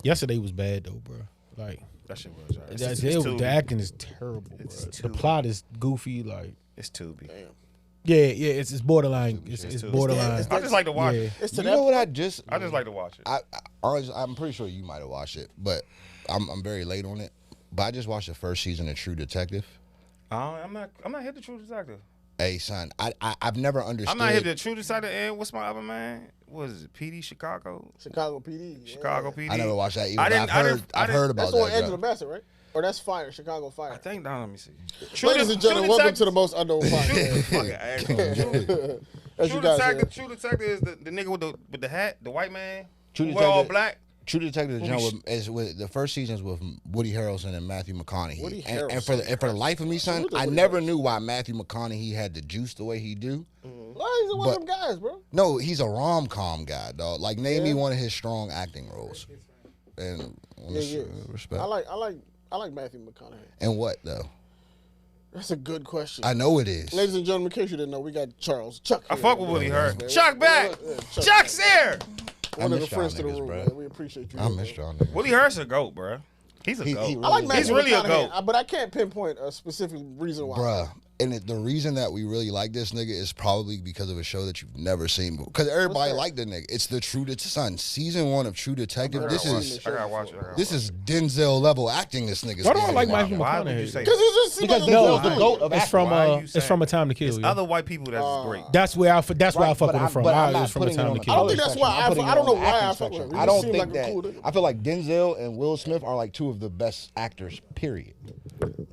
Yesterday was bad though, bro. Like That shit was. Right. the acting is terrible. Bro. The plot is goofy. Like it's Tubi. Damn. Yeah, it's borderline. It's borderline. I just like to watch it. It's You know what I just like to watch it. I'm pretty sure you might have watched it, but I'm very late on it. But I just watched the first season of True Detective. I'm not hit the True Detective. Hey son, I've never understood. I'm not hit the True Detective. And what's my other man? What is it? PD Chicago. Chicago PD. Yeah. Chicago PD. I never watched that either. I've heard about That's the one that. Angela Bassett, right? Or that's Fire, Chicago Fire. I think down. Let me see. Ladies and gentlemen, welcome to the most unknown podcast. Fucking asshole. True Detective is the nigga with the hat, the white man. True We're all black. True Detective is with the first season's with Woody Harrelson and Matthew McConaughey. And for the life of me, son, I never knew why Matthew McConaughey had the juice the way he do. Well, he's one of them guys, bro. No, he's a rom-com guy, dog. Like name me one of his strong acting roles. And respect. I like Matthew McConaughey. And what though? That's a good question. I know it is. Ladies and gentlemen, in case you didn't know, we got Chuck. I fuck with Woody Harrelson. Chuck back. Chuck's here. One of the friends to the room, man. We appreciate you. I miss y'all niggas. Woody Harrelson a goat, bro. He's a goat. I like Matthew He's really a McConaughey, goat. but I can't pinpoint a specific reason why. Bruh. And the reason that we really like this nigga is probably because of a show that you've never seen before. Because everybody liked the nigga. It's the True Detective. Season 1 of True Detective. I gotta watch it. This is Denzel level acting. This nigga's. Why do I like Matthew Why would you McConaughey? say Because he's just No, the goat of it's from it's from A Time to Kill. It's Yeah. other white people that's great. That's where I fuck with him from. It's from A Time to I Kill. don't think that's why. I don't know why I fuck with him. I don't think that. I feel like Denzel and Will Smith are like two of the best actors. Period.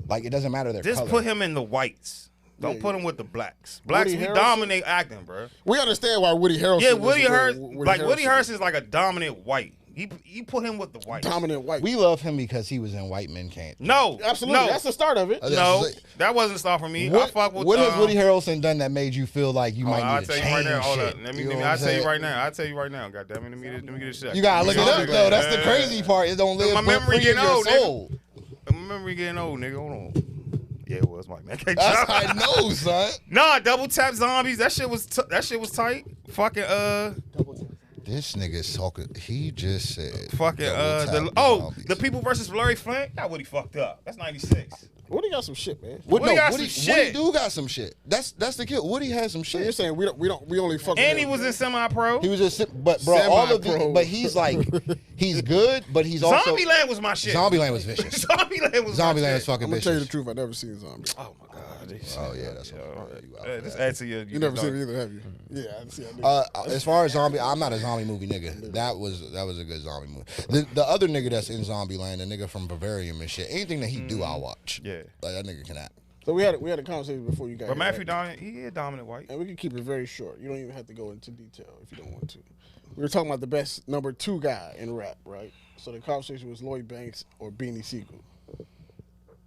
Like it doesn't matter their Just color. put him in the whites. Don't put him with the blacks. Blacks, Woody we Harrelson? dominate acting, bro. We understand why Woody Harrelson. Yeah, Woody Harrelson is like a dominant white. You put him with the whites. Dominant white. We love him because he was in White Men Can't. No, Absolutely. no, That's the start of it. no. That wasn't start for me. What, I fuck with. what has Woody Harrelson done that made you feel like you might I'll need to tell you change right now. Hold shit? up. Let You know me. what I'll I'm tell you saying? right now. I'll tell you right now. God damn it. Let me get a shot. You gotta look it up though. That's the crazy part. It don't live. My memory free in getting your old, soul. My memory getting old, nigga. Hold on. Yeah, it was Mike. Man. That's I know, son. Nah, double tap zombies. That shit was tight. Fucking This nigga's talking. He just said. Fucking the people versus Larry Flint. That Woody fucked up. That's 96. Woody got some shit, man. Woody got some shit. Woody do got some shit. That's the kid. Woody has some So you're shit. saying we only fuck. And with he him. was in semi-pro. He was just, but bro, all of Semi-pro. this, but he's like, he's good, but he's also. Zombieland was my shit. Zombieland was vicious. Zombieland was my Zombieland shit. was fucking I'm gonna tell you the vicious. truth. I never seen Zombie. Oh my god. Oh yeah, that's Just add to your. You never seen it either, have you? Yeah, I see. I As far as zombie, I'm not a zombie movie nigga. That was a good zombie movie. The other nigga that's in Zombieland, the nigga from Bavarian and shit, anything that he do, I'll watch. Yeah. Like that nigga can act. So we had a conversation before you got But here, Matthew right? Dominant, he is dominant white. And we can keep it very short. You don't even have to go into detail if you don't want to. We were talking about the best number 2 guy in rap, right? So the conversation was Lloyd Banks or Beanie Siegel.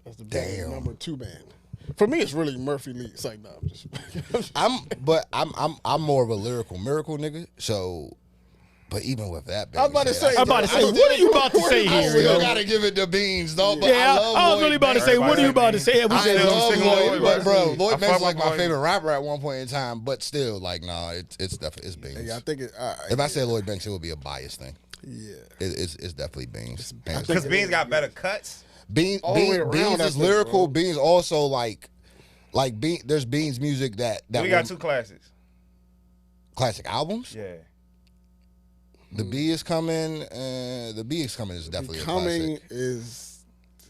That's the best number 2 band. For me, it's really Murphy Lee. It's like, nah, I'm more of a lyrical miracle nigga. So, but even with that, I was about to say, what are you about to say I here? still Yo? gotta give it to Beans, though. But Yeah, I I was really about to say, what are you about to say? We I said love Lloyd, but bro, Lloyd I Banks fuck is like with my Lloyd. favorite rapper at one point in time. But still, like, nah, it's definitely Beans. Yeah, I think it. If I say Lloyd Banks, it would be a biased thing. Yeah. It's definitely Beans. Because Beans got better cuts. Beans All the way around Beans that is thing, lyrical. bro. Beans also like there's Beans music that We got 2 classics. classic albums. Yeah. The B is coming. The B is coming is definitely a Coming classic. is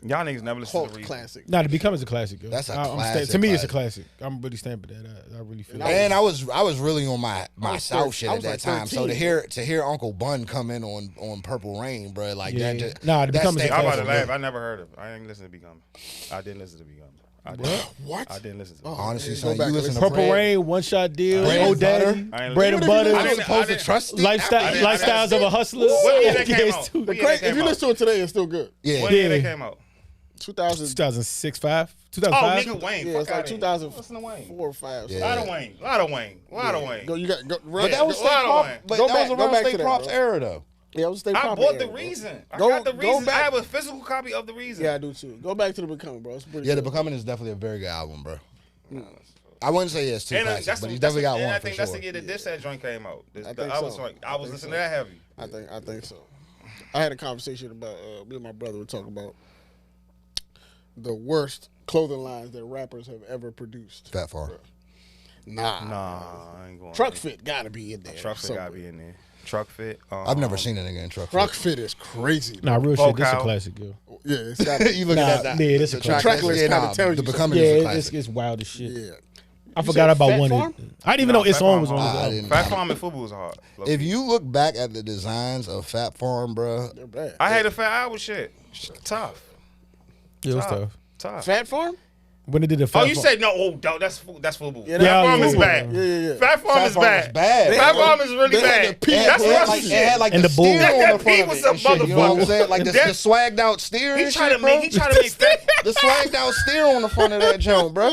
Y'all niggas never listen to cult Reason. classic. Nah, The Becoming's a classic. Yo. That's a I'm classic, to me, it's a classic. classic. I'm really stamping that. I really feel. And I was really on my was South thir- shit I at was that like time. So 13. to hear Uncle Bun come in on Purple Rain, bro, like Yeah. that. Just, Nah, The that Becoming's a stayed I'm about classic. to laugh. I never heard of it. I ain't listen to Becoming. I didn't listen to Becoming. What? I didn't listen to it. Honestly, Go son, back you to listen to Purple Fred, Rain, One Shot Deal, Bread Old and Butter. Daddy, I ain't Bread and listen- Butter, I didn't- supposed to trust it. Lifestyles of a Hustler. What year that came Yes, out? too. What year that Great. If came you out? listen to it today, it's still good. Yeah, What year Yeah. that came out? 2000. 2006, 5, Oh, 2005. nigga, Wayne. Yeah, Fuck it's like outta here. 2004 Listen to Wayne. or 5. Yeah. Lot of Wayne. Lot of Wayne. Lot of Wayne. Go. You got. Go, but that was Yeah, State Wild Prop. Wayne. But Go that back- was go around back to State that, Props bro. era though. Yeah, it was State I Property bought era, the bro. Reason. I Go- got the go Reason. back- I have a physical copy of the Reason. Yeah, I do too. Go back to the Becoming, bro. It's pretty. Yeah, The good. Becoming is definitely a very good album, bro. I wouldn't say it's too And classic, but he's definitely got and one I for think sure. that's the year that this joint came out. I think so. I was listening to that heavy. I think so. I had a conversation about me and my brother were talking about the worst clothing lines that rappers have ever produced. Fat Farm. Nah, I ain't going. Truck Fit gotta be in there. Truck Fit gotta be in there. Truck Fit. I've never seen a nigga in Truck Fit. Truck Fit is crazy. Nah, real shit. This is a classic, yo. Yeah, it's got You looking at that? Yeah, this is a classic. track list kind of tells The you. Becoming is a Yeah, classic. it's wild as shit. Yeah. I forgot about Fat one. Farm? I didn't even know its Fat song Farm was on hard. his I album. didn't. Fat Farm and Fubu was hard. If you look back at the designs of Fat Farm, bro, They're bad. I hate the Fat Album shit. Tough. Yeah, it was tough. Tough. Fat Farm? When they did the Fat Oh, you Farm- said no? Oh, that's Fubu. Yeah, Fat yeah, Farm is Fubu. bad. Yeah. Fat Farm is bad. bad. Fat Farm is really They had bad. the P- That's it had Russian like- shit. It had like And the the bull. steer That on the front P of was it a and shit, you know what I'm motherfucker. saying? Like the That- swagged out steer. He and tried shit, to make. bro. He tried to make fat. The swagged out steer on the front of that joint, bro.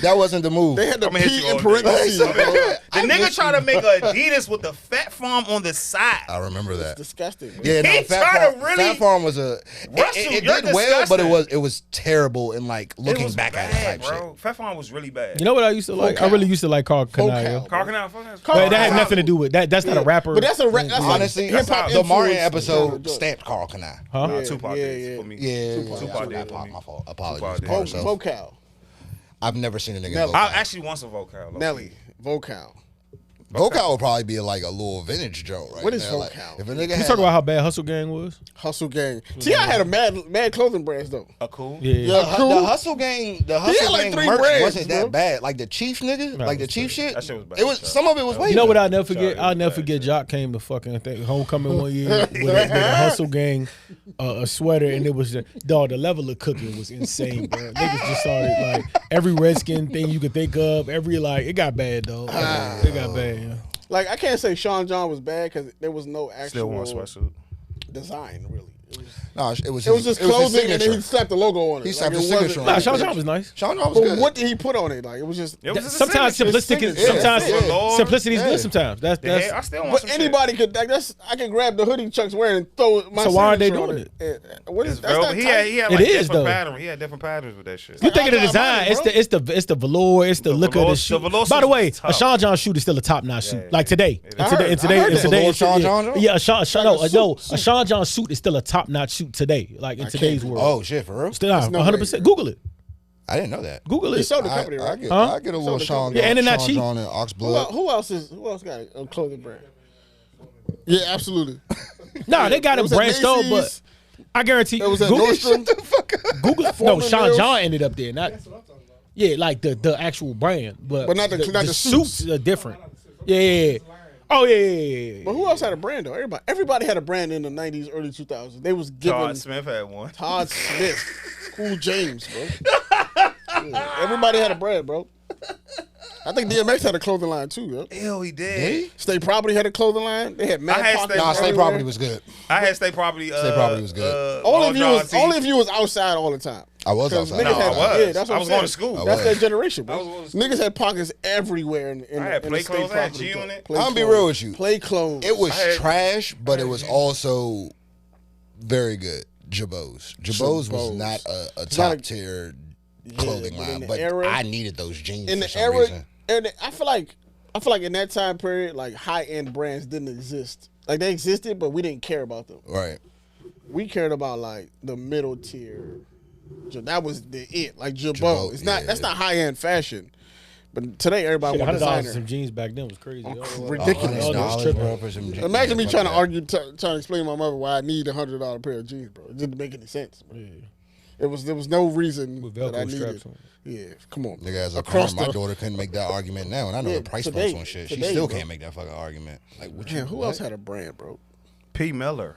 That wasn't the move. They had the I'ma hit P you in all day. parentheses, bro. The I nigga miss tried to make a Adidas with the Fat Farm on the side. I remember that. Disgusting. Bro. Yeah, no, He Fat tried to Farm, really- Fat Farm was a. Russell, It you're did well, but disgusting. it was terrible in like It looking was back bad, at it type bro. Fat Farm was really bad. You know what I used to like? I really used to like Carl Canal. Carcanal, fuck that. But that had nothing to do with that. That's not a rapper. But that's a that's shit. Honestly, like hip-hop the Martin influence. episode stamped Carl Canal. huh? Nah, Tupac Yeah, did yeah. for me. Yeah, Tupac did for my me. fault. Tupac Apologies. did. Part of self. Vocal. I've never seen a nigga. Nelly. I actually want some vocal. Nelly. Vocal. Vocal would probably be like a little vintage joke, right? What is there. Like, Vocal? if a nigga You had talk about how bad Hustle Gang was? Hustle Gang. T.I. had a mad clothing brands though. A cool. Yeah. Cool. the Hustle Gang, like Gang 3 merch brands, wasn't bro. that bad. Like the Chief nigga, Nah, like the it was Chief shit. That shit was bad. It was some of it was way. You know what better. I'll never forget? Sorry, I'll never bad forget. shit. Jock came to fucking homecoming one year with a Hustle Gang a sweater, and it was dog. The level of cooking was insane, bro. Niggas just started like every Redskin thing you could think of. Every like it got bad, though. It got bad. Yeah. Like I can't say Sean John was bad because there was no Still want actual sweatsuit. design really. No, it was It was just clothing, and then he signature. slapped the logo on it. He slapped it the signature wasn't- on Nah, it. Sean John was nice. Sean John was But good. what did he put on it? Like it was just. It was just a Sometimes signature. simplistic is signature. sometimes Yeah. simplicity is Yeah. good. Sometimes that's I still want But some shit. anybody could. Like that's. I can grab the hoodie Chuck's wearing and throw my. So why aren't they signature on doing What is It's that's velvet. not He tight. had It like is, different though. patterns. He had different patterns with that shit. You think of the Outside design? money, It's the velour. It's the look of velour- the shoe. the velour By the suit way, is a tough. Sean John shoot is still a top notch suit. Yeah, Like today, it is. and today, and I today, heard and that. today, Velour Sean John, though? yeah, a Sean, Like a no, suit. a Sean John suit is still a top notch suit today. Like in today's world. Oh shit, for real? Still, no 100%. way. Google it. I didn't know that. Google He it. sold the company, right? Huh? I get a little the Sean company. Yeah, and they're not Sean cheap. John and Ox Blood. Who else got a clothing brand? Yeah, absolutely. Nah, they got It it was at branched out, but Macy's. I guarantee It was at Google, Nordstrom. Google it. No, Foreman Sean Mills. John ended up there. Not yeah, like the actual brand, but not the suits. are different. Yeah. Oh yeah. But who else had a brand though? Everybody had a brand in the 90s, early 2000s. They was giving Todd Smith had one. Todd Smith, Cool James, bro. Yeah, everybody had a brand, bro. I think DMX had a clothing line too, yo. Ew, he did. State Property had a clothing line. They had mad I had pockets. State- Nah, State everywhere. Property was good. I had State Property. State Property was good. Only Long if you John was T. only if you was outside all the time. I was 'Cause outside. niggas No, I had- was. Yeah, that's what I I'm was saying. going to school. I That's was. that generation, I was bro. going to school. Niggas had pockets everywhere in I had in play the State clothes, I had Property G joint. on it. Play I'm gonna be clothes. real with you. Play clothes. It was I had- trash, but it was also very good. Jabos. Jabos was Jabos. not a not a- top tier clothing but in line, the but era- I needed those jeans in for the some era. reason. And I feel like in that time period, like high end brands didn't exist. Like they existed, but we didn't care about them. Right. We cared about like the middle tier. That was the it. Like Jabot. Jabot, It's not. yeah. That's not high end fashion. But today everybody Shit, wants $100 designer. some jeans back then was crazy. Ridiculous, Oh, that's $100 tripping. bro, for some jeans. Imagine me Yeah, trying to fuck that. argue, trying to explain to my mother why I need $100 pair of jeans, bro. It didn't make any sense. Bro. There was no reason With that I Velcro needed. straps on. Yeah, come on. Nigga, as a Across parent, my the- daughter couldn't make that argument now, and I know Yeah, the price today- points on shit. She today, still bro. can't make that fucking argument. Like, what Man, you? who else had a brand, bro? P. Miller.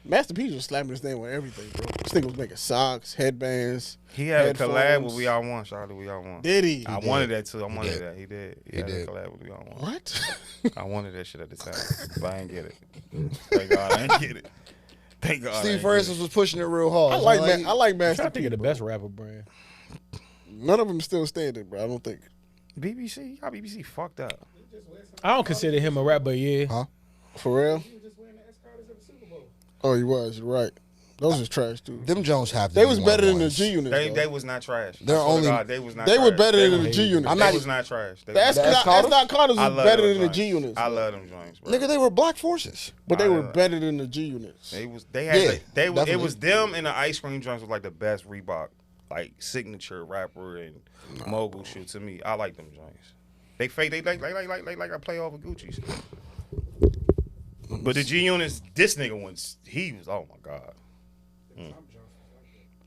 Master P was slapping his name on everything, bro. This nigga was making socks, headbands. He had a collab headphones. with We All One. Shout out to We All One. Did he? I wanted that too. I wanted did. that. He did. He He had did. a collab with We All One. What? I wanted that shit at the time, but I ain't get it. Thank God I ain't get it. Thank God. I Steve ain't get Francis was pushing it real hard. I so like like, I like I'm Master trying to think P. of the bro. best rapper brand. None of them still standing, bro. I don't think. it. BBC. How BBC fucked up. I don't consider him a rapper, yeah. Huh? For real? Oh, he was. You're right. Those was trash too. Them Jones have to. They was better than the G units. They was not trash. They're only. They was not. They trash. were better than the G units. They was not trash. The Ascot Carters was better than the G units. I love them joints, bro. Nigga, they were black forces, but they were better than the G units. It was them and the ice cream joints was like the best Reebok, like signature rapper and mogul shoe to me. I like them joints. They fake. They like I play off of Gucci's. But the G units, this nigga was oh my god.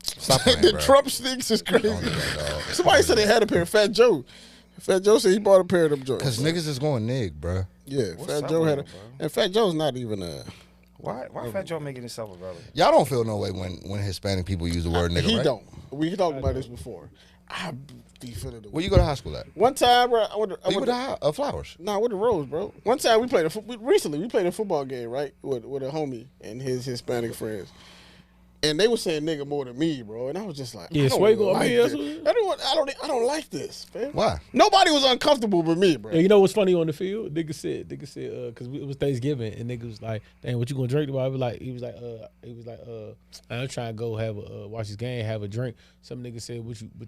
Stop playing, the bro. Trump sneaks is crazy. Somebody said they had a pair. Fat Joe. Fat Joe said he bought a pair of them joints. Cause niggas is going nig, bro. Yeah, Fat Joe had and Fat Joe's not even a. Why Fat Joe making himself irrelevant? Y'all don't feel no way when Hispanic people use the word nigga, He right? don't. We talked about this before. I be feeling it. Where you go to high school at? One time, bro, I went to Flowers. Nah, with the Rose, bro. One time we played recently. We played a football game, right, with a homie and his Hispanic friends. And they were saying nigga more than me, bro. And I was just like, I don't like this, man. Why? Nobody was uncomfortable but me, bro. Yeah, you know what's funny on the field? Nigga said, because it was Thanksgiving, and nigga was like, "Damn, what you gonna drink?" He was like, I'm trying to go have watch this game, have a drink. Some nigga said,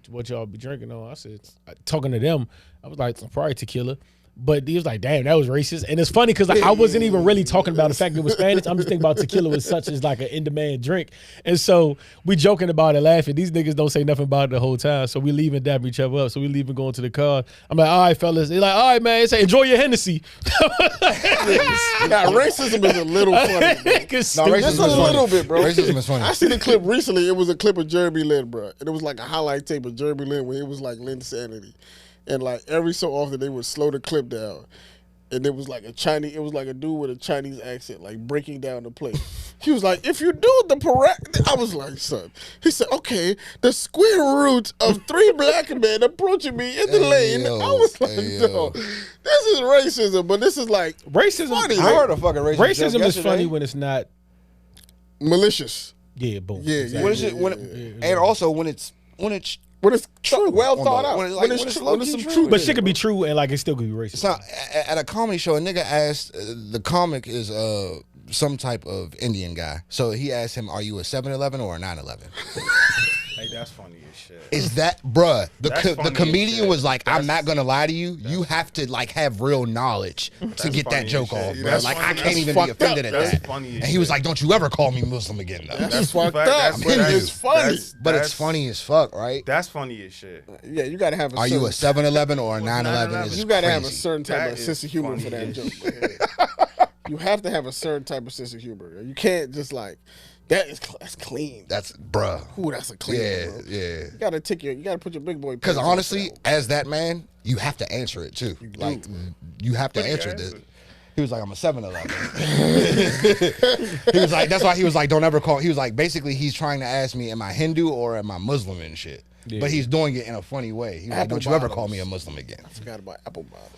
"What y'all be drinking on?" I said, talking to them, I was like, probably tequila. But he was like, damn, that was racist. And it's funny because I wasn't even really talking about the fact that it was Spanish. I'm just thinking about tequila was such as like an in-demand drink. And so we joking about it, laughing. These niggas don't say nothing about it the whole time. So we leaving dapping each other up. So we leaving going to the car. I'm like, all right, fellas. They're like, all right, man. Say, enjoy your Hennessy. Now, racism is a little funny. Just a little bit, bro. Racism is funny. I seen a clip recently. It was a clip of Jeremy Lin, bro. And it was like a highlight tape of Jeremy Lin where it was like Linsanity. And like every so often they would slow the clip down. And it was like a dude with a Chinese accent, like breaking down the plate. He was like, if you do the I was like, son. He said, okay, the square root of 3 black men approaching me in the lane. I was like, no, this is racism, but this is like racism. Funny, I heard a fucking racism is funny when it's not malicious. Yeah, boom. Yeah, exactly. And also when it's true, well thought out. When it's some truth. But shit could be true and like it still could be racist. So at a comedy show, a nigga asked, the comic is some type of Indian guy. So he asked him, are you a 7-Eleven or a 9-11? Hey, that's funny as shit. Is that, bruh? The comedian was like, I'm not gonna lie to you. You have to like have real knowledge to get that joke off, bro. Like I can't even be offended at that. And he was like, don't you ever call me Muslim again, though. That's fucked up. It's funny. But it's funny as fuck, right? That's funny as shit. Yeah, you gotta have Are you a 7-Eleven or a 9-11? You gotta have a certain type of sense of humor for that joke. You have to have a certain type of sense of humor. You can't just like that's clean. That's bruh. Ooh, that's a clean one, bro. Yeah. You gotta put your big boy. Because honestly, as that man, you have to answer it too. You have to answer this. He was like, I'm a 7-Eleven. He was like, that's why he was like, don't ever call. He was like, basically, he's trying to ask me, am I Hindu or am I Muslim and shit? Yeah. But he's doing it in a funny way. He was like, don't you ever call me a Muslim again. I forgot about apple bottoms.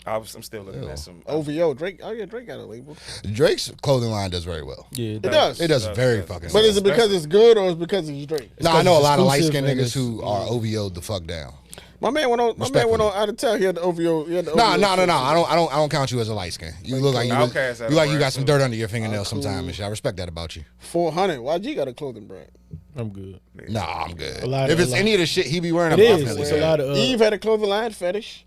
I'm still looking at some OVO. Drake. Oh yeah, Drake got a label. Drake's clothing line does very well. Yeah, it does. It does very fucking well. But is it because it's good or is it because he's Drake? No, I know a lot of light skinned niggas who are OVO'd the fuck down. My man went on out of town. He had the OVO. No. I don't count you as a light skin. You look like you got some dirt under your fingernails sometime and shit. I respect that about you. 400. YG got a clothing brand. I'm good. Nah, I'm good. If it's any of the shit he be wearing, I'm definitely good. A lot of Eve had a clothing line, Fetish.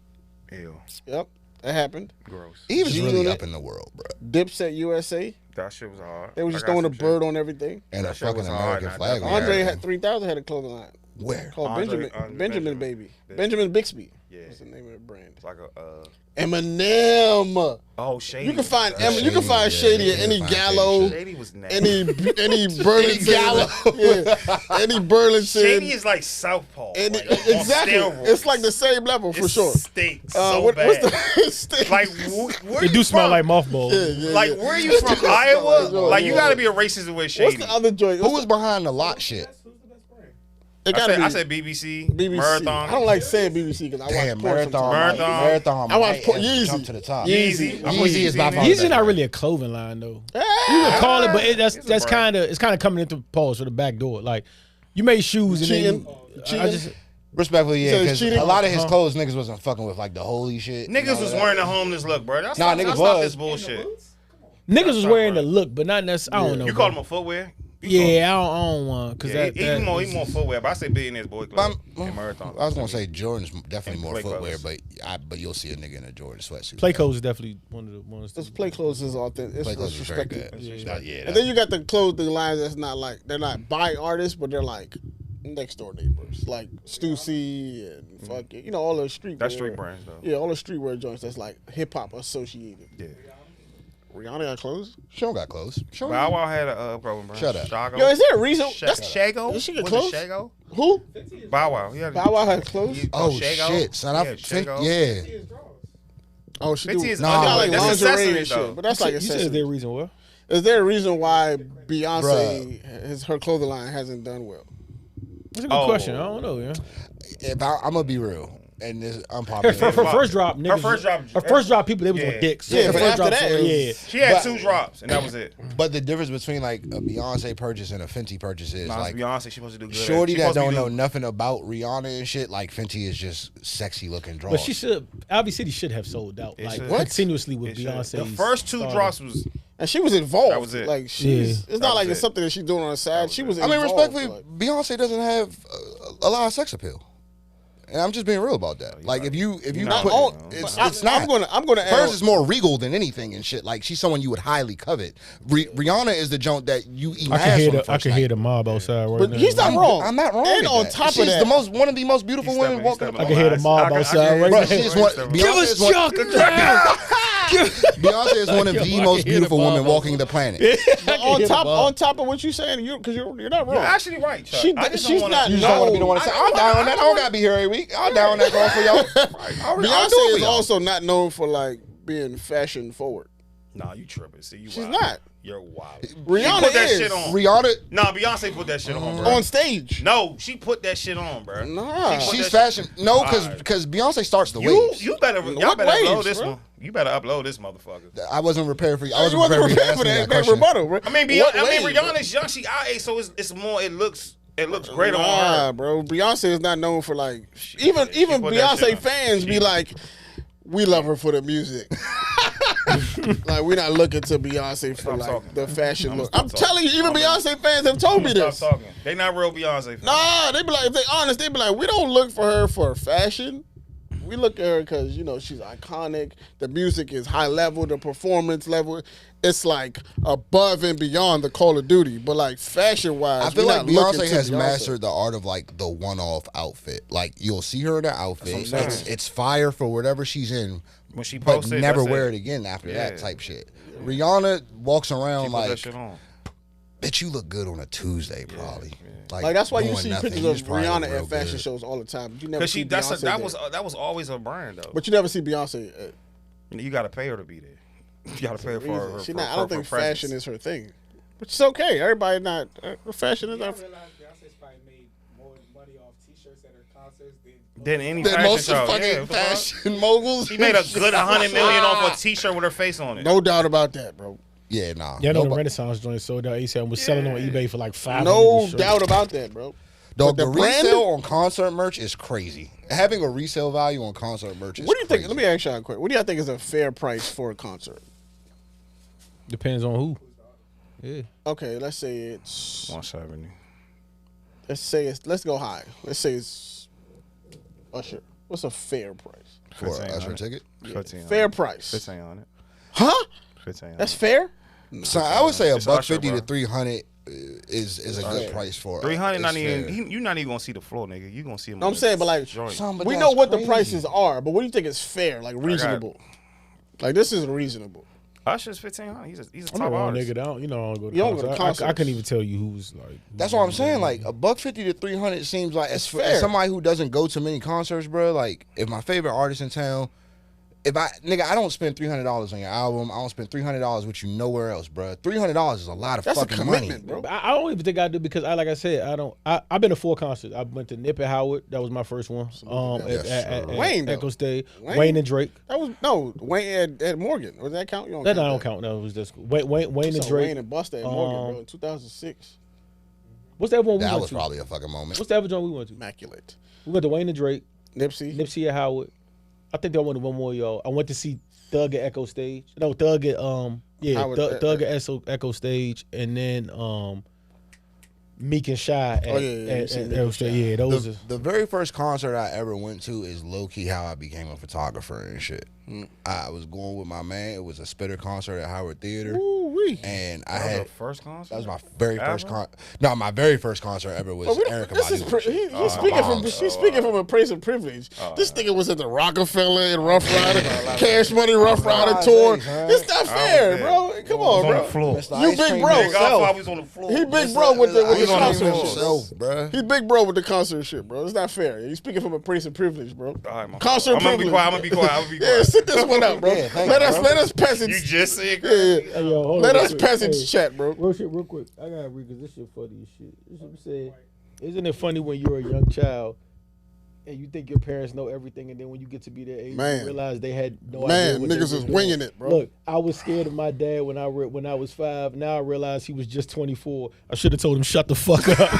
Ew. Yep, that happened. Gross. Eve is really up in the world, bro. Dipset USA. That shit was hard. They was just throwing a bird on everything. And a fucking American flag. Andre had 3000 had a clothing line. Where? Called Benjamin Baby. Benjamin Bixby. Yeah. That's the name of the brand. It's like a Eminem. Oh, Shady. You can find Shady at any Gallo. Shady was nasty. Any Burlington. Gallo. Yeah. Any Burlington. Shady is like Southpaw. Exactly. It's like the same level for sure. Stinks so bad. What's the like where it do smell like mothballs. Yeah. Like where are you from? Iowa? Like you gotta be a racist with Shady. What's the other joint? Who was behind the lot shit? I said BBC. Marathon. I don't like saying BBC because I watch Marathon. I watch Yeezy. Jump to the top. Yeezy is by far. Yeezy not really a clothing line though. You would call it, but that's kind of coming into pause for the back door. Like you made shoes and then respectfully, yeah, because a lot of his clothes niggas wasn't fucking with like the holy shit. Niggas was wearing the homeless look, bro. Niggas was this bullshit. Niggas was wearing the look, but not necessarily. I don't know. You called him a footwear? Yeah, I don't want because he more footwear. But I say billionaires boy club and marathon. I was gonna say Jordan's definitely more footwear, but you'll see a nigga in a Jordan sweatsuit. Play clothes is definitely one of the ones. This play clothes is authentic. Play clothes is very respected. good. Yeah. And then you got the clothing lines that's not like they're not by artists, but they're like next door neighbors, like Stussy and fucking all the street. That's street brands though. Yeah, all the streetwear joints that's like hip hop associated. Yeah. Rihanna got clothes. She don't got clothes. Bow Wow had a clothing brand. Shut up. Shago. Yo, is there a reason? Shago. Did she get clothes? Shago? Who? Bow Wow. Yeah. Bow Wow had clothes. Oh Shago? shit, son! I think yeah. Oh, she 50 do. is Like that's lingerie accessories, and though. shit, but that's like You said accessories. there a reason what? Is there a reason why Beyonce, her clothing line hasn't done well? That's a good question. I don't know. Yeah. If I'm gonna be real, and this unpopular. Her first drop, niggas. Her first drop, people they was on dicks. Yeah, Her but first after drop, that, it was- She had But- 2 drops, and that was it. But the difference between like a Beyonce purchase and a Fenty purchase is Nah, like Beyonce, she supposed to do good. shorty She that supposed to don't be know doing- nothing about Rihanna and shit. Like Fenty is just sexy looking drawers. But she should. Albee City should have sold out It like should. continuously with It should. Beyonce. The first 2 drops was And she was involved. That was it. Like she's, it's not was like it's it. something that she's doing on the side. She was. I mean, involved, respectfully, like- Beyonce doesn't have a lot of sex appeal, and I'm just being real about that. Like if you not put, all- it's but not. I'm gonna add. Hers is more regal than anything and shit. Like she's someone you would highly covet. Rihanna is the joint that you eat. I can hear the mob outside right But now. he's not wrong. I'm not wrong. And with on that. top of she's that, one of the most beautiful He's women stepping- walking. he's I can hear the mob outside right Bro, now. she is one. Beyonce is one of the most beautiful women walking the planet. but on top of what you're saying, because you're not wrong. You're actually right, Chuck. She- I just she's don't not wanna, You just don't want to be the one to say, I'm down on that. I don't gotta be here every week. I'm down on that girl for y'all. I'll do it Beyonce for is y'all. also not known for like being fashion forward. Nah, you tripping. See, you She's wild. not. You're wild. Rihanna she put that is. shit on. Rihanna, Nah, Beyonce put that shit on, bro. On stage. No, she put that shit on, bro. Nah. She put she's that fashion. No, Alright. because Beyonce starts the You waves. y'all better What upload waves, this bro? one. You better upload this motherfucker. I wasn't prepared for you. I You wasn't wasn't prepared for you to prepared ask for me that that question. rebuttal, bro. I mean, What Rihanna's waves? young. She our age, so it's more. It looks greater on Nah, her. bro. Beyonce is not known for like She even put that shit Beyonce on. fans be like, we love her for the music. Like we're not looking to Beyonce for Stop like talking. the fashion look. stop I'm talking. telling you, even Beyonce fans have told me this. Stop talking. They not real Beyonce fans. Nah, they be like, if they honest, they be like, we don't look for her for fashion. We look at her because she's iconic. The music is high level. The performance level, it's like above and beyond the Call of Duty. But like fashion wise, I feel like Beyonce has mastered the art of like the one-off outfit. Like you'll see her in an outfit, That's what I'm saying. it's fire for whatever she's in, When she but posts it, never that's wear it. it again after Yeah. that type shit. Rihanna walks She around put that like, shit on. bitch, you look good on a Tuesday, probably. Like that's why you doing see nothing. pictures You of just probably Rihanna look real at fashion good. shows all the time. But you never Because see that Beyonce there. was always a brand though. But you never see Beyonce. You got to pay her to be there. You got to pay her for her. She for, not. for, I don't for think presence. fashion is her thing. But it's okay. Everybody not. Fashion is I not. realize Beyonce's probably made more money off T-shirts at her concerts than Than any Than fashion most show. fucking Yeah, what the fuck? fashion moguls. She made a good $100 million off a T-shirt with her face on it. No doubt about that, bro. Yeah, nah. Yeah, I know the Nobody- Renaissance joint sold out ASAP and was selling on eBay for like $500. No shirts. doubt about that, bro. Dog, But the the brand- resale on concert merch is crazy. Having a resale value on concert merch is What do you think? crazy. Let me ask y'all a question. What do y'all think is a fair price for a concert? Depends on who. Yeah. Okay, let's say it's. 170. Let's go high. Let's say it's Usher. What's a fair price? For an Usher ticket? 15 Fair price. 15 on it. Huh? 15 on That's it. fair? So I would say It's Usher, $150 bro. to $300 is a good price for 300 it's not fair. even. You're not even gonna see the floor, nigga. You gonna see him. No, I'm saying, but like, joint. Son, but we that's know what the crazy. prices are, but what do you think is fair, like reasonable? Like this is reasonable. Usher's 1500. He's a I'm top the wrong artist. nigga. I don't go to You don't go to concerts. I concerts. couldn't even tell you who's like. That's what I'm saying. Like $150 to $300 seems like as fair. somebody who doesn't go to many concerts, bro. Like if my favorite artist in town, I don't spend $300 on your album. I don't spend $300 with you nowhere else, bro. $300 is a lot of That's a fucking commitment, money, bro. I don't even think I do because like I said, I've been to 4 concerts. I went to Nip at Howard. That was my first one. At Wayne, though. Echo Stage. Wayne? Wayne and Drake. That was no Wayne at Morgan. Does that count? You don't That count I don't count. No, it was just Wayne and So Drake. Wayne and Busta at Morgan, bro, in 2006. What's that one we That went was to? probably a fucking moment. What's the other joint we went to? Immaculate. We went to Wayne and Drake. Nipsey. at Howard. I think I went to one more, y'all. I went to see Thug at Echo Stage. No, Thug at Howard, Thug at Echo Stage, and then Meek and Shy at those. The very first concert I ever went to is low key how I became a photographer and shit. I was going with my man. It was a Spitter concert at Howard Theater. Ooh-wee. And I That was had your first concert. that was my very first concert. No, my very first concert ever was Erykah Badu. He's speaking from a place of privilege. This nigga was at the Rockefeller and Rough Rider, Cash Money Rough Rider tour. It's not fair, bro. Come on, bro. You big bro. He big bro with the concert shit. He big bro with the concert shit, bro. It's not fair. He's speaking from a place of privilege, bro. Concert privilege. I'm gonna be quiet. Yeah, sit this one out, bro. Let us peasants. You just said. Yeah. Hey, yo, Let us peasants chat, bro. Real quick. I gotta read because this shit funny as shit. This what I'm saying. Isn't it funny when you're a young child and you think your parents know everything, and then when you get to be their age, you realize they had no idea. Man, niggas is winging it, bro. Look, I was scared of my dad when I was 5. Now I realize he was just 24. I should have told him shut the fuck up.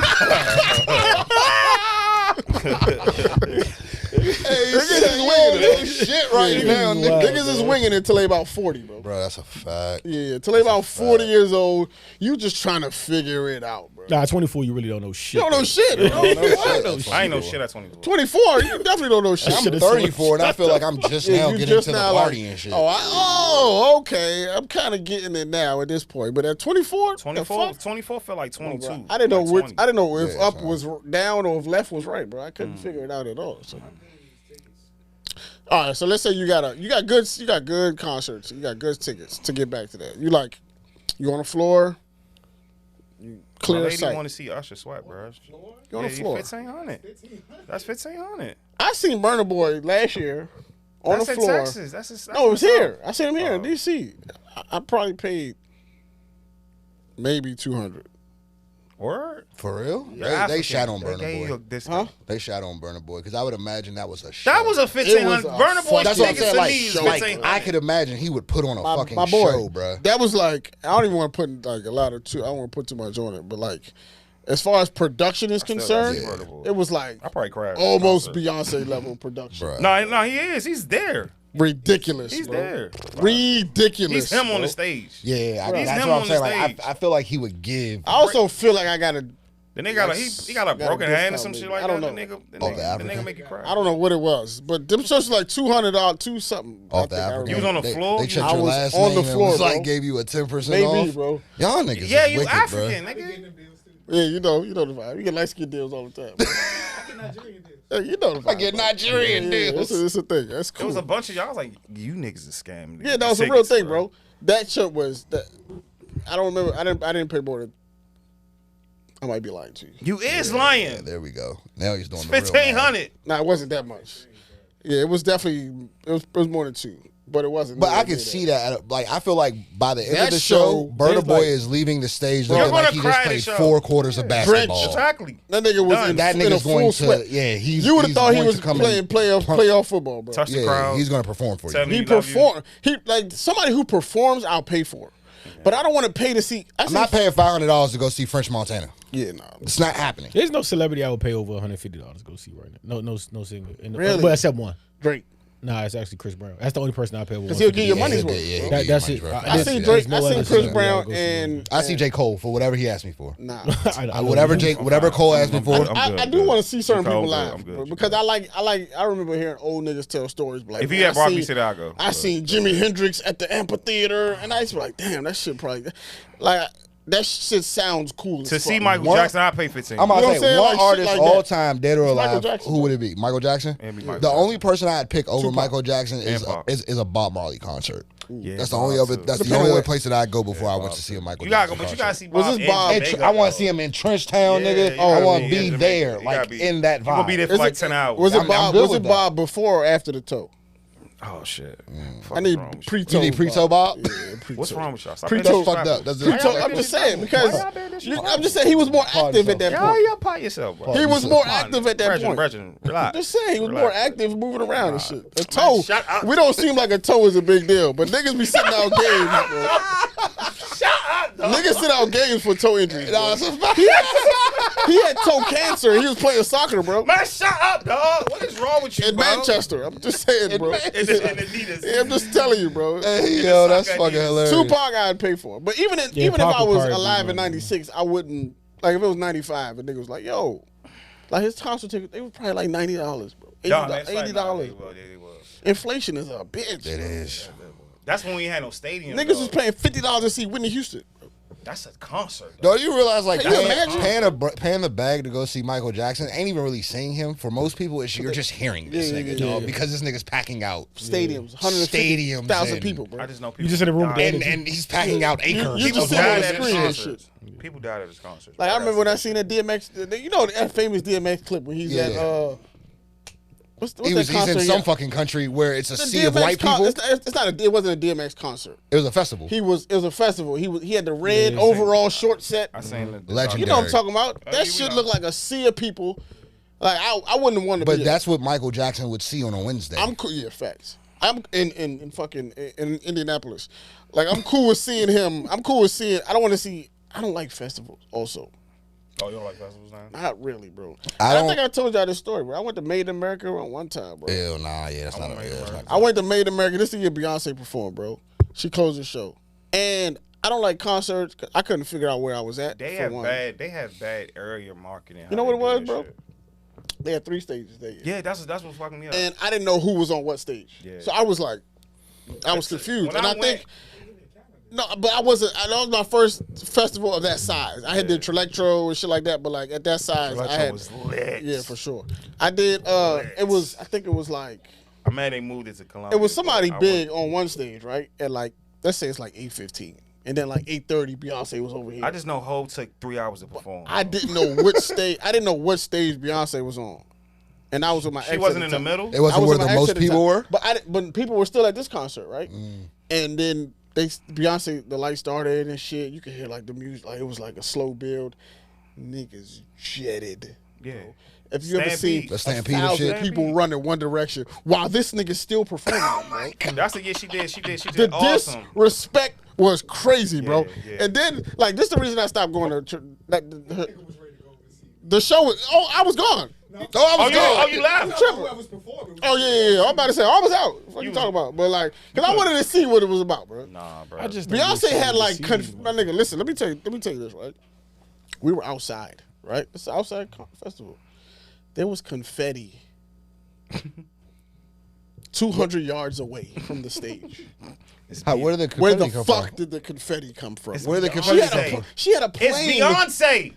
Niggas is winging it. Shit right now. Niggas is winging it till they about 40, bro. Bro, that's a fact. Yeah, till they about 40 years old. You just trying to figure it out, bro. Nah, 24, you really don't know shit. You don't know shit, bro. I ain't no shit at 24. 24, you definitely don't know shit. I'm 34 and I feel like I'm just now getting into the party and shit. Okay. I'm kind of getting it now at this point. But at 24, 24 felt like 22. I didn't know if up was down or if left was right, bro. I couldn't figure it out at all. So. All right, so let's say you got good concerts, you got good tickets. To get back to that, you on the floor, you clear lady sight. Want to see Usher sweat, bro. You on the floor. 1500. That's 1500. I seen Burna Boy last year on the floor. That's in Texas. No, it was here. I seen him here in DC. I probably paid maybe $200. Word? For real? Yeah, they shot on Burna Boy. Huh? They shot on Burna Boy because I would imagine that was a show. That was a 1500. Burna Boy that's what I'm saying. Like, I could imagine he would put on a fucking boy, show, bro. That was like, I don't even want to put like a lot of I don't want to put too much on it, but like as far as production is concerned, it was like I probably cried. Almost Beyonce level production. Bruh. No, he is. He's there. Ridiculous. He's bro. there. Ridiculous. He's him on the stage. Yeah, He's that's him what I'm on saying. the Like, stage. I feel like he would give. I also feel like I gotta. Then they got he got a broken hand or some shit like that. I don't know. The nigga make you cry. I don't know what it was, but them shows like $200, two something. Off the African. You was on the floor. They checked I your was last on name the floor, and was bro. like gave you a 10% Maybe, off. bro. Y'all niggas Yeah, is you wicked, African, bro. nigga. Yeah, you know the vibe. You get light skin deals all the time. Bro. Hey, you know the vibe. I get Nigerian deals. It's a thing. That's cool. There was a bunch of y'all. I was like, you niggas is scam. Yeah, that was a real thing, bro. That shit was that. I don't remember. I didn't pay more than. I might be lying to you. You is lying. Yeah, there we go. Now he's doing the real 1500. Nah, it wasn't that much. Yeah, it was definitely. It was more than 2, but it wasn't. But I could see that. Like, I feel like by the end That of the show, show, Burna there's Boy like- is leaving the stage You're looking gonna like he just cry played the show. 4 quarters of basketball. Exactly. That nigga was Done. in, That in a nigga's full going sweat. to, yeah, he's You would have he's thought he going was to come playing and playoff football, bro. Touch the Yeah, crowd. he's going to perform for Tell you. me He you love you. performed. He like somebody who performs, I'll pay for. But I don't want to pay to see. I'm not paying $500 to go see French Montana. Yeah, nah. It's not happening. There's no celebrity I would pay over $150 to go see right now. No single. Really? But except one. Drake. Nah, it's actually Chris Brown. That's the only person I pay over. Because he'll give you $150. money's worth. Yeah, bro. yeah, That's yeah, it. money's worth. I seen Drake. I seen Chris Brown and I see J. Cole for whatever he asked me for. Nah. Whatever Cole asked me for. I do want to see certain Cole, people good. live I'm good. bro, because I remember hearing old niggas tell stories. Like, If you had Barbie City, I'll go. I seen Jimi Hendrix at the amphitheater, and I used to be like, damn, that shit probably like that shit sounds cool. To as see fuck. Michael Jackson, I pay 15. I'm about You know to what I'm say, saying? one Like, shit artist like all that. time, dead or Michael alive, Jackson. who would it be? Michael Jackson? It'd be Michael The only Jackson. person I'd pick over Tupac. Michael Jackson is Tupac. a Bob Marley concert. Yeah, That's the only other. That's the only other place that I'd go before I went to see a Michael You gotta Jackson go, but you concert. gotta see Was Bob. this Bob- in I Jamaica, want to see though. him in Trenchtown, Yeah, nigga. you I gotta want to be be in there, Jamaica. You gotta like be- in that You gonna be vibe. there for like 10 hours. Was it I'm Bob? good Was with it that. Bob before or after the toe? Oh shit. I need pre. pre-toe. You need pre-toe, Bob? Yeah, pre-toe. What's wrong with y'all? Stop Pre-toe being fucked disrespectful. up. That's Pre-toe. it. I'm just saying because Why y'all being disrespectful? I'm just saying he was more active at that point. Y'all pot yourself, bro. He was more active at that Brethren, point. relax. Just saying, he was Relax. more active, moving around and shit. A toe, shut up. we don't seem like a toe is a big deal, but niggas be sitting out games, bro. Shut up, dog. Niggas sit out games for toe injuries. Nah, Bro. it's a fact. He had toe cancer. He was playing soccer, bro. Man, shut up, dog. What is wrong with you, In bro? Manchester, I'm just saying, bro. In Adidas. Yeah, I'm just telling you, bro. Hey, yo, that's fucking hilarious. Tupac, I'd pay for, but even if I was Pac would alive probably in '96, I wouldn't Like if it was 95, and nigga was like, yo, like his concert ticket, they were probably like $90, bro. $80. Inflation is a bitch. It is. That's when we had no stadium. Niggas was paying $50 to see Whitney Houston. That's a concert. Don't you realize, like, Can you imagine? paying the bag to go see Michael Jackson ain't even really seeing him. For most people, you're just hearing this nigga, dog, because this nigga's packing out Stadiums, 150,000 people, bro. I just know people. You just in a room with and he's packing out acres. You People just see him on died the at his screen and concerts. People died at his concerts. Like I remember when I seen that DMX, you know that famous DMX clip when he's at what's He's that concert? in some fucking country where it's a sea of DMX white people. It wasn't a DMX concert. It was a festival. It was a festival. He had the red overall short set. I seen the Legendary. You know what I'm talking about? That you shit know. looked like a sea of people. Like I wouldn't want to be But there. that's what Michael Jackson would see on a Wednesday. I'm cool. Yeah, facts. I'm in fucking in Indianapolis. Like I'm cool with seeing him. I'm cool with seeing. I don't like festivals. Also, Oh, you don't like festivals now? not really, bro. I I don't- think I told y'all this story, bro. I went to Made in America one time, bro. Hell nah, yeah, that's not. That's not I went to Made in America. This is the year Beyonce performed, bro. She closed the show, and I don't like concerts. 'Cause I couldn't figure out where I was at. They for have one. bad area marketing. You know how what they it do was, that bro? shit. They had 3 stages that year. Yeah, that's what's fucking me up. And I didn't know who was on what stage. Yeah. So I was like, I was confused. When And I I think, no, but I wasn't, that was my first festival of that size. I had did Trelectro and shit like that, but like at that size, I had, was lit. yeah, for sure. I did, I think it was like, I'm mad they moved it to Columbia. it was somebody I big on one stage, right? At like, let's say it's like 8:15. And then like 8:30, Beyonce was over here. I just know Ho took 3 hours to perform. I didn't know which stage, Beyonce was on. And I was with my ex. She at wasn't the in the time. middle. It I wasn't was where with the my ex most at the people time. were. But people were still at this concert, right? And then Beyonce, the light started and shit. You could hear like the music, like it was like a slow build. Niggas jetted. Yeah. If you ever seen Stampede. The Stampede and 1,000 shit. people run in one direction while this nigga's still performing, right? That's the year she did. She The did awesome. disrespect was crazy, bro. Yeah. And then, like, this is the reason I stopped going to the show. I was gone. Oh, I was gone. You left. Whoever's performing. Oh yeah. I'm about to say I was out. What you talking about? But like, cause I wanted to see what it was about, bro. Nah, bro. I just don't Beyonce get had so like, deceived, my nigga. Listen, let me tell you this, right? We were outside, right? It's an outside festival. There was confetti 200 yards away from the stage. Where did the Where confetti the come fuck from? did the confetti come from? Where did the She confetti had, come from? she had a It's plane Beyonce.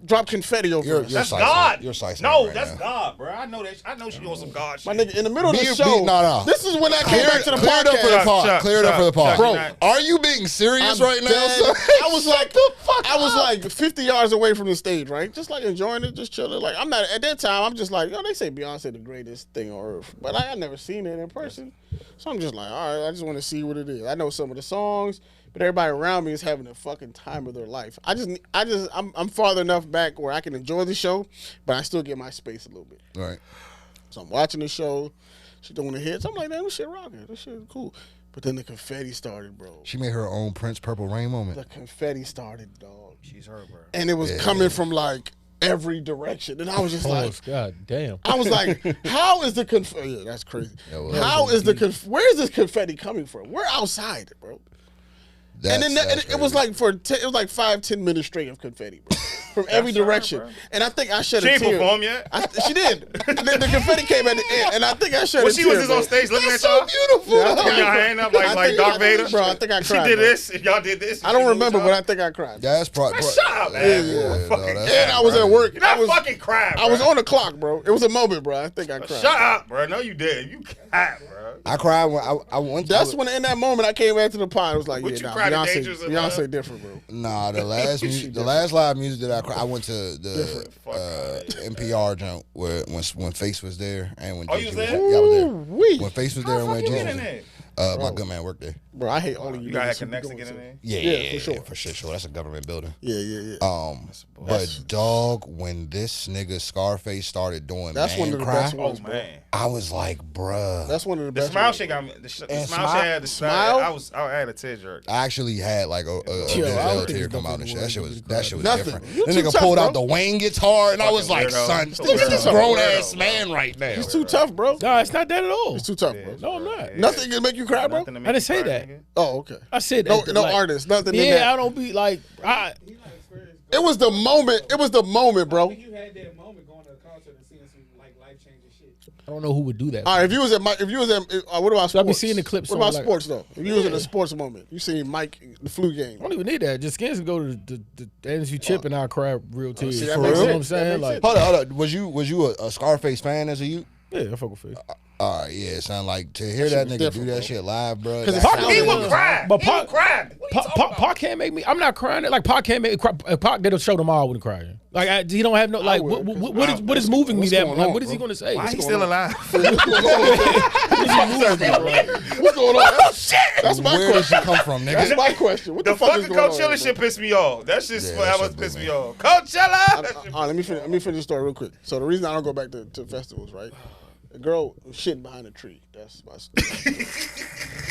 drop confetti over us. That's slicing- God. you're slicing No, it right that's now. God, bro. I know that. I know she on some God shit. My nigga, in the middle of the Be- show, be- no. this is when I came back to the Clear it up for the podcast. pod. Chuck, Clear it up for the pod. Chuck, Bro, you're not- Are you being serious I'm right now, dead. son? I was like, I was like 50 yards away from the stage, right? Just like enjoying it, just chilling. Like I'm not at that time. I'm just like, yo, they say Beyonce the greatest thing on earth, but I had never seen it in person, so I'm just like, all right, I just want to see what it is. I know some of the songs, but everybody around me is having a fucking time of their life. I'm farther enough back where I can enjoy the show, but I still get my space a little bit. Right. So I'm watching the show. She doing the hits. I'm like, damn, this shit rocking. This shit is cool. But then the confetti started, bro. She made her own Prince Purple Rain moment. The confetti started, dog. She's her, bro. And it was coming from like every direction. And I was just like, God damn. I was like, how is the confetti? Yeah, that's crazy. was- How is the where is this confetti coming from? We're outside, bro. And then it was like it was like 5-10 minutes straight of confetti, bro, from every direction. bro. And I think I shed She a ain't tear. performed yet. She did. the confetti came at the end, and I think I shed When a she tear. was just bro. on stage looking That's at y'all. so beautiful. Yeah, putting your hand up like Darth Vader. Bro, I think I cried. She did bro. this. Y'all did this. I don't remember, but I think I cried. That's probably. Shut up, man. Yeah. Fucking No, And I was at work. You're not I was fucking crying. I was bro. on the clock, bro. It was a moment, bro. I think I cried. Shut up, bro. No, you did. You cat, bro. I cried when I went. That's when in that moment I came back to the pod. I was like, Would yeah, you nah, cry to Dangerous in Beyonce Love? different, bro. Nah, the last live music that I cried. I went to the NPR joint when Face was there and when Oh, you Gigi was there? Yeah, I was there. Ooh-wee. When Face was there and when You Gigi get was in there. there. My good man worked there. Bro, I hate all of you. You gotta have niggas who be connects to going get in to- there. Yeah, for sure. That's a government building. Yeah. But dog, when this nigga Scarface started doing That's Man one of the Cry, best Oh ones, bro. man. I was like, bruh. That's one of the The best. smile ones. shit got me. The smile And shit had the Smile? smile. I had a tear jerk. I actually had like a Yo, I Denzel don't think tear it's come out and shit. That shit was Nothing. different. You This too nigga tough, pulled out bro. the Wayne guitar, and I was Fucking like, weirdo. son, He's this a is weirdo. grown ass Weirdo, man right now. He's too tough, bro. No, it's not that at all. He's too tough, bro. No, I'm not. Nothing can make you cry, bro. Nothing to make I didn't you say cry, that. nigga. Oh, okay. I said No, that, no like, artist. Nothing in Yeah, that. I don't be like He likes where it's It was the moment. It was the moment, I bro. think you had that moment going to a concert and seeing some like life changing shit. I don't know who would do that. All right, if you was at, what about sports? I be seeing the clips. What about like, sports though? If you was in a sports moment, you seen Mike the flu game. I don't even need that. Just Skins can go to the NSU chip and I'll cry real tears. see, You that know makes what I'm sense. saying? That makes Like, Hold on. Was you a Scarface fan as a youth? yeah, I fuck with Face. All right, yeah. It sound like to hear that nigga do different, that bro. shit live, bro. Because that He sounded- would cry. But He would cry. What you talking about? Pac can't make me. I'm not crying. Like Pac can't make me cry. Pac, they'll show them all. I wouldn't cry. Like he don't have no like. would, What is moving me that? going Like, on, what is he bro? gonna say? Why he still alive? What's going on? Oh shit! That's my Where does question. she come from, That's nigga? my question. What the, The fuck is fucking going on? Coachella here, shit bro? pissed me off. That shit Yeah, that forever shit pissed blew me me. off. Coachella. Let me finish the story real quick. So the reason I don't go back to festivals, right? The girl was shitting behind a tree. That's my story.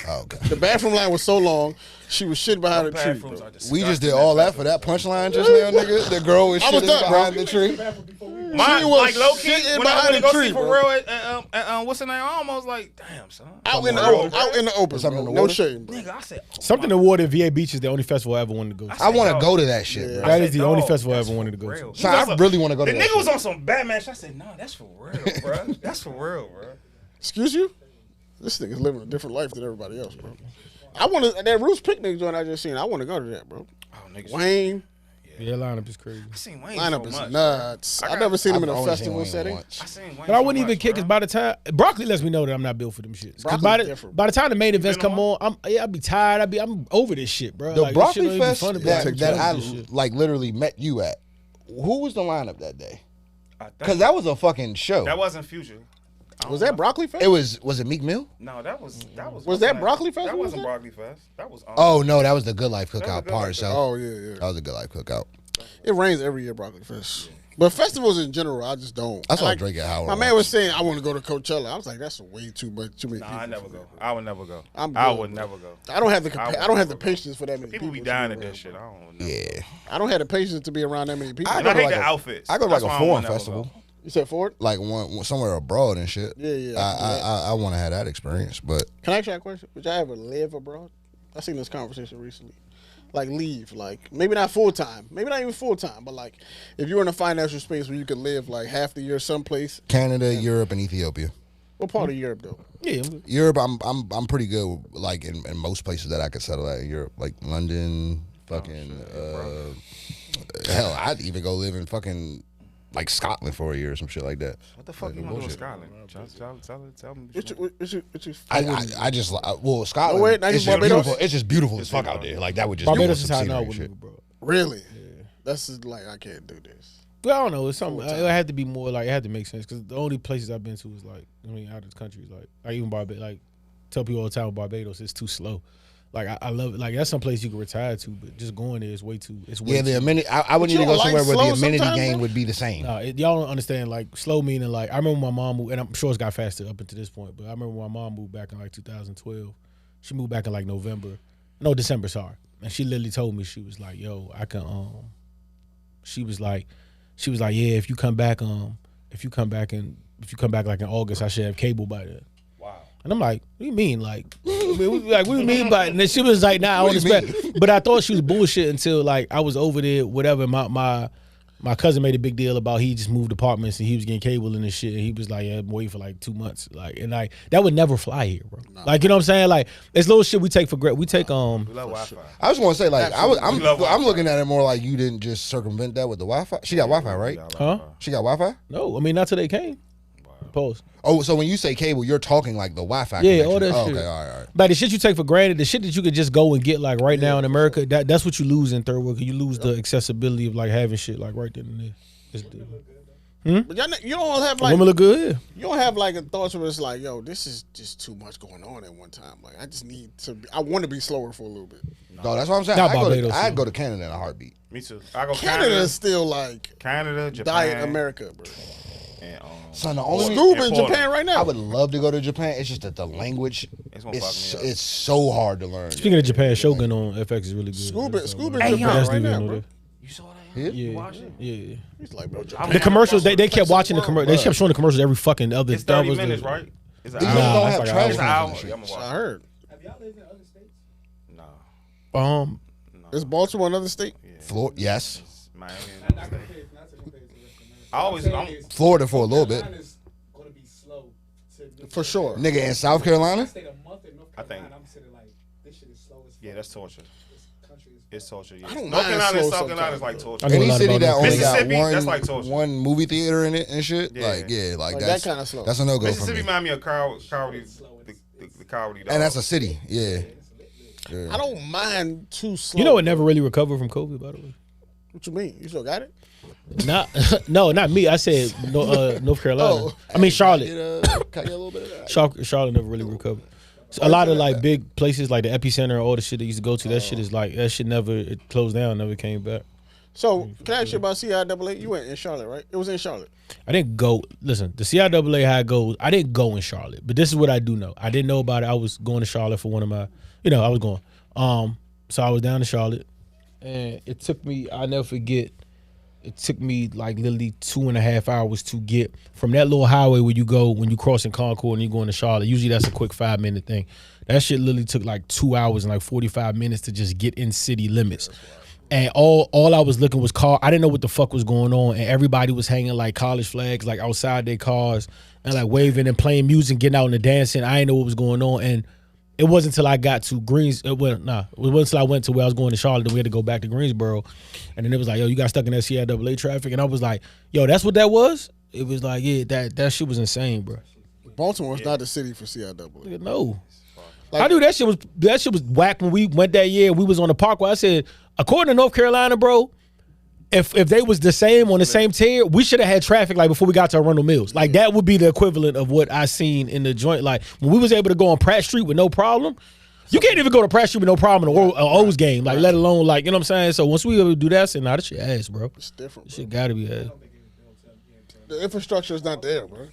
Oh, okay. The bathroom line was so long, she was shitting behind a tree. Bathrooms Bro. are We just disgusting. did all that for that punchline just now, nigga. The girl was I was shitting done, bro. behind the tree. Mine, She was like low key, shitting when I behind went to the go tree, see for bro. real at what's the name? I almost like, damn son. Out in the Real, open, bro. out in the open, Something bro. in the No water? shame, bro. Nigga, I said Something awarded VA Beach is the only festival I ever wanted to go to. I want to dog. go to that shit, bro. That is the only dog, festival I that's ever wanted to for go real. to. He So was I on some- really want to go to The that nigga was shit. on some Batman shit. I said, nah, that's for real, bro. That's for real, bro. Excuse you? This nigga's living a different life than everybody else, bro. I want to that Roots picnic joint I just seen. I want to go to that, bro. Oh, niggas. Wayne Yeah, lineup is crazy. I seen Wayne lineup so is much. nuts. I I've got- never seen him in I've a only seen festival Wayne setting. once. I seen Wayne But I so wouldn't even much, kick bro. it by the time Broccoli lets me know that I'm not built for them shits. 'Cause Broccoli's by the, different, by the time the main events been come on on, I'll be tired. I'm over this shit, bro. The Like, this shit Broccoli don't even be Fest fun to be that, like, that I this shit. like literally met you at. Who was the lineup that day? I think Because that was a fucking show. that wasn't Future. I don't Was that know. Broccoli Fest? Was it Meek Mill? No, that was. Was that Broccoli Fest? That What was wasn't that? Broccoli Fest. That was. Oh no, that was the Good Life was Cookout the Good part. Life So Oh yeah. that was a Good Life Cookout. It rains every year, Broccoli Fest. But festivals in general, I just don't. I saw Like, Drake at Howard. My man once. was saying I want to go to Coachella. I was like, that's way too much. Too many Nah, people. I never go. I would never go. I'm I good, would bro. never go. I don't have the I would I don't have the never go. patience for that many People people. be to dying be at that around, shit. bro. I don't know. Yeah, I don't have the patience to be around that many people. I And go I to hate like the a- outfits. I go to That's like why a I foreign won't never festival, go. You said Ford? like one somewhere abroad and shit. Yeah. I want to have that experience, but Can I ask you a question? Would y'all ever live abroad? I seen this conversation recently. Like leave, like maybe not full time, maybe not even full time, but like if you were in a financial space where you could live like half the year someplace. Canada, Europe, and Ethiopia. What part of Europe though? Yeah, I'm good. Europe, I'm pretty good. Like in most places that I could settle at in Europe, like London, fucking. Hell, I'd even go live in fucking like Scotland for a year or some shit like that. What the fuck Like, you want to do in bullshit. Scotland? Tell me. What you I just well Scotland. No, wait, not it's even just Barbados? beautiful. It's just beautiful as fuck out there. Like that would just Barbados be is some how I scenery know I and would shit. live, bro. really? That's just like I can't do this. Well, I don't know. It's something. It had to be more like it had to make sense because the only places I've been to is like out of the country is like even Barbados. Like tell people all the time Barbados it's too slow. Like I love it. Like that's some place you can retire to, but just going there is way too. It's way Yeah, the too. amenity. I would you need to go don't like somewhere where the slow amenity sometimes, game bro? would be the same. Y'all don't understand. Like slow meaning like I remember my mom moved, and I'm sure it's got faster up until this point. But I remember my mom moved back in like 2012. She moved back in like December. Sorry, and she literally told me she was like, "Yo, I can." She was like, "Yeah, if you come back like in August, I should have cable by then." Wow. And I'm like, what do you mean? Like, what do you mean by it? And then she was like, nah, I don't What do you expect. But I thought she was bullshit until like I was over there, whatever. My cousin made a big deal about he just moved apartments and he was getting cable and this shit. And he was like, yeah, I'm waiting for like 2 months. Like, and like that would never fly here, bro. Like, you know what I'm saying? Like, it's little shit we take for granted. We take We love Wi-Fi. I was going to say like We love I'm Wi-Fi. looking at it more like you didn't just circumvent that with the Wi-Fi. She got Wi-Fi, right? Huh? She got Wi-Fi. No, I mean not till they came. Pause. Oh, so when you say cable, you're talking like the Wi-Fi. Yeah, connection. all that Oh, shit. okay, all right. Like the shit you take for granted, the shit that you could just go and get like right now in America, that's what you lose in third world. 'Cause you lose the accessibility of like having shit like right then and there. But y'all, you don't have like Women look good. you don't have like a thought where it's like, yo, this is just too much going on at one time. Like I just need to. I want to be slower for a little bit. No, that's what I'm saying. Not I'd Barbados, I'd too. go to Canada in a heartbeat. Me too. I go Canada Canada, is still like Japan, diet America, bro. and Son, the only Scuba in Portland. Japan right now. I would love to go to Japan. It's just that the language, It's gonna fuck me up. it's so hard to learn. Speaking of Japan, Shogun on FX is really good. Scuba in Hey, Japan yo. right now, bro. You saw that? Yeah. You watched it? Yeah. He's like, bro, I'm The having commercials, they kept places watching the in commercials. world. They kept showing the commercials every fucking other. It's 30 that was minutes, the- right? It's an These hour. niggas don't that's have like trash It's an cans on hour. the street. I'm gonna I watch. heard. Have y'all lived in other states? No. Um, Is Baltimore another state? Yeah. Yes. Miami. Not to compare it to the rest of America. I'm Florida for a little bit. Carolina's gonna be slow to For sure. Nigga, in South Carolina? I stayed a month in North Carolina. I'm sitting like, this shit is slow as fuck. Yeah, that's torture. This country is It's torture. Yeah. I don't North mind Carolina, slow South Carolina is sometimes, like though. torture. I know a Any lot city about that North only got Mississippi, that's like torture. one movie theater in it and shit, Yeah. like Like that's that kind of slow. That's a no go for Mississippi me. remind me of Cowardly, the Cowardly Dog. And that's a city, yeah. I don't mind too slow. You know, it never really recovered from COVID, by the way. What you mean? You still got it? Not, no, not me. I said North Carolina. Oh. I mean Charlotte. Can I get a little bit of that? Charlotte never really recovered. So a lot of like big places like the epicenter and all the shit they used to go to. That shit is like that shit never it closed down, never came back. So, can I ask you about CIAA? You went in Charlotte, right? It was in Charlotte. I didn't go. Listen, the CIAA how it goes. I didn't go in Charlotte, but this is what I do know. I didn't know about it. I was going to Charlotte for one of my, I was going. So I was down in Charlotte, and it took me. I'll never forget. It took me like literally 2.5 hours to get from that little highway where you go when you cross in Concord and you go into Charlotte. Usually that's a quick 5-minute thing. That shit literally took like 2 hours and like 45 minutes to just get in city limits. And all I was looking was car. I didn't know what the fuck was going on, and everybody was hanging like college flags like outside their cars and like waving and playing music, getting out and dancing. I didn't know what was going on, and it wasn't until I got to it wasn't until I went to where I was going to Charlotte that we had to go back to Greensboro, and then it was like, yo, you got stuck in that CIAA traffic, and I was like, yo, that's what that was. It was like, yeah, that shit was insane, bro. Baltimore's not the city for CIAA. No. Like, I knew that shit was whack when we went that year. We was on the parkway. I said, according to North Carolina, bro, if they was the same on the same tier, we should have had traffic like before we got to Arundel Mills. Like that would be the equivalent of what I seen in the joint. Like when we was able to go on Pratt Street with no problem. You can't even go to Pratt Street with no problem in an O's game, like let alone like, you know what I'm saying? So once we able to do that, I said, nah, this shit ass, bro. It's different. This shit gotta be ass. The infrastructure is not there, bro.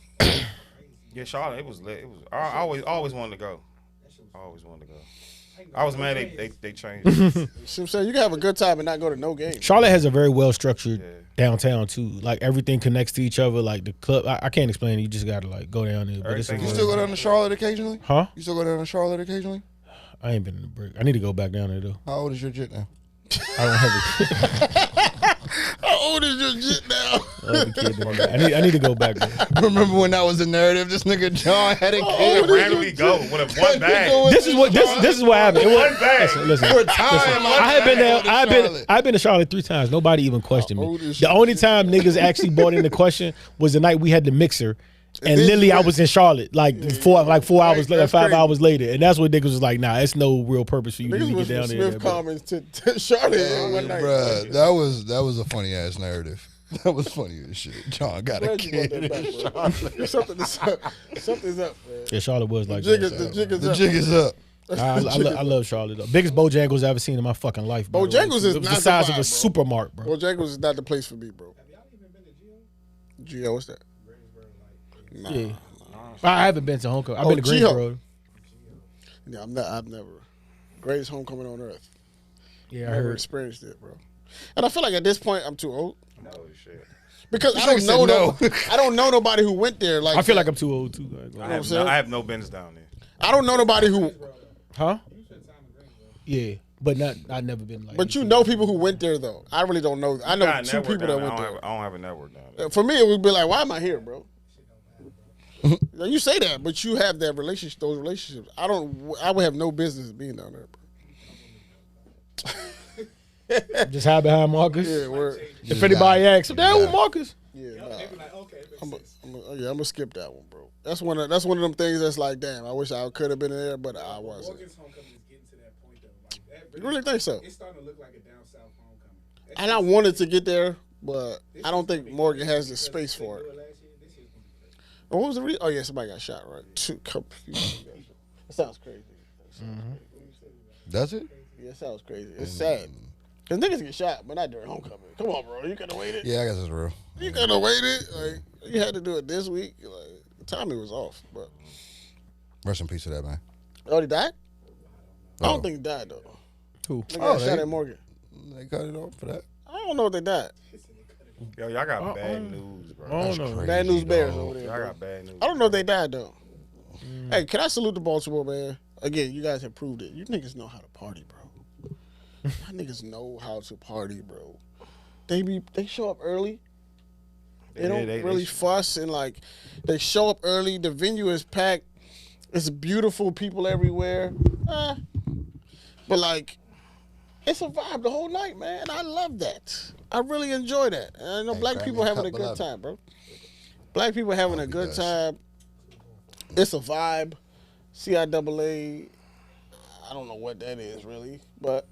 Yeah, Charlotte, it was lit. It was. I always wanted to go. I always wanted to go. I was mad they changed it. See what I'm saying? You can have a good time and not go to no game. Charlotte has a very well structured downtown too. Like everything connects to each other. Like the club, I can't explain it. You just gotta like go down there. But it's Everything You still go down to Charlotte occasionally? Huh? You still go down to Charlotte occasionally? I ain't been in the break. I need to go back down there though. How old is your jit now? I don't have it. How old is your shit now? I need to go back there. Remember when that was the narrative? This nigga John had a kid. Randomly go with a one bag. This is what happened. It One bag. Listen. For time, I had been there. I've been to Charlotte 3 times. Nobody even questioned me. The only time niggas actually brought in the question was the night we had the mixer. And literally, I was in Charlotte like 4 hours later, 5 hours later, and that's what niggas was like. Nah, it's no real purpose for you to Niggas even was get down from there. Smith Commons to Charlotte one night. Bruh, that was a funny ass narrative. That was funny as shit. John got a Glad you brought kid. that back, bro. Something's up, man. Yeah, Charlotte was like The that. jig is The up. jig is up. I love Charlotte though. Biggest Bojangles I've ever seen in my fucking life. Bro. Bojangles is It was not the size the of a vibe, supermarket, bro. Bojangles is not the place for me, bro. Have y'all even been to Geo? Geo, what's that? Greensboro, like, Nah. Yeah. I haven't been to homecoming. I've Oh, been to Geo. Greensboro. Yeah, I've never. Greatest homecoming on earth. Yeah, I Never heard. experienced it, bro. And I feel like at this point I'm too old No shit. because I nigga don't know. said I don't know nobody who went there. Like I feel that. like I'm too old too. Like, I have no business down there. I don't know nobody who. huh? you spent time in Greensboro. Yeah, but I've never been like. But you know people who went there though. I really don't know. I know Got a 2 network people down that there. went there. I don't have a network down there. For me, it would be like, why am I here, bro? Now, you say that, but you have that relationship, those relationships. I would have no business being down there, bro. just hide behind Marcus. Yeah, word. If anybody asks, damn, who Marcus? Yeah, nah. They be like, okay, it I'm makes sense. gonna skip that one, bro. That's one of them things that's like, damn, I wish I could have been there, but I wasn't. Morgan's homecoming is getting to that point though. Like, that You really think so? It's starting to look like a down south homecoming. That And I shit's- wanted to get there, but this I don't year's gonna think be Morgan crazy has the because space they for do it. last year. This year's gonna be crazy. And what was the reason? Oh yeah, somebody got shot, right? That sounds crazy. Does it? Yeah, it sounds crazy. It's sad. Cause niggas get shot, but not during homecoming. Come on, bro. You could have waited. Yeah, I guess it's real. You could have waited. Like you had to do it this week. Like the timing was off. But Rest in peace to that man. oh, he died? I Oh. don't think he died though. Who? Nigga Oh, got shot they- at Morgan. They cut it off for that. I don't know if they died. Yo, y'all got bad news, bro. I don't know. Crazy, Bad news bears dog. over there. Y'all Bro. got bad news. I don't know if they died though. Hey, can I salute the Baltimore, man? Again, you guys have proved it. You niggas know how to party, bro. Y'all niggas know how to party, bro. they show up early. They don't really fuss, and like they show up early. The venue is packed. It's beautiful, people everywhere. But like, it's a vibe the whole night, man. I love that. I really enjoy that. And I know black people having a good time, bro. Black people having a good time. It's a vibe. CIAA, I don't know what that is really, but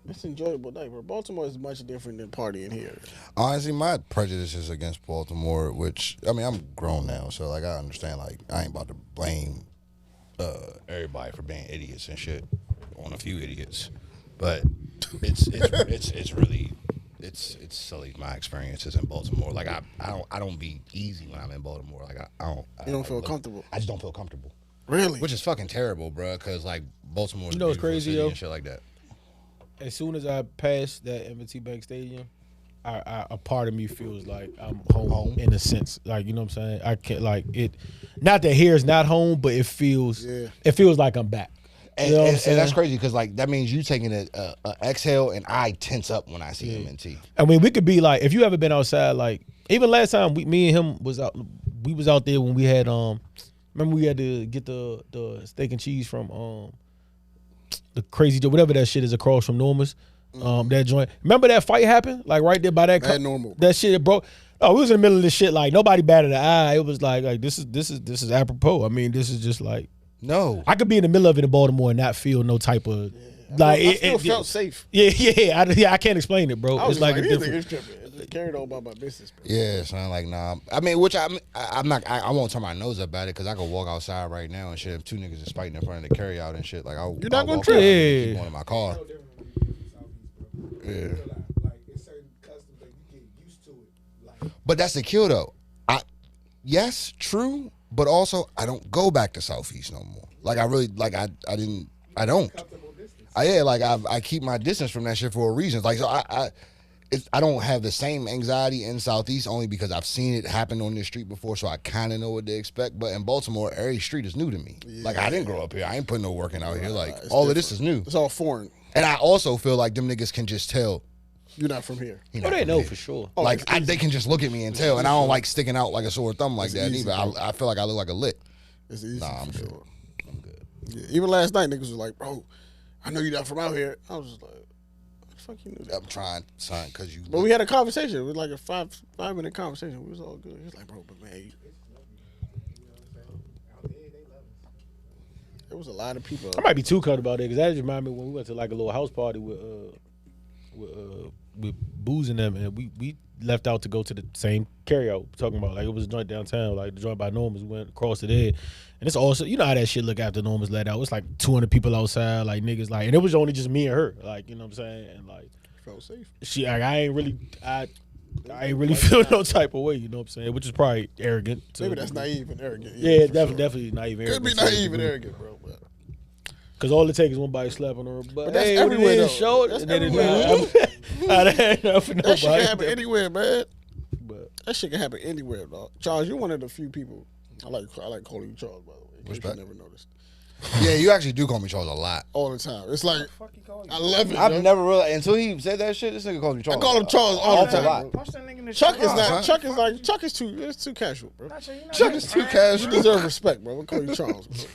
it's an enjoyable night, bro. Baltimore is much different than partying here. Honestly, my prejudice is against Baltimore, which, I mean, I'm grown now, so, like, I understand, like, I ain't about to blame everybody for being idiots and shit on a few idiots. But it's really silly, my experiences in Baltimore. Like, I don't be easy when I'm in Baltimore. Like, You don't feel comfortable? I just don't feel comfortable. Really? Which is fucking terrible, bro, because, like, Baltimore's it's crazy, yo. And shit like that. As soon as I pass that M&T Bank Stadium, a part of me feels like I'm home in a sense. Like, you know what I'm saying? I can't, like, it. Not that here is not home, but it feels like I'm back. And, and that's crazy because, like, that means you taking a exhale, and I tense up when I see M&T. I mean, we could be like, if you ever been outside, like, even last time me and him was out, we was out there when we had remember we had to get the steak and cheese from the crazy whatever that shit is across from Norma's. That joint. Remember that fight happened? Like right there by that normal. That shit broke. Oh, we was in the middle of this shit. Like nobody batted an eye. It was like this is apropos. I mean, this is just like no. I could be in the middle of it in Baltimore and not feel no type of I still felt safe. Yeah. I can't explain it, bro. It's like a different. Carried on about my business, bro. Yeah, son. Like nah. I mean, which I'm not. I won't turn my nose up at it because I could walk outside right now and shit. If two niggas is fighting in front of the carry out and shit, like I'll. You're not gonna trip. Yeah. Keep one in my car. Yeah. Like it's certain customs that you get used to it. Like, but that's the kill though. Yes, true, but also I don't go back to Southeast no more. Like I really like I don't. I keep my distance from that shit for a reason. Like so I don't have the same anxiety in Southeast only because I've seen it happen on this street before, so I kind of know what to expect. But in Baltimore, every street is new to me. Yeah. Like I didn't grow up here. I ain't putting no work in out here. Like all of this is new. It's all foreign. And I also feel like them niggas can just tell. You're not from here. They know for sure. Like they can just look at me and tell, and I don't like sticking out like a sore thumb like that either. I feel like I look like a lick. It's easy. Nah, I'm good. Sure. I'm good. Yeah. Even last night, niggas was like, "Bro, I know you're not from out here." I was just like, "What the fuck you knew that?" I'm trying, son, because you. But we had a conversation. It was like a 5-minute conversation. We was all good. He was like, "Bro, but man, there was a lot of people." I might be too cut about it because that just reminded me when we went to like a little house party with Booze and them, and we left out to go to the same carryout. Talking about like it was a joint downtown, like the joint by Norman's. We went across it there, and it's also you know how that shit look after Norman's let out. It's like 200 people outside, like niggas, like, and it was only just me and her, like you know what I'm saying, and like felt safe. She, like, I ain't really feel no type of way, you know what I'm saying, which is probably arrogant. Maybe that's naive and arrogant. Yeah, definitely naive and arrogant. Could be naive and arrogant, bro. But. Cause all it takes is one body slapping her butt. But that's everywhere though. Show it, that's and then everywhere. That shit can happen anywhere, man. But that shit can happen anywhere, dog. Charles, you're one of the few people. I like calling you Charles, by the way. In case you never noticed. Yeah, you actually do call me Charles a lot. All the time. It's like I love it. I've never realized until he said that shit. This nigga calls me Charles. I call him Charles all the time. Punch that nigga in the Chuck is jaw. not. Chuck is like Chuck is too. It's too casual, bro. Chuck is too casual. You deserve respect, bro. I'm calling you Charles, bro.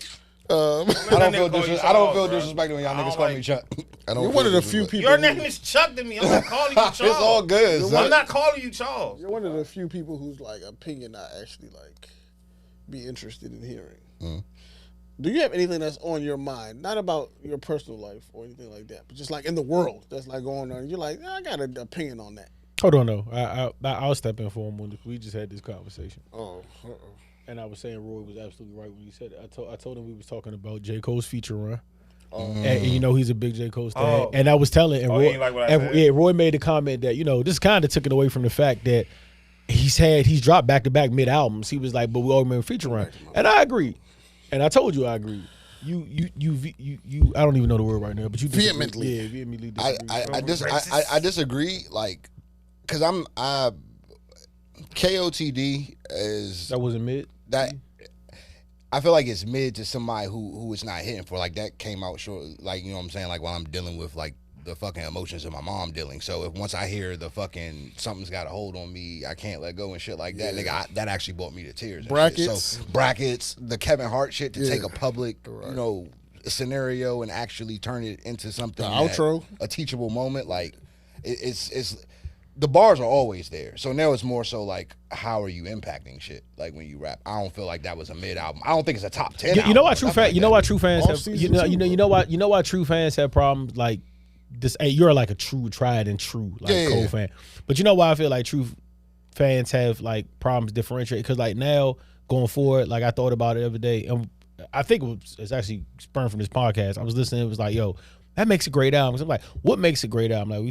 I don't feel disrespected when y'all niggas call me Chuck. You're one of the few people. Your name is Chuck to me. I'm not calling you Charles. It's all good. I'm not calling you Charles. You're one of the few people whose like opinion I actually like be interested in hearing. Mm. Do you have anything that's on your mind, not about your personal life or anything like that, but just like in the world that's like going on? You're like, I got an opinion on that. Hold on, though. I'll step in for him when we just had this conversation. Oh. And I was saying Roy was absolutely right when he said it. I told him we was talking about J. Cole's feature run. And you know he's a big J. Cole stan. And I was telling and Roy, like what I said? Roy made the comment that, you know, this kind of took it away from the fact that he's dropped back-to-back mid-albums. He was like, but we all remember feature run. And I agreed. And I told you I agreed. You I don't even know the word right now, but you vehemently. Yeah, vehemently disagree. I disagree, like, because KOTD is that wasn't mid. That I feel like it's mid to somebody who it's not hitting for. Like that came out short. Like you know what I'm saying. Like while I'm dealing with like fucking emotions of my mom dealing. So if once I hear the fucking something's got a hold on me, I can't let go and shit like that, nigga, that actually brought me to tears. And Brackets. So brackets, the Kevin Hart shit to take a public, scenario and actually turn it into something. The outro, a teachable moment. Like it's the bars are always there. So now it's more so like, how are you impacting shit? Like when you rap, I don't feel like that was a mid album. I don't think it's a top 10. You know why true fans? You know why true fans have? Off-season too, You know why true fans have problems like this? Hey, you're like a true, tried and true like Cole fan. But you know why I feel like true fans have like problems differentiating? Because like now going forward, like I thought about it the other day, and I think it's actually spurned from this podcast. I was listening. It was like, yo, that makes a great album. I'm like, what makes a great album? Like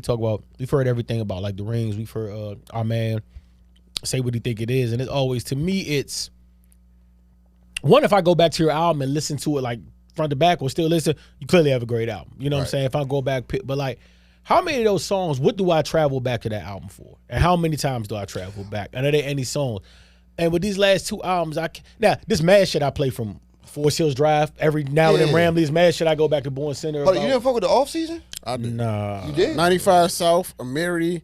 we've heard everything about like the rings. We've heard our man say what he think it is, and it's always, to me, it's one. If I go back to your album and listen to it like front to back or still listen, you clearly have a great album. You know what I'm saying? If I go back, but like, how many of those songs? What do I travel back to that album for? And how many times do I travel back? And are there any songs? And with these last two albums, now this mad shit I play from Forest Hills Drive every now and then. Rambley's mad shit I go back to Born Center. But you didn't fuck with the off season? I did. Nah, you did. 95 South, Amiri,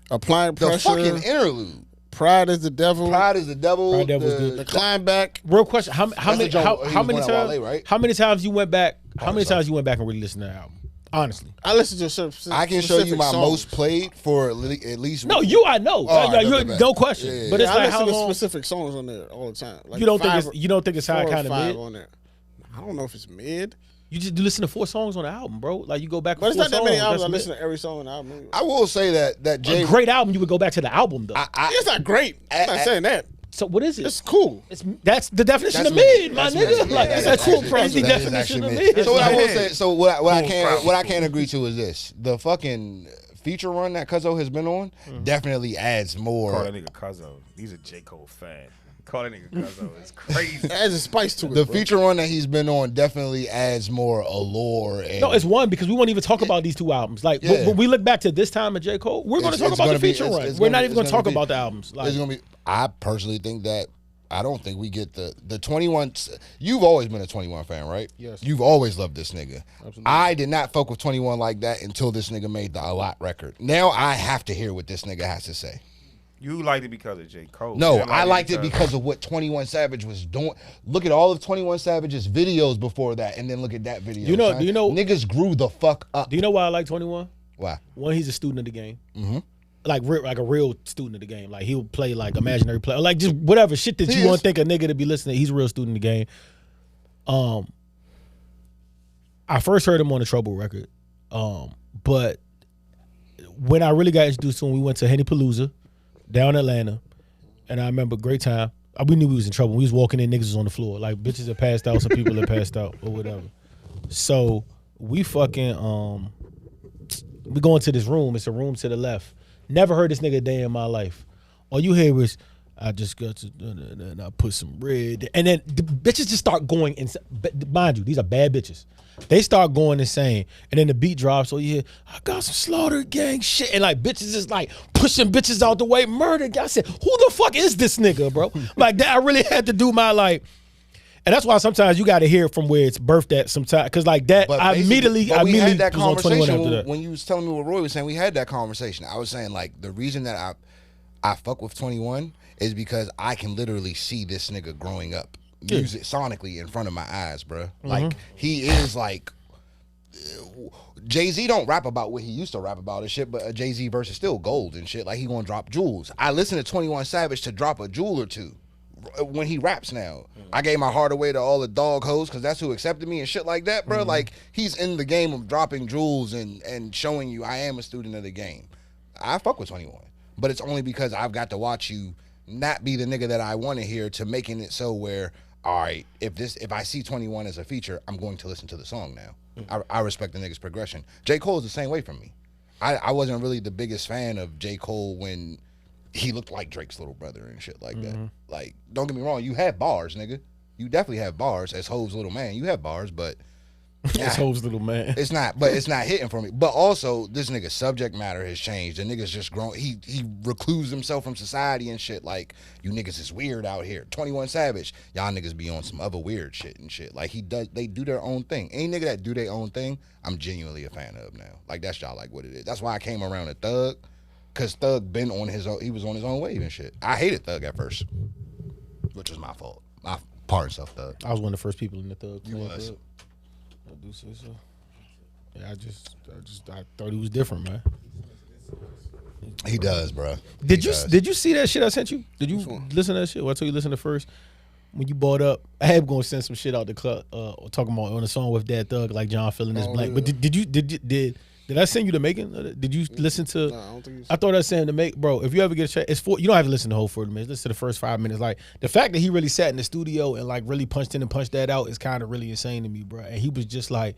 Applying Pressure, the fucking interlude. Pride is the Devil. Pride is the devil. The Climb Back. Real question: How many times? LA, right? How many times you went back? How many times you went back and really listened to the album? Honestly, I listened to some. I can show you my most played for at least. No, I know. No question. Yeah. But it's like I how listen to long? specific songs on there all the time. Like You don't think it's how kind of mid? on there. I don't know if it's mid. You just listen to 4 songs on the album, bro. Like you go back. But it's not that many albums. I That's listen to every song on the album. I will say that Jay, a great album. You would go back to the album though. It's not great. I'm not saying that. So what is it? It's cool. That's the definition of mid, my nigga. Like that's cool. That's the definition of mid. So what I will say. So what I can't agree to is this: the fucking feature run that Cuzzo has been on definitely adds more. Call that nigga Cuzzo. He's a J. Cole fan. Call that nigga Cuzzo. It's crazy. It adds a spice to it. The feature run that he's been on definitely adds more allure. And no, it's one because we won't even talk about these 2 albums. Like when we look back to this time of J. Cole, we're going to talk about the feature run. We're not even going to talk about the albums. Like, it's going to be. I personally think that. I don't think we get the 21. You've always been a 21 fan, right? Yes. You've always loved this nigga. Absolutely. I did not fuck with 21 like that until this nigga made the A Lot record. Now I have to hear what this nigga has to say. You liked it because of J. Cole. No, I liked it because of what 21 Savage was doing. Look at all of 21 Savage's videos before that, and then look at that video. Do you know? Niggas grew the fuck up. Do you know why I like 21? Why? One, he's a student of the game. Mm-hmm. Like a real student of the game. Like he'll play like imaginary play, like just whatever shit that you want to think a nigga to be listening. He's a real student of the game. I first heard him on the Trouble record, but when I really got introduced to him, we went to Henny Palooza down in Atlanta, and I remember great time. We knew we was in trouble. We was walking in, niggas was on the floor, like bitches had passed out, some people had passed out or whatever. So we fucking we go into this room. It's a room to the left. Never heard this nigga a day in my life. All you hear was, I just got to, and I put some red. And then the bitches just start going insane. Mind you, these are bad bitches. They start going insane. And then the beat drops. So you hear, I got some Slaughter Gang shit. And like bitches is like pushing bitches out the way. Murder. I said, who the fuck is this nigga, bro? Like that, I really had to do my like. And that's why sometimes you got to hear from where it's birthed at sometimes. Because like that, I immediately had that was on 21 after that. When you was telling me what Roy was saying, we had that conversation. I was saying like the reason that I fuck with 21 is because I can literally see this nigga growing up music sonically in front of my eyes, bro. Like he is like Jay-Z don't rap about what he used to rap about and shit, but a Jay-Z verse is still gold and shit. Like he gonna drop jewels. I listen to 21 Savage to drop a jewel or two when he raps now. I gave my heart away to all the dog hoes because that's who accepted me and shit like that, bro. Like he's in the game of dropping jewels and showing you I am a student of the game. I fuck with 21, but it's only because I've got to watch you not be the nigga that I want to hear to making it so where, all right, if I see 21 as a feature, I'm going to listen to the song now. I respect the nigga's progression. J. Cole is the same way from me. I wasn't really the biggest fan of J. Cole when he looked like Drake's little brother and shit like that. Like, don't get me wrong, you have bars, nigga. You definitely have bars as Hov's little man. You have bars, but That's Hope's little man. It's not, but it's not hitting for me. But also, this nigga's subject matter has changed. The nigga's just grown. He recluses himself from society and shit. Like, you niggas is weird out here. 21 Savage, y'all niggas be on some other weird shit and shit. Like, they do their own thing. Any nigga that do their own thing, I'm genuinely a fan of now. Like, that's y'all like what it is. That's why I came around to Thug, because Thug been on his own. He was on his own wave and shit. I hated Thug at first, which was my fault. My part of Thug. I was one of the first people in the Thug. You was. I do say so. Yeah, I thought he was different, man. He does, bro. Did you see that shit I sent you? Did you listen to that shit? Well, I told you listen to first. When you bought up, I had gonna send some shit out the club, talking about on a song with that Thug, like John filling his blank. Yeah. But did I send you the making? Did you listen to? Nah, I don't think I thought I sent the make, bro. If you ever get a chance, you don't have to listen to the whole 40 minutes. Listen to the first 5 minutes. Like the fact that he really sat in the studio and like really punched in and punched that out is kind of really insane to me, bro. And he was just like,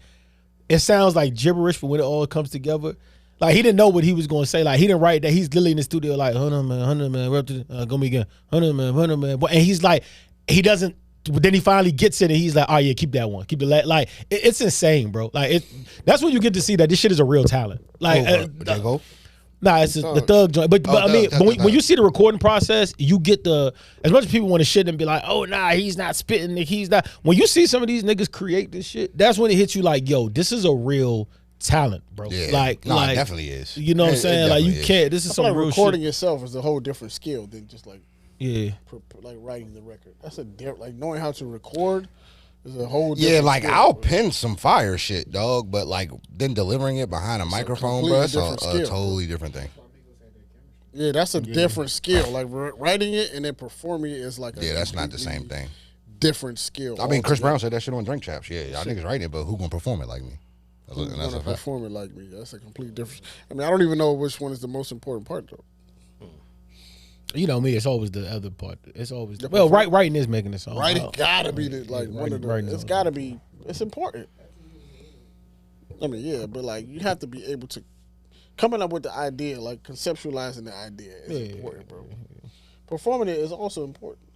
it sounds like gibberish, but when it all comes together, like he didn't know what he was going to say. Like he didn't write that. He's literally in the studio like 100 man, we're up to go me again, 100 man. And he's like, he doesn't. But then he finally gets it and he's like, oh yeah, keep that one. Keep the like it's insane, bro. Like that's when you get to see that this shit is a real talent. Like nah, it's the Thug joint. But I mean, when you see the recording process, you get as much as people want to shit and be like, oh nah, he's not spitting, he's not. When you see some of these niggas create this shit, that's when it hits you like, yo, this is a real talent, bro. Yeah. Like, it definitely is. You know what I'm saying? Like you can't. This is some real recording shit. yourself is a whole different skill than just like. Yeah, like writing the record. That's like knowing how to record is a whole. Like skill, I'll bro. pen some fire shit, dog. But like then delivering it behind a microphone, bro, it's a totally different thing. Yeah, that's a different skill. Like writing it and then performing it is like that's not the same thing. Different skill. I mean, Chris Brown said that shit on Drink Chaps. Yeah, y'all niggas writing it, but who gonna perform it like me? Who's gonna perform it like me? That's a complete difference. I mean, I don't even know which one is the most important part though. You know me, it's always the other part. It's always writing is making the song. Writing gotta be one of the. It's gotta be. It's important. I mean, yeah, but like you have to be able to coming up with the idea, like conceptualizing the idea is important, bro. Performing it is also important.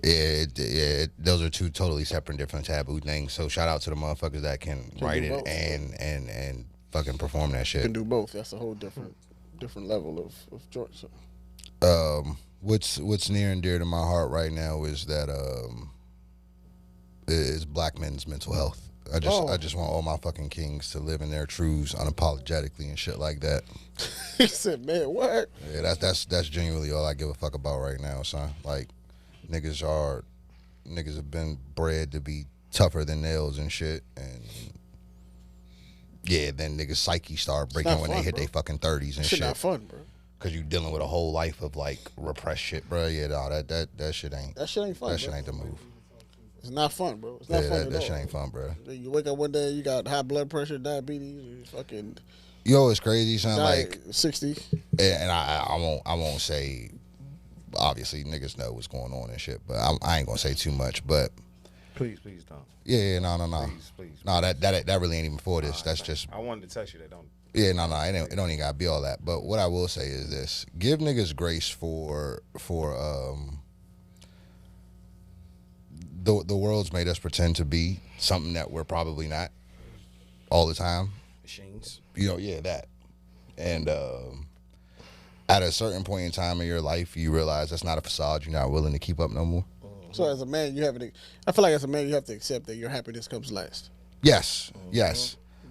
Those are two totally separate, different taboo things. So shout out to the motherfuckers that can write it and fucking perform that shit. Can do both. That's a whole different level of joy. What's near and dear to my heart right now is that is black men's mental health. I just want all my fucking kings to live in their truths unapologetically and shit like that. He said, "Man, what?" Yeah, that's genuinely all I give a fuck about right now, son. Like niggas have been bred to be tougher than nails and shit, and yeah, then niggas' psyche start breaking when they hit their fucking 30s and shit. Not fun, bro. Cause you dealing with a whole life of like repressed shit, bro. Yeah, no, that shit ain't. That shit ain't fun. That shit ain't the move. It's not fun, bro. It's not fun at all. That shit ain't fun, bro. You wake up one day, you got high blood pressure, diabetes, and fucking. Yo, it's crazy, son. Like 60. And I won't say. Obviously, niggas know what's going on and shit, but I ain't gonna say too much. But please don't. Yeah, no. Please. No, that really ain't even for this. That's just. I wanted to text you that don't. Yeah, no, it don't even gotta be all that. But what I will say is this: give niggas grace for the world's made us pretend to be something that we're probably not all the time. Machines. You know, yeah, that. And at a certain point in time in your life, you realize that's not a facade you're not willing to keep up no more. So as a man, I feel like as a man, you have to accept that your happiness comes last. Yes.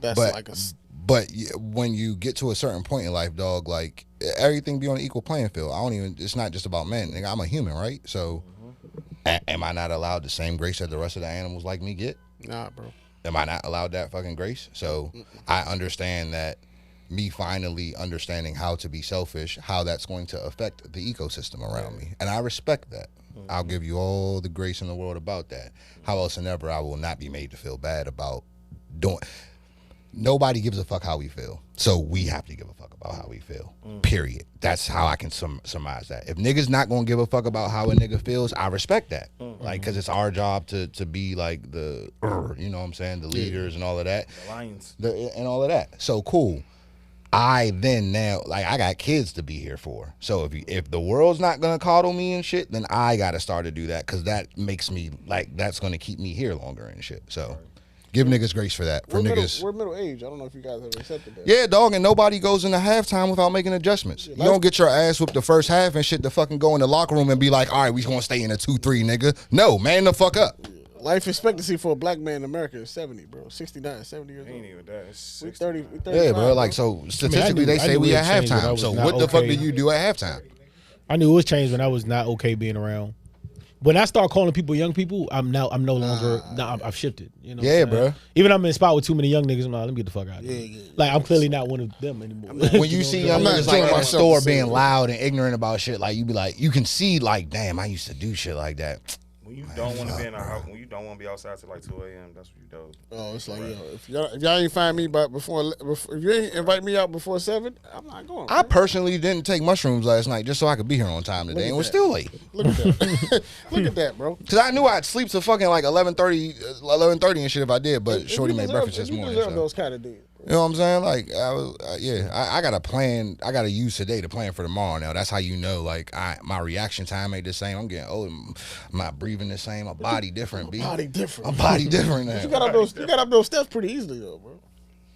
That's But when you get to a certain point in life, dog, like everything be on an equal playing field. It's not just about men. Nigga, I'm a human, right? So am I not allowed the same grace that the rest of the animals like me get? Nah, bro. Am I not allowed that fucking grace? So I understand that me finally understanding how to be selfish, how that's going to affect the ecosystem around me. And I respect that. I'll give you all the grace in the world about that. How else and ever I will not be made to feel bad about doing. Nobody gives a fuck how we feel. So we have to give a fuck about how we feel. Period. That's how I can surmise that. If niggas not gonna give a fuck about how a nigga feels, I respect that. Like, cause it's our job to be like the, you know what I'm saying, the leaders and all of that. The lions. And all of that. So cool. I got kids to be here for. So if the world's not gonna coddle me and shit, then I gotta start to do that, cause that makes me like, that's gonna keep me here longer and shit. So Give niggas grace for that. For niggas. We're middle age. I don't know if you guys have accepted that. Yeah, dog, and nobody goes into halftime without making adjustments. You don't get your ass whooped the first half and shit to fucking go in the locker room and be like, all right, we gonna stay in a 2-3, nigga. No, man the fuck up. Life expectancy for a black man in America is 70, bro. 69, 70 years old. Ain't even that. It's We 60. 30, we 35, Yeah, bro. Like, so statistically, they say we at halftime. So what the fuck do you do at halftime? I knew it was changed when I was not okay being around. When I start calling people young people, I'm no longer. I've shifted. You know. Yeah, bro. Even I'm in a spot with too many young niggas. I'm like, let me get the fuck out of here. Yeah. Like I'm clearly not one of them anymore. When you see young niggas like in the store being loud and ignorant about shit, like you be like, you can see like, damn, I used to do shit like that. When you don't want to be in a house, when you don't want to be outside till like 2 a.m., that's what you do. Oh, it's like, yo, if y'all ain't find me before if you ain't invite me out before 7, I'm not going. I personally didn't take mushrooms last night just so I could be here on time today, and was still late. Look at that. Look at that, bro. Cause I knew I'd sleep till fucking like 11:30 and shit if I did, but Shorty made breakfast this morning. You deserve So. those kind of days. You know what I'm saying? Like, I got a plan. I got to use today to plan for tomorrow. Now that's how you know. Like, my reaction time ain't the same. I'm getting old. I'm not breathing the same. My body different. B. Body different. My body different now. You got up those steps pretty easily though, bro.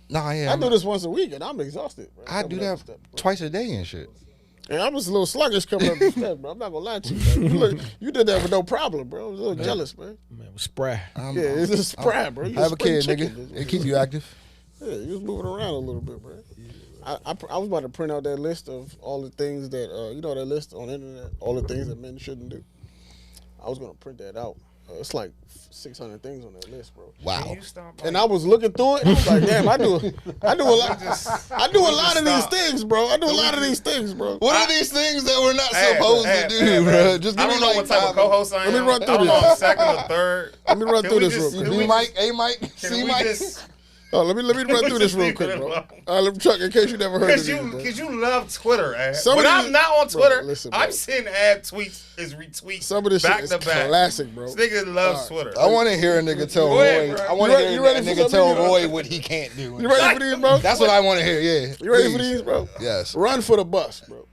Nah, yeah. I do this once a week and I'm exhausted. Bro. I do that twice a day and shit. And I was a little sluggish coming up the steps, bro. I'm not gonna lie to you, man. You did that with no problem, bro. I was a little jealous, man. Man, it was spry. It's just spry, bro. You I have a kid, chicken, nigga. It keep you active. Yeah, you was moving around a little bit, bro. I was about to print out that list of all the things that you know, that list on the internet, all the things that men shouldn't do. I was gonna print that out. It's like 600 things on that list, bro. Wow. And I was looking through it. I was like, damn, I do a lot of these things, bro. I do a lot of these things, bro. What are these things that we're not supposed to do, bro? Just I don't know what type of co-host I am. Let me run through I don't know if this. I'm second or third. Let me run through this real quick. B Mike, A Mike, C Mike. Oh, let me run through this real quick, bro. Let me Chuck, in case you never heard of it. Because you love Twitter, man. Some When of I'm these- not on Twitter, Bro, listen, bro. I'm seeing ad tweets is retweets Some of this back shit is to back. classic, bro. This nigga loves Twitter. I want to hear a nigga tell Go ahead, Roy. bro. I want to hear You a ready for nigga tell something? Roy what he can't do. You ready for these, bro? That's what I want to hear. Yeah. You ready for Please. these, bro? Yes. Run for the bus, bro.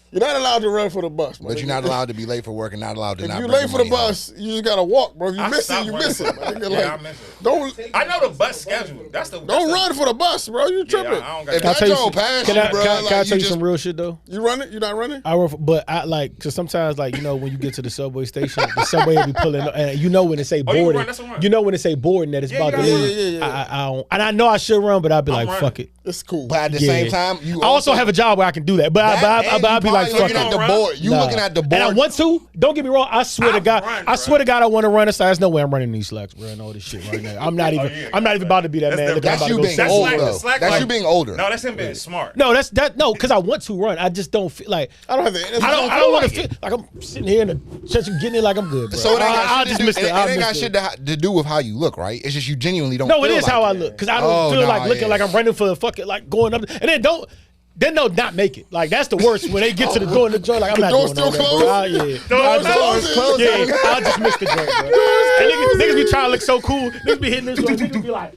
You're not allowed to run for the bus, bro. But you're not allowed to be late for work and not allowed to If not you bring late for the money home. bus, you just gotta walk, bro. If you I miss it, stopped you running miss for it. the My bus. nigga, Yeah, like, I miss it. don't I know the bus schedule. That's the run for the bus, bro. You Yeah, tripping? I don't got If that. that don't pass Can you, I bro, can I like, tell you just some real shit though? You running? You not running? I run, but I like because sometimes like you know when you get to the subway station, the subway will be pulling up, and you know when it say you boarding, run, that's a run. you know when it say boarding that it's Yeah, about to you gotta leave. run. Yeah. I don't, and I know I should run, but I'd be like running. fuck it. It's cool. But at the Yeah. same time, you I also have a job where I can do that, but I'd be like fuck looking at it. the board. You Nah. looking at the board. And I want to. Don't get me wrong. I swear to God. run, I bro. swear to God, I want to run. So there's no way I'm running these slacks, bro, and all this shit right now. I'm not even. yeah. I'm not even about to be that That's man. Look, I'm That's about you to go being slack. old, slack- though. slack That's like- you being older. No, that's him being smart. No, that's that. No, because I want to run. I just don't feel like. I don't have the. I don't want to feel like I'm sitting here in the church getting it like I'm good, bro. So it ain't I'll got just shit miss to do. it. It I'll ain't got miss shit it. to do with how you look, right? It's just you genuinely don't. No, it feel is like how I it. look because I don't feel like looking like I'm running for the fucking like going up, and then don't. Then they'll not make it. Like that's the worst when they get to the door in the joint. Like I'm not door's doing all that, still bro. closed? Yeah, I'll just miss the joint, bro. And niggas be trying to look so cool. Niggas be hitting this joint. Niggas be like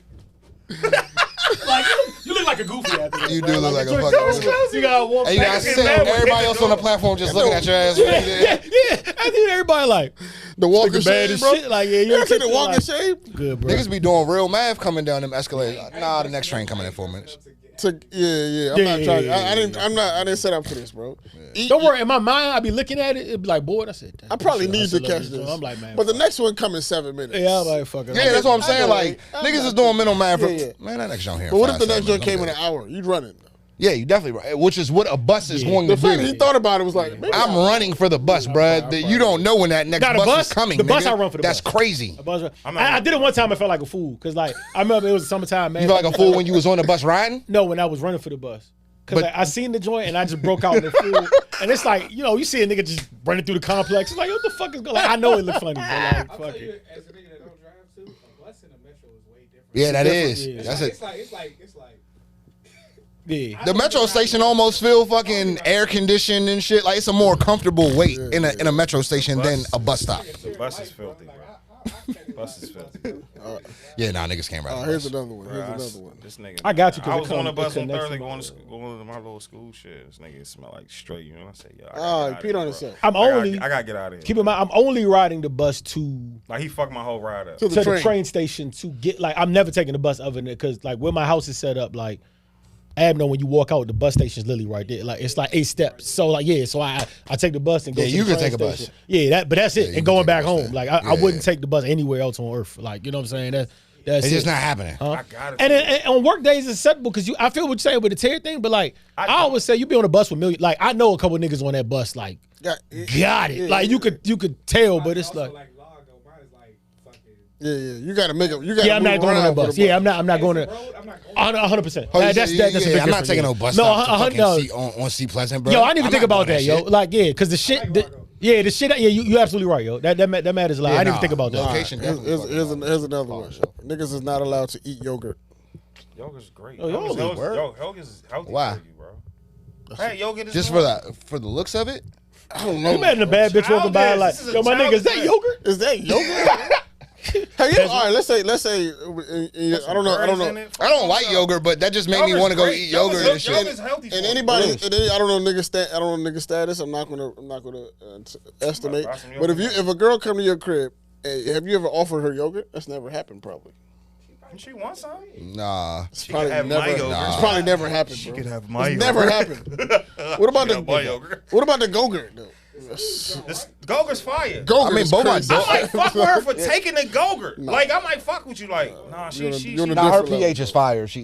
you look like a goofy after that. You bro. do look like a the fucking. joint closed, you gotta walk And you back got and Sam, mad when they everybody hit else the on the door. platform just looking at your ass. Yeah. I think everybody like The walking nigga bad shame, as bro. shit. Like yeah, you You ever ever seen take the walking like, shame? good, bro. Niggas be doing real math coming down them escalators. Nah, the next train coming in 4 minutes. Yeah. I'm Yeah, not trying. yeah, I didn't set up for this, bro. Don't worry, in my mind, I be looking at it. It be like, boy, I said, damn, I probably shit, need to hustle catch up this. I'm like, man, but the fuck. next one come in 7 minutes. Yeah, I'm like, fuck it. Yeah, that's what I'm I saying. know, Like I'm niggas not is doing mental math. Yeah. Man, that next joint here. But what if the 5, next 7 one came in minutes, an hour? You'd run it. Yeah, you definitely right. Which is what a bus is going The to fact that he do. thought about it was like, maybe I'm running for the bus, bruh. You don't know when that next Nah, the bus bus- is coming. the bus, nigga. I run for the That's bus. crazy. I did it one time. I felt like a fool because, like, I remember it was summertime, man. You feel like a fool when you was on the bus riding? No, when I was running for the bus. Because But- I seen the joint and I just broke out in the fool. And it's like, you know, you see a nigga just running through the complex. It's like, what the fuck is going on? Like, I know it look funny, but like, I'll fuck tell it. you, as a nigga that don't drive too, a bus and a metro is way different. Yeah, that different, is. yeah. That's It's it. like Yeah. The metro station almost feel fucking air conditioned and shit. Like it's a more comfortable wait in a metro station than a bus stop. The bus is filthy, bro. Bus is filthy. Yeah, nah, niggas can't ride. The Here's bus. another one. Here's another one. This nigga. I got you. I was on the bus on connects Thursday to going to my little school shit. This nigga smell like straight. You know what I say? Yo, Oh, he peed on himself. I'm only. I gotta get out of here. Keep in mind, I'm only riding the bus to Like he fucked my whole ride up. To the train. train station to get like I'm never taking the bus other than because like where my house is set up like. Abno, when you walk out, the bus station's literally right there. Like it's like 8 steps. So like so I take the bus and go. Yeah, to you the can train take a bus. station. Yeah, but that's it. Yeah, you and can going take a back bus home, there. like I Yeah. wouldn't take the bus anywhere else on earth. Like you know what I'm saying? That's It's just not happening. I gotta. And on work days it's acceptable because I feel what you're saying with the tear thing, but like I always say you be on a bus with millions. Like I know a couple niggas on that bus. Like got it. Like you could tell, but it's like. Yeah. You gotta make it. You gotta. Yeah, I'm not going on that bus. Yeah, I'm not going to. 100%. That's a big I'm not difference, taking yeah. no bus No, stop to fucking see on See Pleasant, bro. Yo, I didn't even I'm think not about doing that, yo. shit. Like, yeah, because the shit, the shit. Yeah, you absolutely right, yo. That matters a lot. Yeah, I didn't nah, even think about that. location definitely Here's fucking another one. Niggas is not allowed to eat yogurt. Yogurt's great. Oh, Yogurt's healthy Why? for you, bro. Hey, yogurt is Just good. for the looks of it. I don't know. You imagine a bad bitch walking by like, This is a yo, my nigga, is that child's yogurt? Is that yogurt? Hey, yeah, all right. Let's say. I don't know. I don't like yogurt, but that just made me want to go eat yogurt and shit. Yogurt's healthy for And you. anybody, I don't know nigga status. I'm not gonna estimate. Buy some But yogurt. if a girl come to your crib, hey, have you ever offered her yogurt? That's never happened, probably. She wants some. Nah. She can have my yogurt. It's probably never happened. She bro. can have my It's yogurt. never happened. What about She can have my yogurt. What about the Go-Gurt though? This Gogurt's fire. Go-Gurt I mean, is both my crazy. dogs- I might fuck with her for taking the Gogurt. Like I might fuck with you. Like nah, she. you're on a Nah, her different pH is fire. If she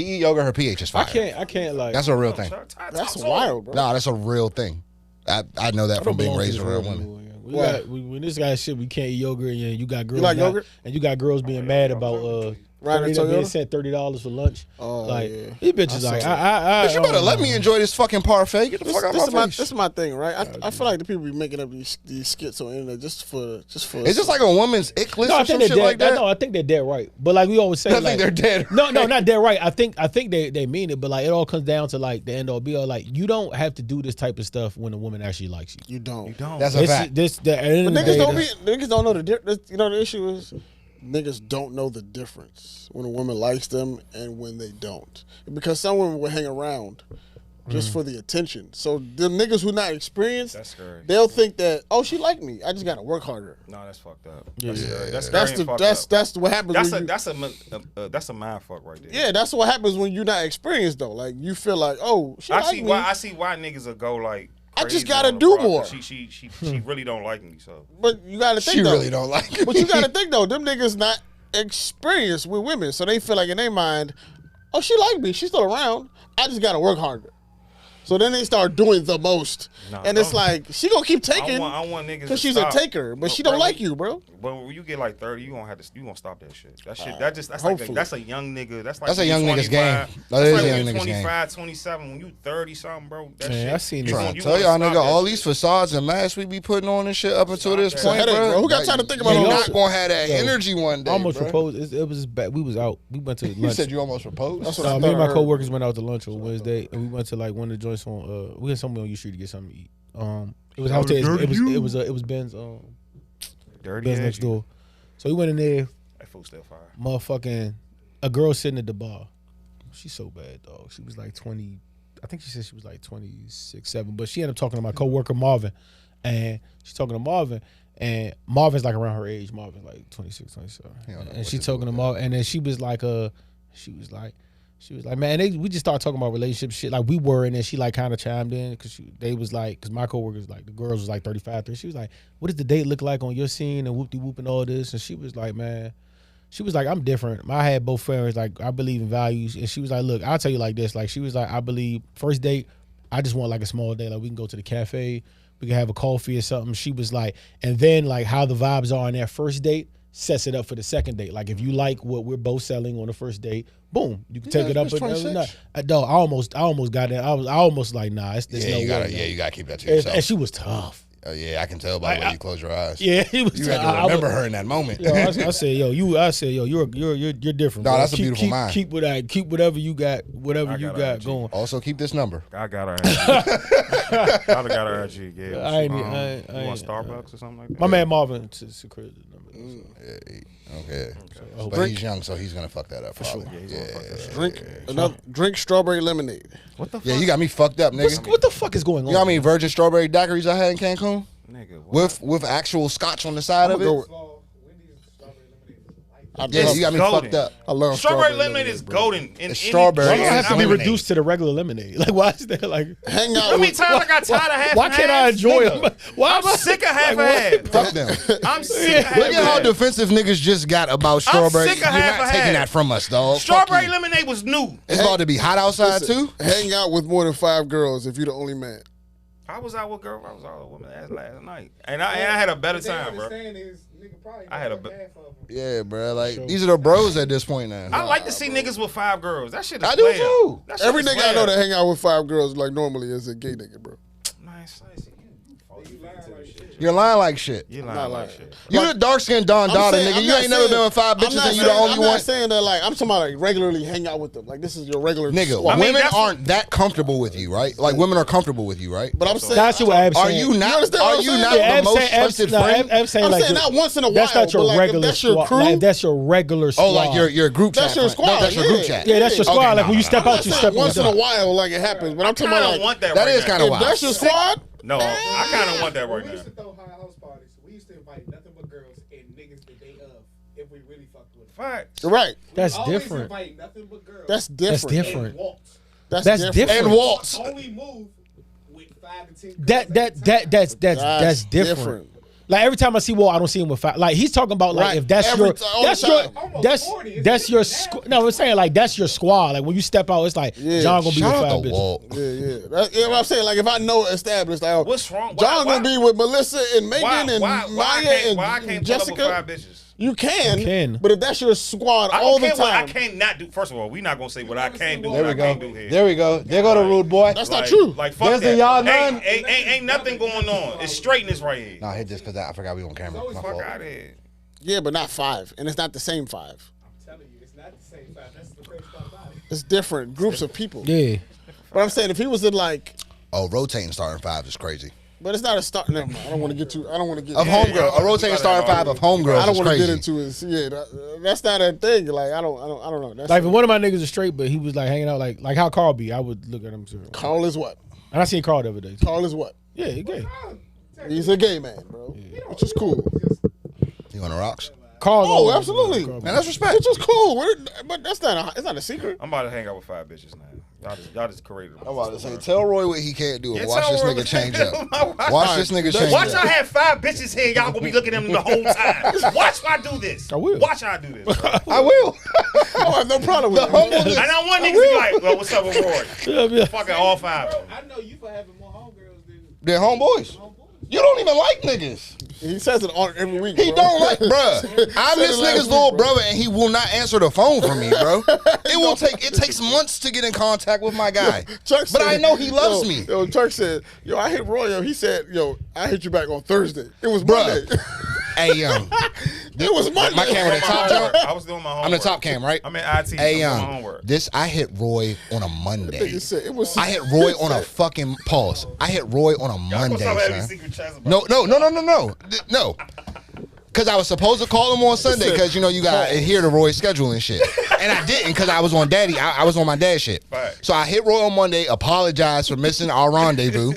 eat yogurt, her pH is fire. I can't like. That's a real thing. That's wild, bro. Nah, that's a real thing. I know that from being raised around women. When this guy shit, we can't eat yogurt, and you got girls. like yogurt? And you got girls being mad about Riding being Toyota? sent $30 for lunch. Oh, like yeah. these bitches, like I But you better let me enjoy this fucking parfait. Get the fuck out of my face. This is my thing, right? I feel like the people be making up these skits on the internet just for. It's just like a woman's ick list No, I or think some they're shit dead. like that. No, I think they're dead right. But like we always say, I like, think they're dead. No, not dead right. I think they mean it, but like it all comes down to like the end all be all. Like you don't have to do this type of stuff when a woman actually likes you. You don't. That's a fact. But Niggas niggas don't know the difference. You know the issue is niggas don't know the difference when a woman likes them and when they don't. Because some women will hang around just for the attention. So the niggas who not experienced, That's scary. they'll think that, oh, she like me. I just gotta work harder. No, that's fucked up. Yeah. That's What happens. That's a mind fuck right there. Yeah, that's what happens when you're not experienced though. Like you feel like, oh, she like me. I see why niggas will go like. I just crazy gotta on the do broad, more. 'cause She really don't like me, so. But you gotta think She though. really don't like But you gotta think though, them niggas not experienced with women, so they feel like in their mind, oh, she like me, she's still around. I just gotta work harder. So then they start doing the most, and it's like she gonna keep taking. I want niggas because to she's stop. a taker, but she Bro, don't like you, bro. But when you get like 30, you gonna stop that shit. That's hopefully. that's a young nigga. That's That's a when young you nigga's 25. game. That That's is like a when young you nigga's game. 25, 27. When you 30 something, bro. That Man, shit. I seen you this. gonna- Trying you to tell gonna y'all, stop nigga, that all shit. these facades and masks we be putting on and shit up until this that point, headache, bro. Who got Like, time to think about you're all not that? gonna have that Yo, energy one day. I almost bro. proposed. It was bad. We was out. We went to lunch. You said you almost proposed. That's what I Me and my thought. coworkers went out to lunch on Wednesday, and we went to like one of the joints on. We had somewhere on U Street to get something to eat. It was out there. It was Ben's. Dirty Ben's next door. So we went in there. That fool still fire. Motherfucking a girl sitting at the bar. She's so bad, dog. She was like 20. I think she said she was like 26, 7. But she ended up talking to my coworker Marvin, and she's talking to Marvin, and Marvin's like around her age. Marvin's like 26, 27. And she talking to Marvin, and then she was like, man, we just started talking about relationship shit like we were, and then she like kind of chimed in because because my coworkers like the girls was like 35, 30. She was like, what does the date look like on your scene and whoop-de-whoop and all this? And she was like, man. She was like, I'm different. I had both friends, like, I believe in values. And she was like, look, I'll tell you like this. Like, she was like, I believe, first date, I just want like a small date. Like, we can go to the cafe. We can have a coffee or something. She was like, and then like how the vibes are on that first date sets it up for the second date. Like, if you like what we're both selling on the first date, boom, you can take it up. Dog, I almost got that. I almost like, nah, it's no way. You gotta keep that to yourself. And she was tough. Oh yeah, I can tell by the way you close your eyes. Yeah, he was. You had to remember her in that moment. Yo, I said, you're different. No, bro. that's a beautiful mind. Keep whatever you got, going. Also, keep this number. I got her. I got her at you. Yeah, I ain't you want Starbucks or something like that? My man Marvin to credit the number. Okay. So, But he's young, so he's gonna fuck that up for sure. Yeah, he's gonna fuck that shit. Drink strawberry lemonade. What the fuck? Yeah, you got me fucked up, nigga. what the fuck is going on? You know how many virgin strawberry daiquiris I had in Cancun? Nigga, what? With actual scotch on the side of it? Yeah, you got me golden. fucked up. I love Strawberry lemonade is bro. golden. In It's strawberry. Why any do I drink. have to be lemonade. reduced to the regular lemonade? Like, why is that like? Hang out How many with. times I got tired of half Why and can't I half? enjoy Nigga, them? Why I'm sick of half and half. Fuck them. I'm sick of half Look and at how half. defensive niggas just got about strawberry. sick of You're half not and taking half. that from us, dog. Strawberry Fuck you. lemonade was new. It's about to be hot outside too. Hang out with more than 5 girls if you're the only man. I was out with girl. I was out with women last night, and I had a better time, bro. I had a Yeah, bro. Like these are the bros at this point now. I like to see niggas with 5 girls. That shit is I do player. too. That shit Every is nigga I know player. that hang out with 5 girls like normally is a gay nigga, bro. Man, Slicey, You're lying like shit. you Not lying lying. like shit. You the dark skinned Don Dada nigga. You ain't never been with 5 bitches and you the only I'm one. not saying that like I'm talking about like regularly hang out with them. Like this is your regular Nigga, squad. I mean, women that's- aren't that comfortable with you, right? Like women are comfortable with you, right? But I'm saying That's what Ab's Are saying. you not? understand what Are I'm you saying? not Yeah, the Ab's most saying, trusted friend? Ab's saying I'm like saying not once in a while. that's not your but, like, if regular that's your squad. crew. Like, that's your regular squad. Oh, like your group chat. That's your friend. No, squad, that's your group yeah. chat. Yeah, that's your squad. Okay, like nah, when you nah, step nah, out, you I'm step saying once with in a them. while, like it happens. But I'm I talking kind about of like want that. That right is now. kind of if wild. that's your squad. No, I kind of want that right We used to now. throw house parties. We used to invite nothing but girls and niggas the day of if we really fucked with them. Facts. Right. That's Always different. invite nothing but girls. That's different. That's different. And waltz. That's That's different. different. And waltz. Only move with 5 to 10 girls That at a time. that's different. Like every time I see Walt, I don't see him with 5. Like he's talking about like Right. if that's Every your time, all that's the your time. Almost that's 40, isn't that's it? your Now. no. I'm saying like that's your squad. Like when you step out, it's like Yeah. John gonna be Shout with out 5 to bitches. Walt. Yeah. That's what I'm saying. Like if I know established, like, oh, What's wrong? John gonna be with Melissa and Megan and Maya and why I can't pull up with Jessica. 5 bitches? You can, You can. but if that's your squad I all don't the care what I time, can't not do. First of all, we not gonna say what I can't do. There what we I go. can't do here. There we go. There go the rude boy. that's not true. Like fuck There's that. the y'all Hey, none. ain't nothing going on. It's straightness right here. Nah, hit this because I forgot we on camera. My Fuck fault. out of here. Yeah, but not 5, and it's not the same 5. I'm telling you, it's not the same time. That's the crazy part about it. It's different groups of people. Yeah, But I'm saying if he was in like, Oh, rotating starting 5 is crazy. but it's not a start. Never mind. I don't want to get too. I don't want to get Of Yeah, homegirl, yeah, a rotating you starting gotta 5 of argue. homegirls I don't is want to crazy. get into it. Yeah, that's not a thing. Like I don't know. That's like if one of my niggas is straight, but he was like hanging out like how Carl be, I would look at him too. Carl is what? And I seen Carl the other day. Carl is what? Yeah, he gay. He's a gay man, bro. Which is cool. You on the rocks? Carl's Oh, always- absolutely. Carl be- Man, that's respect. Which is cool. But that's not. It's not a secret. I'm about to hang out with 5 bitches now. Y'all just created. I'm about to say, tell Roy what he can't do. And Yeah, watch tell this Roy nigga what change he up. can't do. Watch this nigga change Watch up. I have 5 bitches here. Y'all gonna be looking at them the whole time. Watch I do this. I will. Watch I do this. I will. I have no problem with The it. humbleness. And I want niggas to be like, well, what's up with Roy? Yeah, yeah. Fucking all 5 of them. I know you for having more homegirls than They're homeboys. homeboys. You don't even like niggas. He says it on every week. He bro. don't like, bruh. I'm Said this it last nigga's week, little bro. brother, and he will not answer the phone for me, bro. It takes months to get in contact with my guy. Chuck But said, I know he loves yo, me. Yo, Chuck said, yo, I hit Roy. Yo, he said, yo, I hit you back on Thursday. It was Bruh. Monday. Hey, young. It was Monday. My camera, the top jump. I was doing my homework. I'm the top cam, right? I'm in IT. Hey, I'm doing my young. homework. I hit Roy on a Monday. Nigga said, it was. I hit Roy on a fucking pause. I hit Roy on a Y'all Monday, gonna stop having son. secret chats about No. Because I was supposed to call him on Sunday because, you know, you got to adhere to Roy's schedule and shit. And I didn't because I was on daddy. I was on my dad shit. Right. So I hit Roy on Monday, apologized for missing our rendezvous.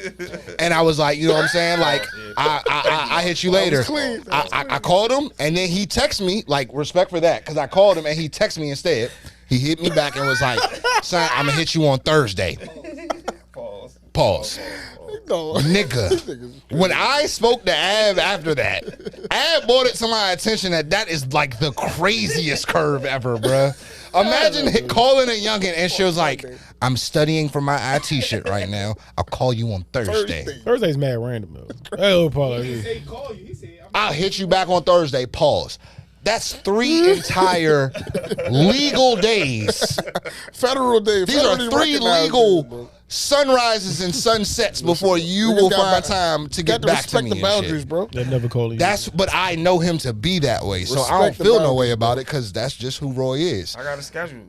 And I was like, you know what I'm saying? Like, I hit you later. clean. I called him and then he texted me, like, respect for that. Because I called him and he texted me instead. He hit me back and was like, son, I'm going to hit you on Thursday. Pause. No. Nigga, when I spoke to Ab after that, Ab brought it to my attention that is like the craziest curve ever, bruh. Imagine calling a youngin' and she was like, I'm studying for my IT shit right now. I'll call you on Thursday. Thursday's mad random though. Hey, Paul. He said he called you. He said, I'll hit you back on Thursday. Pause. That's 3 entire legal days. Federal day. These are federally 3 recognized legal days, bro. sunrises and sunsets before you will find time to get back to me. Respect the boundaries, bro. They never call you. But I know him to be that way, so I don't feel no way about it because that's just who Roy is. I got a schedule.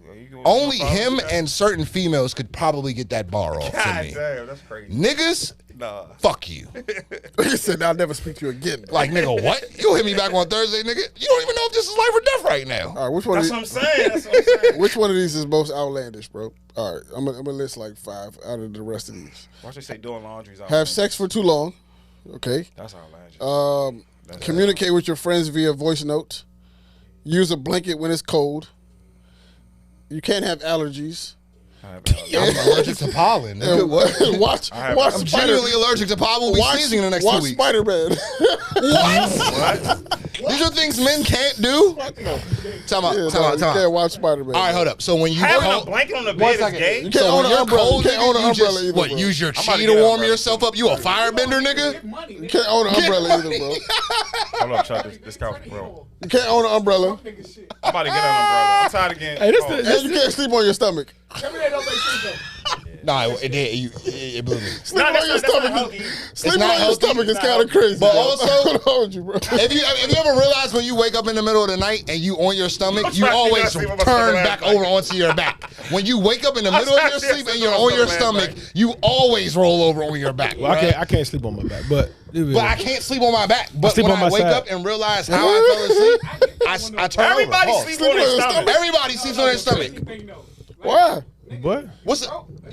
Only him and certain females could probably get that bar off to me. Damn, that's crazy. Niggas, nah. Fuck you. He said, "I'll never speak to you again." Like, nigga, what? You'll hit me back on Thursday, nigga. You don't even know if this is life or death right now. All right, which one? That's what I'm saying. That's what I'm saying. Which one of these is most outlandish, bro? All right, I'm gonna list like 5 out of the rest of these. Why should you say doing laundry? Have sex for too long. Okay. That's outlandish. Communicate with your friends via voice note. Use a blanket when it's cold. You can't have allergies. I'm allergic to pollen. Nigga. What? I'm genuinely allergic to pollen. We'll be sneezing in the next 2 weeks. Watch Spider-Man. What? These are things men can't do. Time out. You can't watch Spider-Man. All right, hold up. So when you having a blanket on the bed is gay. You can't own an umbrella. You can't own an umbrella either. What? Bro. Use your chi to warm yourself up? You a firebender, nigga? You can't own an umbrella either, bro. Hold up, Chuck. This couch, bro. You can't own an umbrella. I'm about to get an umbrella. I'm tired again. Hey, And you can't sleep on your stomach. No, it blew me. Sleeping on your stomach is kind of crazy. But bro. also, I don't hold you, bro. Have you ever realized when you wake up in the middle of the night and you on your stomach, you always turn back over onto your back. When you wake up in the middle of your sleep and you're on your stomach, you always roll over on your back. Well, I can't sleep on my back, but I can't sleep on my back. But when I wake up and realize how I fell asleep, I turn over. Everybody sleeps on their stomach. Everybody sleeps on their stomach. Why? what?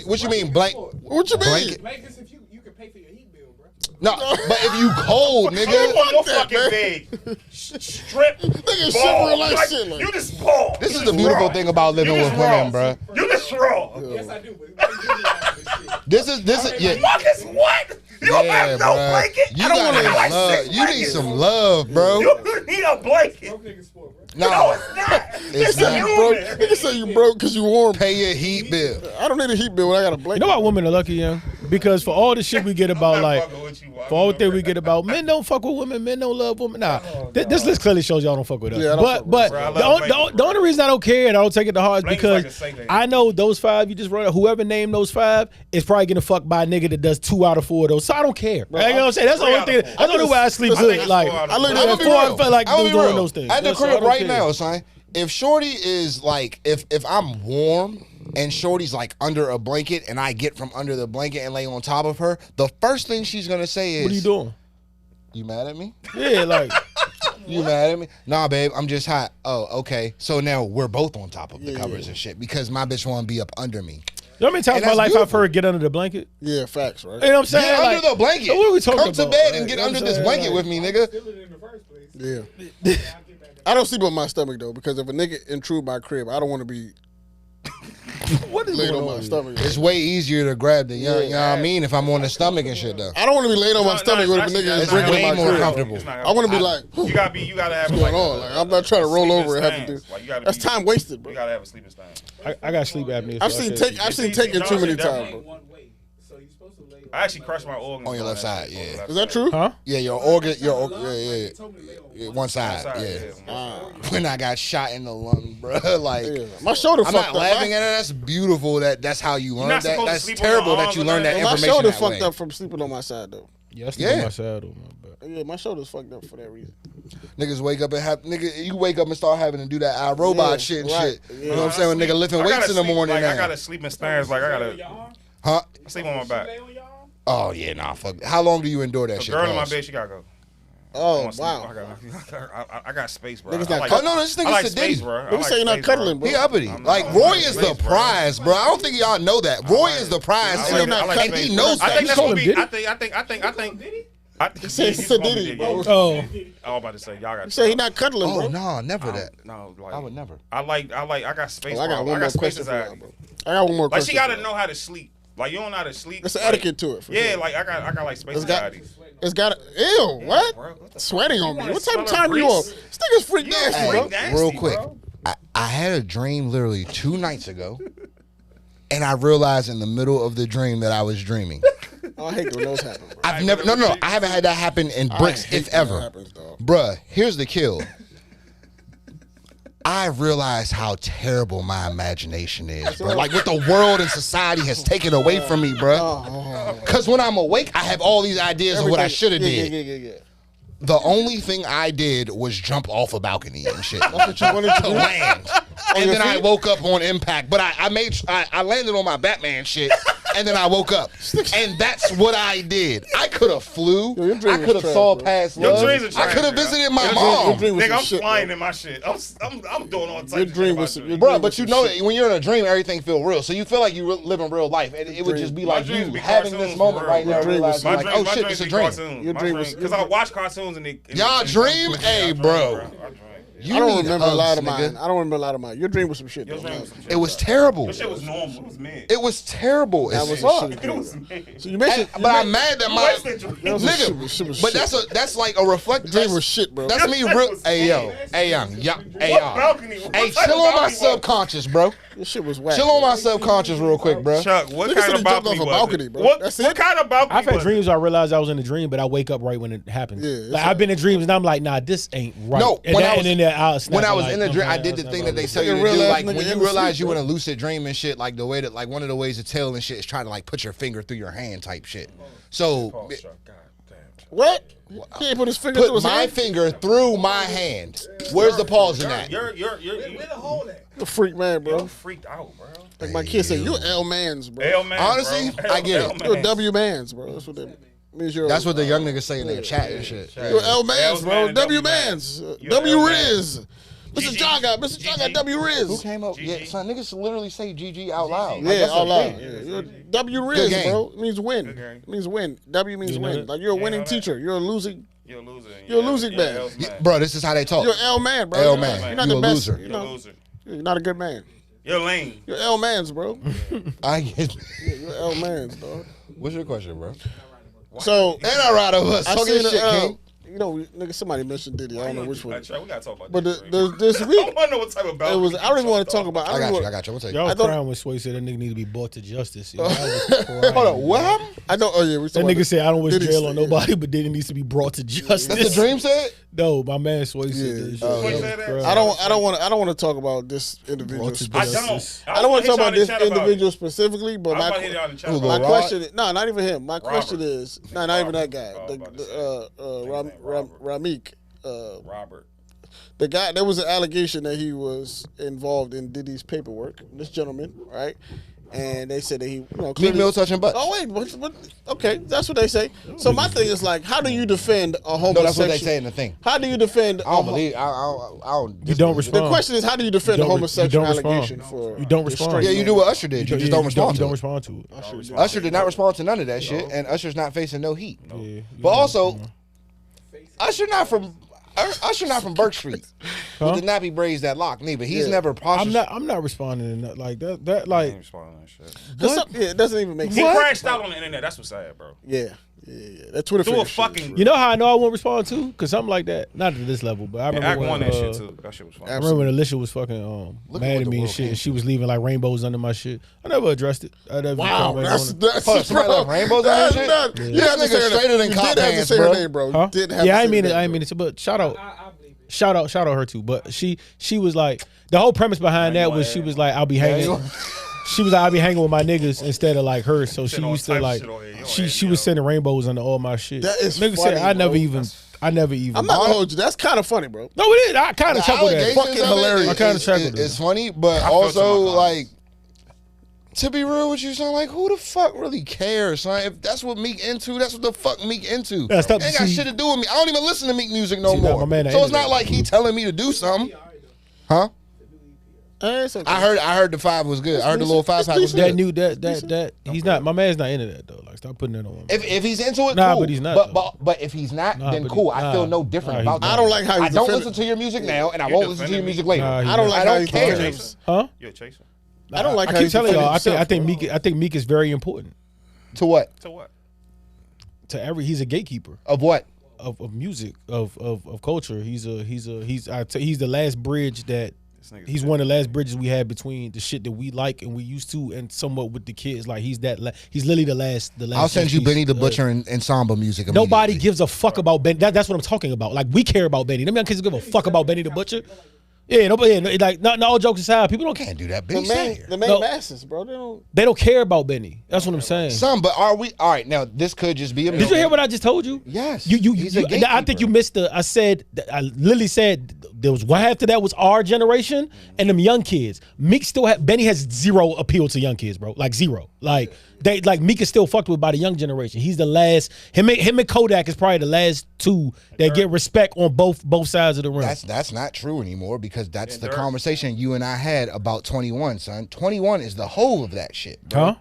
What you mean, blank? What you mean? Blanket? Blankets if you can pay for your heat bill, bro. No, but if you cold, You nigga. on your fucking bed. Strip. Nigga ball. shivering like shit. Like. You just ball. This is the beautiful thing about living You with just women, raw. bro. You just raw. Yes, I do. But This is yeah. Marcus, what? You don't Yeah, have no bro. blanket? You I don't gotta want like love. 6 You need blankets. some love, bro. You need a blanket. broke nigga sport, bro. No, No, it's not. it's a not. Broke. human. Nigga say you broke because you warm. Pay your heat bill. I don't need a heat bill when I got a You blanket. know why women are lucky, young? Because for all the shit we get about, I'm not like, fucking with you, for all the thing we get about, men don't fuck with women, men don't love women. Nah, this list clearly shows y'all don't fuck with us. Yeah, I don't fuck with but Bro, I the, love on- blankets, the only reason I don't care and I don't take it to heart is Blankets because like a saint lady. I know those 5 you just wrote. Whoever named those 5 is probably getting fucked by a nigga that does 2 out of 4 of those. So I don't care. You know what I'm saying? That's the 3 only out of thing. 4. That's the only way I sleep I think good. it's Like 4 out of I look 4. at I'ma be before I real. felt like I'ma be doing real. those things. At the So I crib don't right care. now, son. If Shorty is like, if I'm warm and Shorty's like under a blanket and I get from under the blanket and lay on top of her, the first thing she's gonna say is, What are you doing? You mad at me? Yeah, like You mad at me? Nah, babe, I'm just hot. Oh, okay. So now we're both on top of the covers and shit because my bitch want to be up under me. you know how many times And in my that's life I've beautiful. heard get under the blanket? Yeah, facts, right? You know what I'm saying? Get Like, under the blanket. What are we talking Come to about? bed and Like, get you know under what I'm this saying? blanket Like, with me, nigga. Steal it in the first place. Yeah. I don't sleep on my stomach though because if a nigga intrude my crib, I don't want to be What is laid going on on? my stomach. It's way easier to grab the, you know what I mean, if I'm on the stomach and shit, though. I don't want to be laid on my No, stomach no, if a nigga is it's drinking way in my more crib. comfortable. It's not I want to be like, You gotta have what's going on? Like, I'm not trying to roll over and have to do. Like, you gotta That's be- time wasted, bro. You gotta have a sleeping stand. I got sleep apnea. I've so I seen can't- I've seen It's taken easy. too many No, times, it's bro. One way. So you're supposed to lay I actually crushed my organs On your left that side, shit. yeah. Is that true? Huh? Yeah, your organ, yeah, You told me to lay on yeah, one side, Side, yeah. When I got shot in the lung, bro, like, Yeah. My shoulder I'm fucked not up. laughing at it. That's beautiful. That's how you learn not that. supposed to That's sleep on your terrible that arms you or learn that nothing. My information shoulder that fucked way. up from sleeping on my side though. Yeah, I sleep Yeah. on my saddle, man. But Yeah, my shoulder's fucked up for that reason. Niggas wake up and have you wake up and start having to do that iRobot Yeah, shit and right. shit. Yeah. You know what I'm saying? When nigga lifting I gotta weights in the sleep, morning like, I now. gotta sleep in stands. Like, I your gotta arm. Huh? sleep on my back. Lay on your arm. Oh yeah, nah, fuck. How long do you endure that The shit? girl in my Pause? bed, she gotta go. Oh wanna sleep. wow. I got space, bro. Niggas I not like, cut- Oh no, this I nigga's like a space, ditty. bro. I Niggas say you're not space, bro. cuddling, bro. He uppity. I'm Like not- Roy I like is the space, bro. prize, bro. I don't think y'all know that. Roy is the prize, I and, like- I like and space, he bro. knows I that. think that's call gonna him be. Diddy? I think. He said he's gonna be Diddy, Diddy, bro. yeah. oh, I was about to say y'all got. You say he not cuddling, Oh bro. no, never that. No, like I would never. I got space. Oh, I got bro. one more space question for anxiety. y'all, bro. I got one more Like question. she gotta for know how to sleep. Like you don't know how to sleep. It's an like, etiquette to it. For Yeah, sure. like I got like space It's got- anxiety. It's got to. Ew, what? Bro, what the Sweating on me. wanna What type of smell a time you on? grease? This nigga's freak You nasty, freak bro. nasty, Real quick, bro. I had a dream literally 2 nights ago, and I realized in the middle of the dream that I was dreaming. Oh, I hate when those happen, bro. I've never, no, I haven't had that happen in bricks, I hate if when ever. that happens, dog. Bruh, here's the kill. I realize how terrible my imagination is, bro. Like what the world and society has taken away from me, bro. Because when I'm awake, I have all these ideas of what I should have did. Yeah. The only thing I did was jump off a balcony and shit. That's what you wanted to do? Land. And then I woke up on impact. But I landed on my Batman shit, and then I woke up. And that's what I did. I could have flew. Yo, I could have saw past love. Your dreams are trash, I could have bro. visited my mom. Nigga, I'm flying in my shit. I'm doing all types of shit. Bro, but you know that when you're in a dream, everything feel real. So you feel like you living real life. And it would just be like you having this moment right now, realizing like, oh shit, it's a dream. Your dream was because I watch cartoons and y'all dream, hey, bro. I don't remember a lot of mine. I don't remember a lot of mine. Your dream was some shit. It was terrible. Your shit was normal. It was mid. It was terrible. That was fuck. So you mentioned, but I'm mad that my nigga. But that's like a reflect. Dream was shit, bro. That's me. Hey yo, hey young, hey y'all. Hey, chill on my subconscious, bro. This shit was whack. Chill on my subconscious real quick, bro. Chuck, what kind of balcony was it? bro. What kind of balcony? I've had dreams where I realized I was in a dream, but I wake up right when it happens. Yeah, like I've been in dreams and I'm like, nah, this ain't right. No, when I was in the dream, I did the thing that they tell you to do. Like when you realize you in a lucid dream and shit, like the way that like one of the ways to tell and shit is trying to like put your finger through your hand type shit. So what? He ain't put his finger through his hand? Put my finger through my hand. Where's the pause in that? You're Where the hole at? You're a freak man, bro. You're freaked out, bro. Like my kids say, you're L-mans, bro. L-man, honestly, bro. I get it. You're W-mans, bro. That's what that means. That's what the young niggas say in their chat and shit. You're L-mans, bro. L-man, W-mans. W-Riz. Mr. John got W-Riz. Who came up? Yeah, son, niggas literally say GG out loud. Yeah, out loud. You're W-Riz, game. bro. It means win. It means win. W means win. Like you're a winning teacher. You're a losing. You're a loser. You're a losing man. Bro, this is how they talk. You're L-man, bro. L-man. You're not You the a best. loser. You're a loser. You're not a good man. You're lame. You're L-mans, bro. I get Yeah, you're L-mans, dog. What's your question, bro? So, And I ride over us. I Talk your seen shit, King. you know, nigga, somebody mentioned Diddy. I don't know which one. We gotta talk about But this. this week, I want to know what type of it balcony. was. I don't even want to talk about. I got you. What's that? Y'all I thought- crying when Sway said that nigga need to be brought to justice. You know, I was crying. Hold on, what happened? I know. Oh yeah, we That nigga said I don't wish Diddy jail said, on yeah. nobody, but Diddy needs to be brought to justice. That's the dream said? No, my man Sway said Yeah. that shit. Oh, Sway was said that? crying. I don't want to talk about this individual. Brought to specifically. justice. I don't want to talk about this individual. individual specifically, but I'm my about to hit y'all in the chat Who, about my it. Rod? question is no, not even him. My question Robert. is no, not even that guy. Oh, I'm about to Ramik. Robert. The guy, there was an allegation that he was involved in Diddy's paperwork. This gentleman, right? And they said that he, Meek clearly- Mill touching butts. Oh wait, what? Okay, that's what they say. So my thing is like, how do you defend a homosexual? No, that's what they say in the thing. How do you defend? I don't believe. I don't. You don't The respond. question is, how do you defend You a don't homosexual respond. allegation for? You don't respond. Yeah, you do what Usher did. You just don't respond to Don't it. respond to it. Usher did not respond to none of that shit, and Usher's not facing no heat. Yeah, But also, Usher not from Burke Street Huh? with the nappy braids that lock neither. He's Yeah. never cautious. I'm not responding to that like that. That I like ain't responding to that shit. Yeah, it doesn't even make He sense. crashed out on the internet. That's what's sad, bro. Yeah. That Twitter Through a finger shit is fucking. real. you know how I know I won't respond to because something like that. Not to this level, but I remember Act when, one that shit too. That shit was fun. I remember when Alicia was fucking Look at mad what at the me and world shit, came and she was leaving like rainbows under my shit. I never addressed it. I never Wow, that's Hold on, somebody left rainbows on your shit? not- Yeah. You have to This say nigga her straighter than name. cop You did have to hands, say her bro. name, bro. Huh? You did have Yeah, to I say mean her it. I name, mean it. But shout out, I believe it. shout out her too. But she was like the whole premise behind that was she was like I'll be hanging. She was like I'll be hanging with my niggas instead of like her. So she all used to type of like shit on here. You don't she have she me was up. sending rainbows under all my shit. That is Nigga funny, said I never bro. even. I'm not gonna hold you. That's kind of funny, bro. No, it is. I kind of chuckled at it. Allegations Fucking of it hilarious. I kinda chuckled at it. It's funny, but I feel also to my like to be real with you, son. Like who the fuck really cares, son? If that's what Meek into, that's what the fuck Meek into. Yeah, stop- Ain't got see- shit to do with me. I don't even listen to Meek music no See, now, more. my man, So it's ain't not it? like he telling me to do something, huh? It's okay. I heard the 5 was good. I heard the little 5-pack was That good. new that he's not. My man's not into that though. Like stop putting that on him. If he's into it, Nah, cool. but he's not, But if he's not, Nah, then but cool. he- I feel nah. no different Nah, about he's that. I don't like how I he's don't defending. listen to your music now, and I You won't listen to your defending music me? later. Nah, I don't like I how don't he's care. defending him. Huh? You're a chaser. I don't like I how keep he's telling y'all. I defending think himself, I think Meek is very important To what? To what? to every. He's a gatekeeper Of what? of music of culture. He's the last bridge that. He's one of the last bridges we had between the shit that we like and we used to, and somewhat with the kids. Like he's literally the last. I'll send you piece. Benny the Butcher and Samba music. Nobody gives a fuck about Benny. That's what I'm talking about. Like we care about Benny. Them young kids give a fuck about Benny the Butcher. Yeah, nobody. Like, not all jokes aside, people Can't do that. The Benny main, here. the main masses, bro. They don't care about Benny. That's what I'm saying. Some, but are we? All right, now this could just be a. Did you hear what I just told you? Yes. You I think you missed I literally said there was one half of that was our generation and them young kids. Meek Benny has zero appeal to young kids, bro. Like zero. Like Meek is still fucked with by the young generation. He's the last. Him and Kodak is probably the last two that get respect on both sides of the rim. That's not true anymore because that's the conversation you and I had about 21, son. 21 is the whole of that shit, bro. Huh?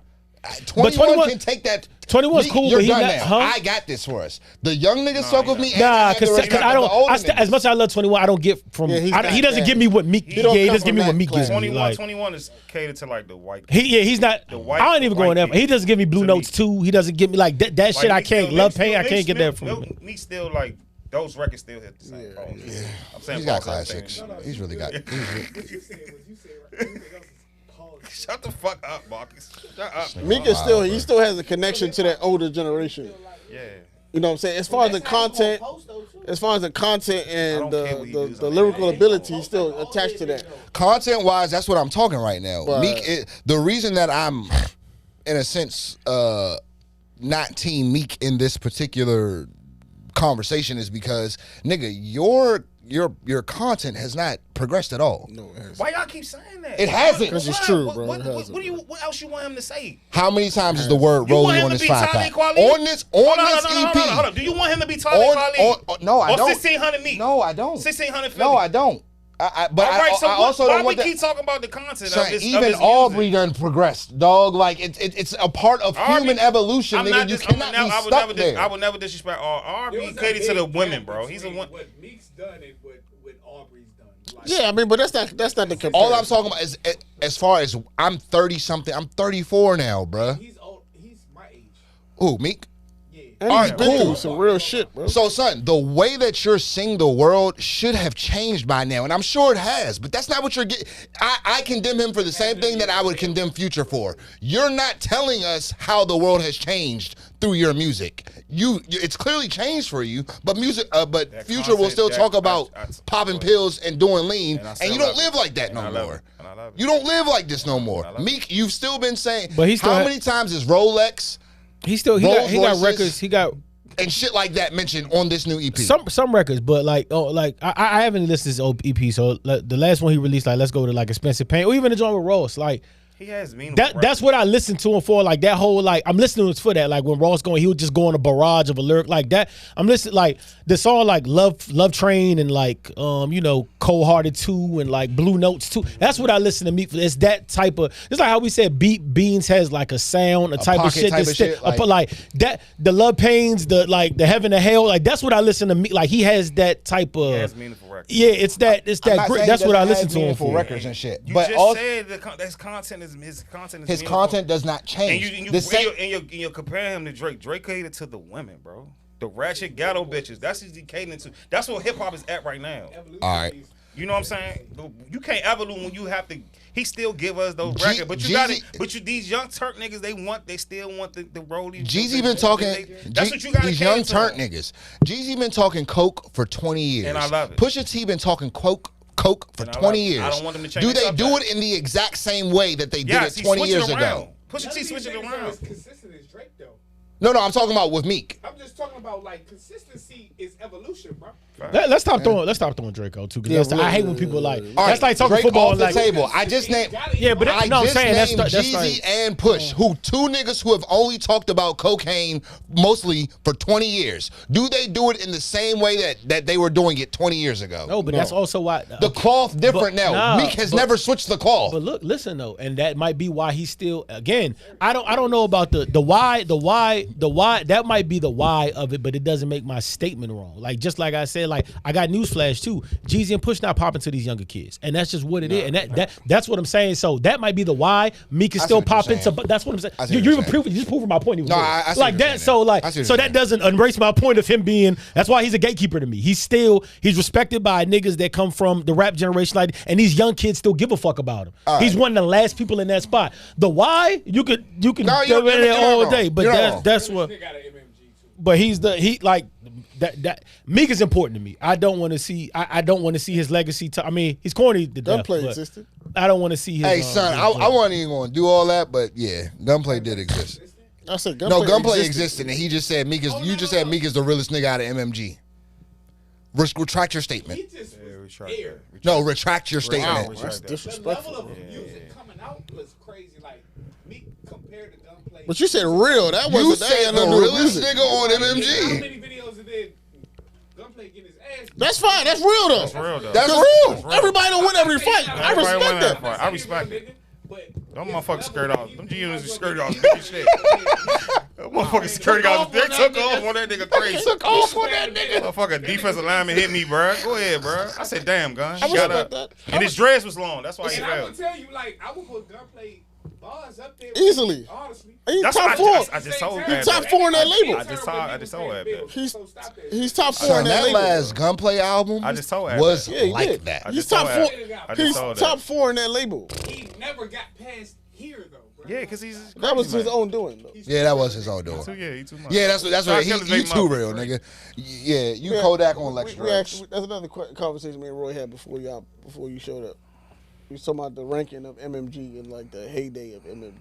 21 can take that. 21's cool, you're but he done not. now. Huh? I got this for us. The young niggas fuck with me. Nah, because I don't. As much as I love 21, I don't get from. Yeah, he doesn't give me what Meek. He doesn't give me what Meek gives me. 21 is catered to like the white. He's not. I don't even go in there. He doesn't give me Blue Notes too. He doesn't give me like that shit. I can't love pain. I can't get that from him. Meek still like those records still hit the same. Yeah. I'm saying He's got classics. He's really got. What you said right. Everything else is pause. Shut the fuck up, Marcus. Shut up. Meek is he still has a connection to that older generation. Yeah. You know what I'm saying? As far as the content, and the lyrical ability, he's still attached to that. Content wise, that's what I'm talking right now. But Meek, the reason that I'm, in a sense, not Team Meek in this particular conversation is because, nigga, your content has not progressed at all. No, it hasn't. Why y'all keep saying that? It hasn't. Because it's true, bro. What else you want him to say? How many times is the word rolling on this 5-pack? On this EP. Hold on. Do you want him to be Talib Kweli? No, I don't. Or 1600 Meek? No, I don't. 1600 Philly? No, I don't. But All right, so I also why don't want we that. keep talking about the content Son, of his even of his Aubrey music? done progressed, dog. Like it's a part of human evolution, nigga. You cannot be stuck there. I would never disrespect Aubrey. Catered to the women, bro. He's a one. What Meek's done and what Aubrey's done. Like, Yeah, I mean, but that's not the comparison. All I'm talking about is as far as I'm 30 something. I'm 34 now, bruh. he's old. He's my age. Ooh, Meek. Yeah. And All he's right, been cool. through some real shit, bro. So, son, the way that you're seeing the world should have changed by now, and I'm sure it has. But that's not what you're getting. I condemn him for the same thing that I would condemn Future for. You're not telling us how the world has changed through your music. It's clearly changed for you, but Future will still talk about popping pills and doing lean, and you don't live like that no more. You don't live like this no more. Meek, you've still been saying. But he still how many times is Rolex? He got records. He got and shit like that mentioned on this new EP. Some records, but I haven't listened to this old EP. So like, the last one he released, like Let's Go to like Expensive Pain, or even the joint with Ross, like. He has meaningful That's what I listened to him for. Like that whole I'm listening to him for that. Like when Ross he would just go on a barrage of a lyric like that. I'm listening like the song like Love Train and like Cold Hearted 2 and like Blue Notes 2. That's what I listen to Meek for. It's that type of. It's like how we said Beans has like a sound, a type of shit. Like that. The Love Pains, the Heaven and Hell. Like that's what I listen to Meek. Like he has that type of. He has meaningful records. Yeah, it's that. That's what I listen to him for. Records and shit. You but just also, said his content is meaningful. His content does not change. And you're comparing him to Drake. Drake catered to the women, bro. The ratchet ghetto bitches. That's what he catering to. That's what hip hop is at right now. All right. You know what I'm saying? You can't evolve when you have to. He still give us those records, but you got it. But these young Turk niggas, they still want the rollies. Jeezy been talking. That's what you got. These young Turk niggas. Jeezy been talking coke for 20 years. And I love it. Pusha T been talking coke for 20 years. I don't want them to change. Do they do it in the exact same way that they did it 20 years ago? Pusha T switching it around. As consistent as Drake though. No, I'm talking about with Meek. I'm just talking about like consistency is evolution, bro. Let's stop throwing Draco too. Because I hate when people like. That's like talking Drake football off the like. Table. I just named. Yeah, but I I'm just saying named that's Jeezy and Push, who two niggas who have only talked about cocaine mostly for 20 years. Do they do it in the same way that they were doing it 20 years ago? No, but that's also why the cloth different now. Meek has never switched the cloth. But listen though, and that might be why he's still again. I don't know about the why. That might be the why of it, but it doesn't make my statement wrong. Like just like I said, like I got newsflash too. Jeezy and Push not popping to these younger kids, and that's just what it is. And that's what I'm saying. So that might be the why Meek is still popping to. But that's what I'm saying. You just proving my point. I like that. So that doesn't erase my point of him being. That's why he's a gatekeeper to me. He's respected by niggas that come from the rap generation, and these young kids still give a fuck about him. He's one of the last people in that spot. The why you can go in there all day, but that's what. But that Meek is important to me. I don't want to see. I don't want to see his legacy. I mean, he's corny to death. Gunplay existed. I don't want to see his. Hey son, I wasn't even going to do all that, but yeah, Gunplay did exist. I said Gunplay. No, Gunplay existed, and he just said Meek is. You just said Meek is the realest nigga out of MMG. Retract your statement. No, retract your statement. Wow, that's The disrespectful. level of music coming out was crazy. Like Meek compared to Gunplay. But you said real. That You wasn't said the realest nigga on How MMG. many videos did Gunplay getting his ass? That's fine. That's real though. That's real though. That's real. Everybody don't win every fight. I Everybody respect win that. fight. I respect it. But Them motherfuckers skirt off. Them G-Units is skirt off. Big shit. Them motherfuckers skirt off. They took off on that nigga crazy. Took off on that nigga. Motherfucker defensive lineman hit me, bro. Go ahead, bro. I said, damn, gun. I He got respect up. that. And his dress was long. That's why he and I fell. would tell you, like, I would put Gunplay bars up there Easily. Honestly. He's That's top what four. I just told He's Ab top that. four in that label. I just told Ab that. He's top four Son, in that that label. last Gunplay album I just told Ab was that. Yeah, he like did. that. I He's just top told four. Ab. I He's just told top that. four in that label. He never got past here, though, bro. Yeah, because he's That was crazy, his man. own doing though. Yeah, that was his own door. He too much. Yeah, that's what Trying to he kill his baby too mama. real, nigga. Yeah, you Kodak on Lex Drugs. That's another conversation me and Roy had before you showed up. We was talking about the ranking of MMG and like the heyday of MMG.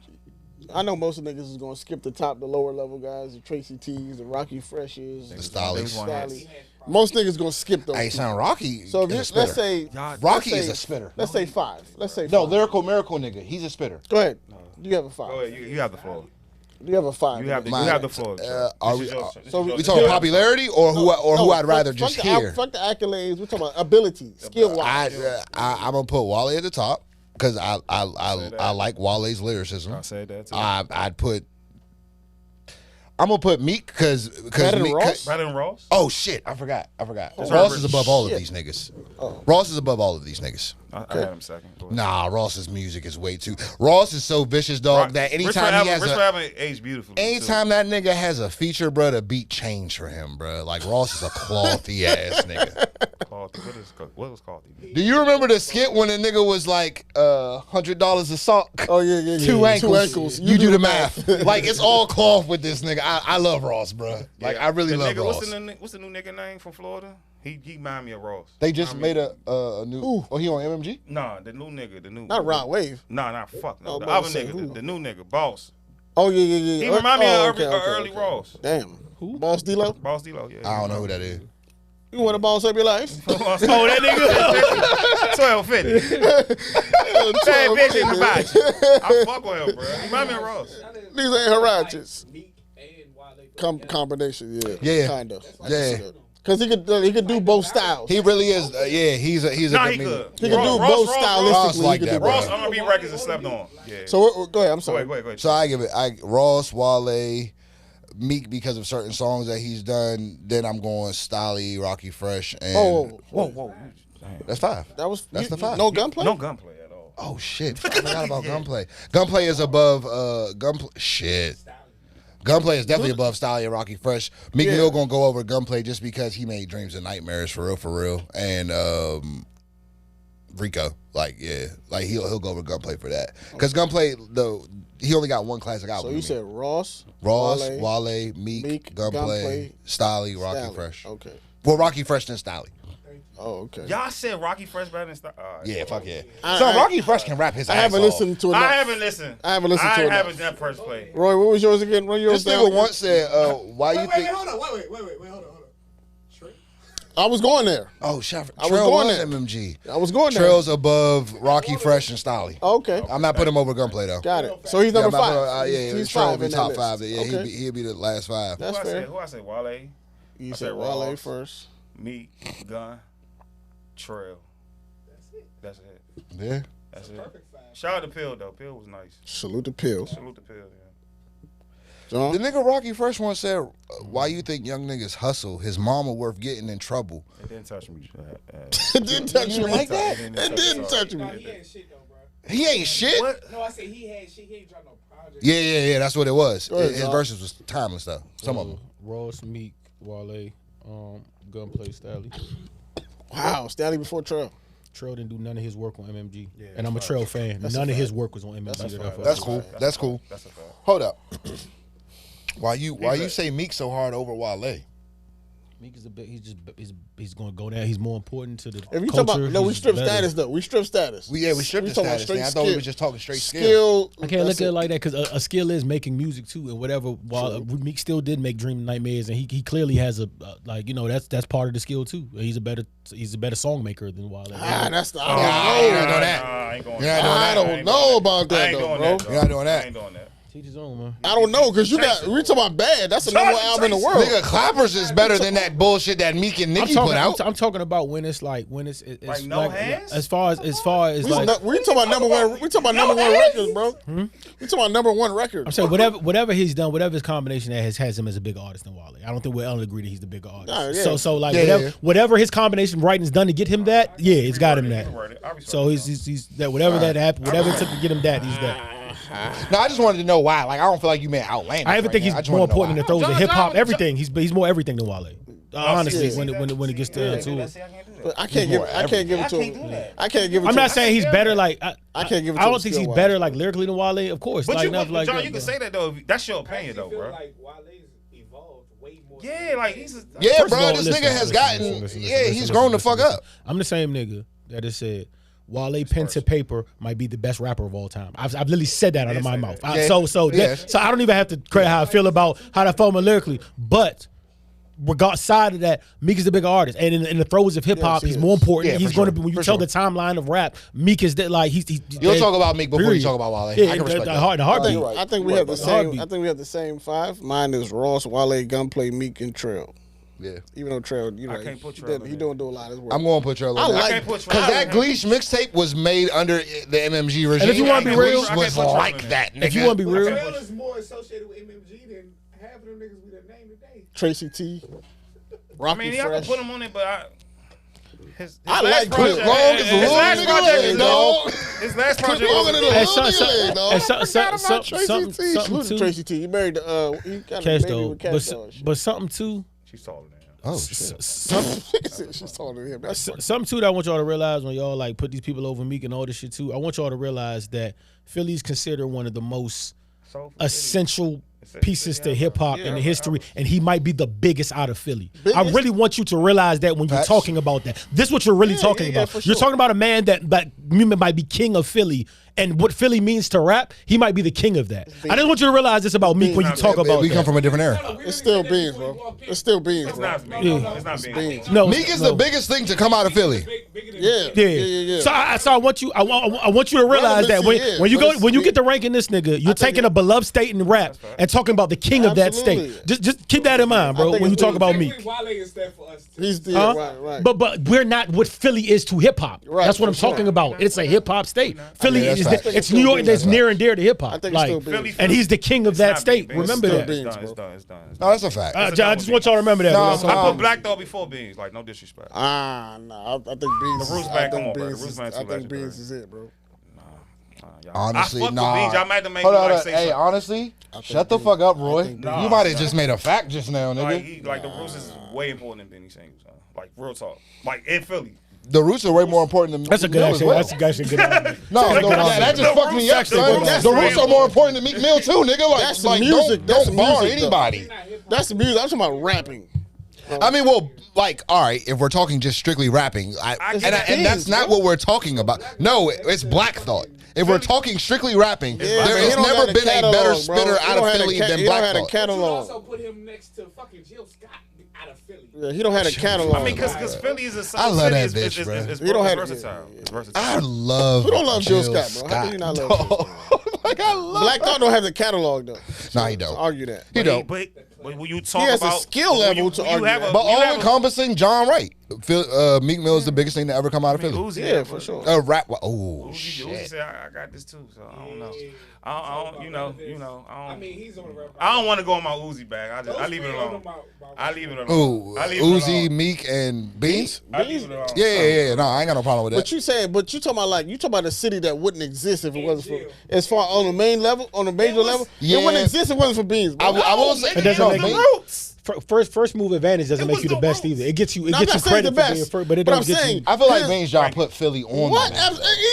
I know most of niggas is gonna skip the lower level guys, the Tracy T's, the Rocky Freshes, The Stylies. Styley. Most niggas gonna skip those. Hey, son, Rocky. So if is a you, spitter. let's say Rocky let's is say- a spitter. Let's say five. Let's say No, five. lyrical miracle nigga. He's a spitter. Go ahead. You have a five. Go ahead, you have the floor. You have a five. You have the floor. Are we? So We talking popularity or who I'd rather just hear? Fuck the accolades. We're talking about ability, skill wise. I'm gonna put Wale at the top because I like Wale's lyricism. I said that too. I'm gonna put Meek because Better than Ross? Better than Ross? Oh shit, I forgot. Ross Herbert. is above all of Shit. these niggas. Oh. Ross is above all of these niggas. I had him second. Go ahead. Nah, Ross's music is way too. Ross is so vicious, dog. That anytime he has Rich a, Forever aged beautifully. anytime that nigga has a feature, bro, the beat change for him, bro. Like Ross is a clothy ass nigga. What was called? Do you remember the skit when a nigga was like $100 a sock? Oh yeah. Two ankles. Two ankles. You do the math. Like it's all cloth with this nigga. I love Ross, bro. Like I really love Ross. What's the new nigga name from Florida? He remind me of Ross. They just made a new. Ooh. Oh, he on MMG? Nah, the new nigga, the new. Not Rod Wave. Nah, fuck no. Oh, The I'm about other to say, nigga, who? the new nigga, Boss. Oh yeah. He remind me of okay, early Ross. Damn. Who? Boss D-Lo? Boss D-Lo, yeah. I don't know who that is. You want to boss up your life? Oh, that nigga. 1250. Bad bitch in the body. I fuck with him, bro. He remind me of Ross. These ain't Harachis. Meek and Wale. Combination, Yeah. kind of. Yeah. Because he could do both styles. He really is. Yeah, he's a Nah, he comedian. could. He can do Ross, both Ross, stylistically. Ross like he can that, do bro. both. Ross, R&B records are slept on. Yeah. So go ahead. I'm Go sorry. ahead. So I give it Ross, Wale, Meek because of certain songs that he's done. Then I'm going Stolly, Rocky Fresh, and Whoa. that's five. That's the five. No gunplay. No gunplay at all. Oh shit! I forgot about Gunplay. Gunplay is above Gunplay. Shit. Gunplay is definitely above Stolly and Rocky Fresh. Meek Mill gonna go over Gunplay just because he made Dreams and Nightmares for real, and Rico. Like he'll go over Gunplay for that because Gunplay he only got one classic album. So you said Ross, Wale, Meek, Gunplay, Stolly, Rocky Stalley. Fresh. Okay. Well, Rocky Fresh then Stolly. Oh, okay. Y'all said Rocky Fresh better than Stolly. Yeah, fuck yeah. I- So I- Rocky Fresh can rap his I ass haven't off. listened to enough. I haven't listened to enough. I haven't done first play. Roy, what was yours again? Run yours This down. nigga once said, "Why you Wait, think?" hold on. Wait, hold on. Trey? I was going there. Oh, shit. I was Trail going was there. MMG. I was going there. Trail's above Rocky Fresh and Stolly. Okay. I'm not putting him over Gunplay though. Got it. So he's number I'm not five. putting- yeah, he's Trail five will in be that top list. five. Yeah, Okay. he'll be the last five. That's fair. Who I said? Wale, You I said said Wale Ross. first. Meek, Gun, Trail. That's it. Yeah. That's it. Shout out to Pill though. Pill was nice. Salute to Pills. Salute to Pill. Yeah. John? The nigga Rocky Fresh once said, "Why you think young niggas hustle? His mama worth getting in trouble." It didn't touch me. It didn't touch me. like that? It didn't touch No, me. he ain't shit though, bro. He ain't shit. What? No, I said he had shit. He ain't dropped no project. Yeah. That's what it was. Go ahead, His John. verses was timeless though. Some of them. Ross, Meek, Wale, Gunplay, Stalley. Wow. Stalley before Trail. Trail didn't do none of his work on MMG, Yeah, and I'm a that's Trail fan. That's None a of his fact. work was on MMG. That's a fact. That's cool. That's cool. That's a fact. Hold up. Why you say Meek so hard over Wale? Meek is a bit. He's going to go down. He's more important to the If you culture. talk about we strip better. status though. We strip status. We stripped the status. I thought we were just talking straight skill. I can't look at it like that because a skill is making music too, and whatever. While Meek still did make Dream Nightmares, and he clearly has a that's part of the skill too. He's a better song maker than Wale. That's the I don't know about that though, bro. You're not doing that. I ain't doing that. Teach his own, man. I don't know because we talking about bad. That's the number one album in the world. Nigga, Clappers is better than that bullshit that Meek and Nicki put out. I'm talking about when it's like no hands. As far as we talking about number one. We talking about number one records, bro. We talking about number one records. I'm saying whatever he's done, whatever his combination has him as a bigger artist than Wale. I don't think we'll all agree that he's the bigger artist. So whatever his combination writing's done to get him that, it's got him that. So he's that whatever that happened, whatever it took to get him that, he's that. No, I just wanted to know why. Like, I don't feel like you meant outlandish. I even think he's more important than throws in hip hop. Everything. He's more everything than Wale. Honestly, when it gets to it. But I can't give it to him. I can't give it. I'm not saying he's better. Like I can't give it. I don't think he's better like lyrically than Wale. Of course, but John, you can say that though. That's your opinion though, bro. Like Wale's evolved way more. Yeah, like he's. Yeah, bro. This nigga has gotten. Yeah, he's grown the fuck up. I'm the same nigga that has said Wale pen to paper might be the best rapper of all time. I've literally said that out of my mouth. So I don't even have to credit how I feel about how I felt lyrically. But regardless side of that, Meek is the bigger artist, and in the throes of hip hop, he's more important. Yeah, he's going to be when you tell the timeline of rap. Meek is that like he's. You'll talk about Meek before you talk about Wale. Yeah, I can respect that. heartbeat. I think we have the same. I think we have the same five. Mine is Ross, Wale, Gunplay, Meek, and Trail. Yeah. Even though Trail, I can't put Trail. He don't do a lot of his work. I'm going to put Trail on. I like because that Gleesh mixtape was made under the MMG regime. And if you want to be real, Gleesh was like that. Nigga. If you want to be real, Trail is more associated with MMG than half of them niggas with their name today. Tracy T. Rocky I mean, y'all can put him on it, but I like Put Long as a little nigga leg, dog. His last project was Tracy T. He married he got a baby with Cash Doll. But something too. She's taller than him. Oh shit. She's taller than him. That's something too that I want y'all to realize when y'all like put these people over Meek and all this shit too. I want y'all to realize that Philly's considered one of the most essential pieces to hip hop in the history, and he might be the biggest out of Philly. I really want you to realize that when you're talking about that. This is what you're really talking about. You're talking about a man that might be king of Philly, and what Philly means to rap, he might be the king of that. I just want you to realize this about Meek when you talk about we come from a different era. It's still Beans, bro. It's still Beans, bro. It's not Beans. No, Meek is the biggest thing to come out of Philly. Yeah. So I want you to realize that when you get to ranking this nigga, you're taking a beloved state in rap and talking about the king of that state. Just keep that in mind, bro. When you talk about Meek, Wale is that for us. He's right. But we're not what Philly is to hip hop. That's what I'm talking about. It's a hip hop state. Philly is it's New York that's near and dear to hip hop. I think it's still Beans. And he's the king of that state. Beans. Remember that. It's done. No, that's a fact. I just want y'all to remember that. I put Black Dog before Beans. Like, no disrespect. No. I think Beans. The Roots Band, come on, bro. The Roots Band too I think legendary. Beans is it, bro. Honestly, I fuck with Beans. Y'all might have made Hold me on, like say hey, something. honestly, shut the fuck up, Roy. You Beans. might have just made a fact just now, nigga. Like the Roots is way important than Benny Sings. Like real talk. Like in Philly. The Roots are way more important than That's a good Meek Mill answer. as That's well. actually a good answer. No, that just fucked me up, son. The Roots are more important than Meek Mill too, nigga. Like, That's the music. That's don't the bar music, anybody. That's the music. I'm talking about rapping. I mean, well, like, all right, if we're talking just strictly rapping, and that's not what we're talking about. No, it's Black Thought. If we're talking strictly rapping, there has never been a better spitter out of Philly than Black Thought. But you also put him next to fucking Jill Scott out of Philly. Yeah, he don't have a catalog. I mean, because Philly is a I love that city is- bitch, is- bro. is- is He don't have- versatile. It's versatile. I love. Who don't love Jill Jill Scott, bro? How can you not love dog. Jill Scott? Like, I love Black Thought don't have the catalog though. Nah, he don't. Argue that. He don't. But when you talk He has a about skill level to argue that. But all encompassing John Wright. Meek Mill is the biggest thing to ever come out of Philly. Uzi, Yeah, for sure. Rap. Oh Uzi shit. said, I got this too, so I don't know. I don't, you know, I mean, he's on the rap. I don't want to go on my Uzi bag. I leave it alone. I leave it alone. Ooh, I leave it Uzi, alone. Meek, and Beans. I leave it alone. Yeah. No, I ain't got no problem with that. But you talking about you talking about a city that wouldn't exist if it wasn't for as far on the main level, on the major level. Yeah. It wouldn't exist if it wasn't for Beans. Bro. I will say It doesn't make the Roots. first move advantage doesn't make you the best either. It gets you credit for being first, but it don't get you. I feel like Meez y'all put Philly on. What?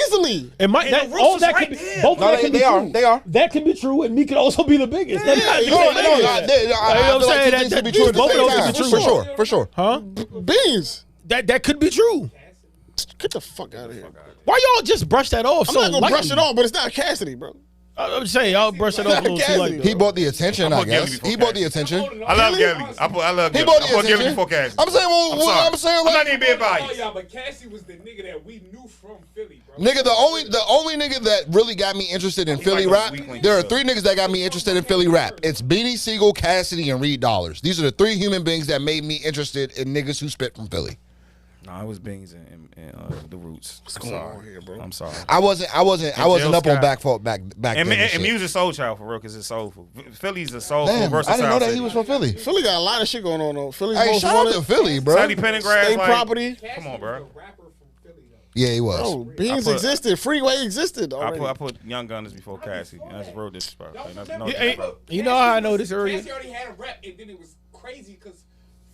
Easily. And all that could be both. No, they are. That can be true, and me could also be the biggest. I feel like that be true at the same time. For sure. Huh? Beans. That could be true. Get the fuck out of here. Why y'all just brush that off? I'm not gonna brush it off, but it's not Cassidy, bro. I'm saying y'all brush it off a little too like he bought the attention, I guess. He bought the attention. I love Gilly. I love Gilly. He bought the Gilly attention. before Cassidy. I'm saying I'm not even being biased. y'all, but Cassie was the nigga that we knew from Philly, bro. Nigga, the only nigga that really got me interested in Philly rap, there are 3 niggas that got me interested in Philly rap. It's Beanie Siegel, Cassidy, and Reed Dollars. These are the 3 human beings that made me interested in niggas who spit from Philly. No, it was Beans and the Roots. What's going on here, bro? I'm sorry. I wasn't up on back then. And Meez is soul child for real because it's soulful. Philly's a soulful, Damn, I versatile. didn't know that city. he was from Philly. Philly got a lot of shit going on though. Philly's Hey, most shout out wanted. to Philly, bro. Tiny Pendergrass, State like, property. Come on, bro. Yeah, he was. Oh, Beans existed. Freeway existed already. I put Young Gunners before Cassie. And that's real disrespect. You know how I know this earlier? Cassie already had a rep, and then it was crazy because